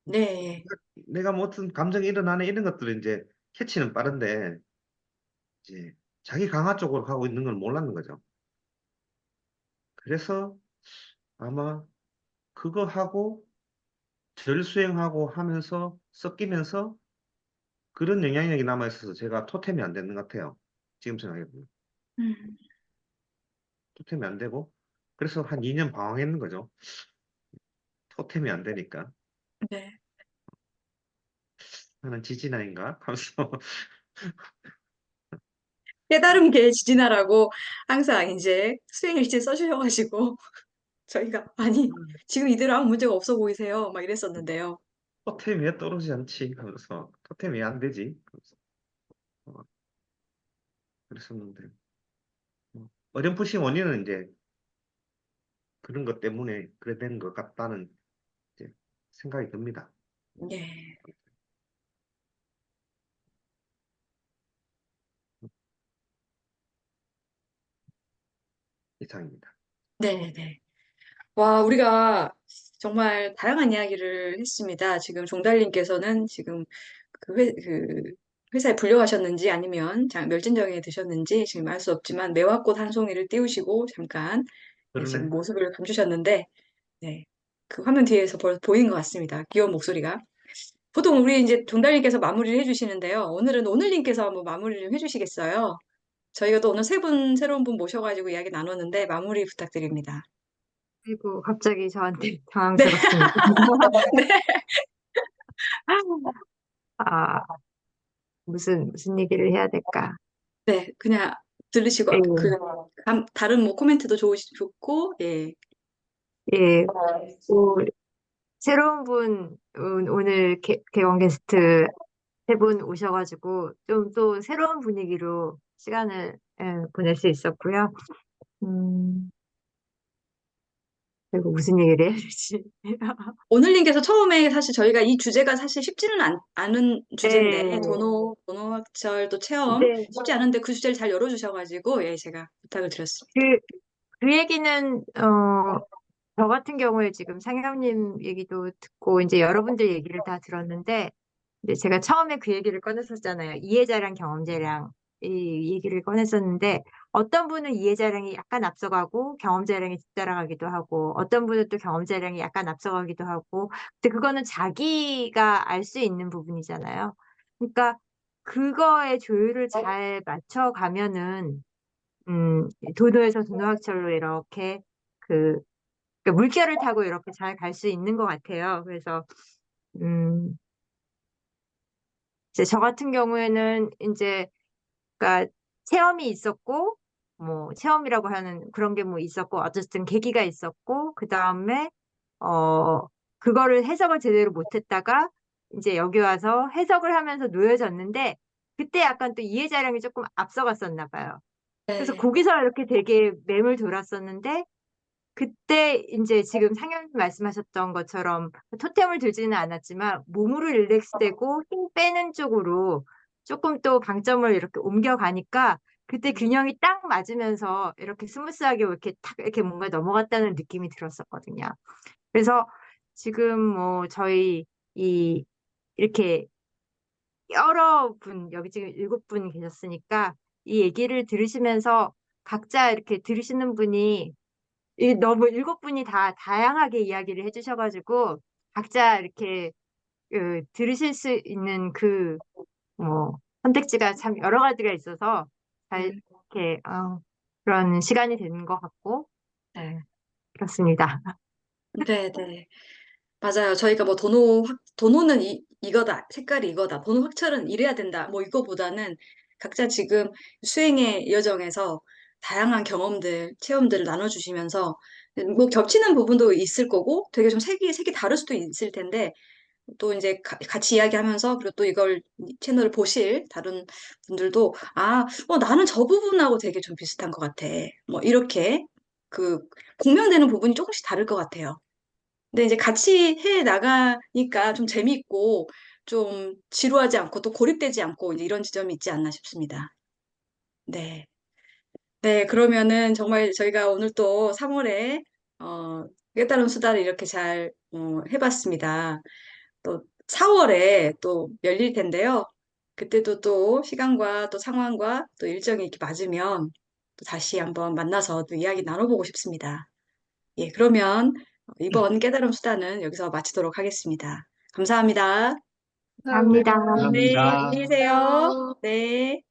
네. 내가 뭐 어떤 감정이 일어나네? 이런 것들을 이제 캐치는 빠른데, 이제 자기 강화 쪽으로 가고 있는 걸 몰랐는 거죠. 그래서 아마 그거 하고 절수행하고 하면서 섞이면서 그런 영향력이 남아있어서 제가 토템이 안 되는 것 같아요. 지금 생각해보면. 음, 토템이 안 되고, 그래서 한 2년 방황했는 거죠. 토템이 안 되니까. 네. 나는 지진아인가? 하면서. 깨달은 게 지진하라고 항상 이제 수행일지 써주셔가지고 저희가 아니 지금 이대로 아무 문제가 없어 보이세요 막 이랬었는데요. 토템이 왜 떨어지지 않지? 하면서 토템이 왜 안 되지? 하면서 어, 그랬었는데 어렴풋이 원인은 이제 그런 것 때문에 그래 된 것 같다는 이제 생각이 듭니다. 네. 이상입니다. 네네. 와, 우리가 정말 다양한 이야기를 했습니다. 지금 종달님께서는 지금 그 회사에 불려가셨는지 아니면 멸진정에 드셨는지 지금 알 수 없지만 매화꽃 한 송이를 띄우시고 잠깐 네, 지금 그러네. 모습을 감추셨는데 네, 그 화면 뒤에서 보이는 것 같습니다. 귀여운 목소리가. 보통 우리 이제 종달님께서 마무리를 해주시는데요. 오늘은 오늘님께서 한번 마무리를 해주시겠어요? 저희가 또 오늘 새로운 분 모셔가지고 이야기 나눴는데 마무리 부탁드립니다. 그리고 갑자기 저한테 네. 당황스럽습니다. 네. 아, 무슨 얘기를 해야 될까? 네, 그냥 들으시고, 예, 다른 뭐 코멘트도 좋고, 예. 예, 또 새로운 분, 오늘 개원 게스트 세 분 오셔가지고 좀 또 새로운 분위기로 시간을 보낼 수 있었고요. 음, 그리고 무슨 얘기를 해야 되지? 오늘님께서 처음에 사실 저희가 이 주제가 사실 쉽지는 않은 주제인데, 네, 도노학철 또 체험 네, 쉽지 않은데 그 주제를 잘 열어주셔가지고, 예, 제가 부탁을 드렸습니다. 그 얘기는, 저 같은 경우에 지금 상현님 얘기도 듣고 이제 여러분들 얘기를 다 들었는데, 이제 제가 처음에 그 얘기를 꺼냈었잖아요. 이해자랑 경험자랑 이 얘기를 꺼냈었는데, 어떤 분은 이해자랑이 약간 앞서가고 경험자랑이 뒤따라가기도 하고, 어떤 분은 또 경험자랑이 약간 앞서가기도 하고, 근데 그거는 자기가 알 수 있는 부분이잖아요. 그러니까 그거의 조율을 잘 맞춰가면은, 도도에서 도노학철로 이렇게 그 그러니까 물결을 타고 이렇게 잘 갈 수 있는 것 같아요. 그래서 음, 이제 저 같은 경우에는 이제 그러니까 체험이 있었고 뭐 체험이라고 하는 그런 게 뭐 있었고 어쨌든 계기가 있었고 그 다음에 어 그거를 해석을 제대로 못했다가 이제 여기 와서 해석을 하면서 놓여졌는데 그때 약간 또 이해자량이 조금 앞서갔었나 봐요. 그래서 네. 거기서 이렇게 되게 매물 돌았었는데 그때 이제 지금 상현님 말씀하셨던 것처럼 토템을 들지는 않았지만 몸으로 릴렉스되고 힘 빼는 쪽으로 조금 또 방점을 이렇게 옮겨가니까 그때 균형이 딱 맞으면서 이렇게 스무스하게 이렇게 탁 이렇게 뭔가 넘어갔다는 느낌이 들었었거든요. 그래서 지금 뭐 저희 이 이렇게 여러 분 여기 지금 7분 계셨으니까 이 얘기를 들으시면서 각자 이렇게 들으시는 분이 너무 7분이 다 다양하게 이야기를 해주셔가지고 각자 이렇게 들으실 수 있는 그 뭐 선택지가 참 여러 가지가 있어서 잘 이렇게 그런 시간이 되는 것 같고 네, 그렇습니다. 네, 네. 맞아요. 저희가 뭐 도노는 이거다. 색깔이 이거다. 도노 확철은 이래야 된다. 뭐 이거보다는 각자 지금 수행의 여정에서 다양한 경험들, 체험들을 나눠주시면서 뭐 겹치는 부분도 있을 거고 되게 좀 색이 다를 수도 있을 텐데 또 이제 같이 이야기하면서 그리고 또 이걸 채널을 보실 다른 분들도 나는 저 부분하고 되게 좀 비슷한 것 같아. 뭐 이렇게 그 공명되는 부분이 조금씩 다를 것 같아요. 근데 이제 같이 해 나가니까 좀 재미있고 좀 지루하지 않고 또 고립되지 않고 이제 이런 지점이 있지 않나 싶습니다. 네. 네, 그러면은 정말 저희가 오늘 또 3월에 깨달은 수다를 이렇게 잘 해봤습니다. 또 4월에 또 열릴 텐데요. 그때도 또 시간과 또 상황과 또 일정이 이렇게 맞으면 또 다시 한번 만나서 또 이야기 나눠보고 싶습니다. 예, 그러면 이번 깨달음 수다는 여기서 마치도록 하겠습니다. 감사합니다. 감사합니다. 네, 감사합니다. 안녕히 계세요. 네.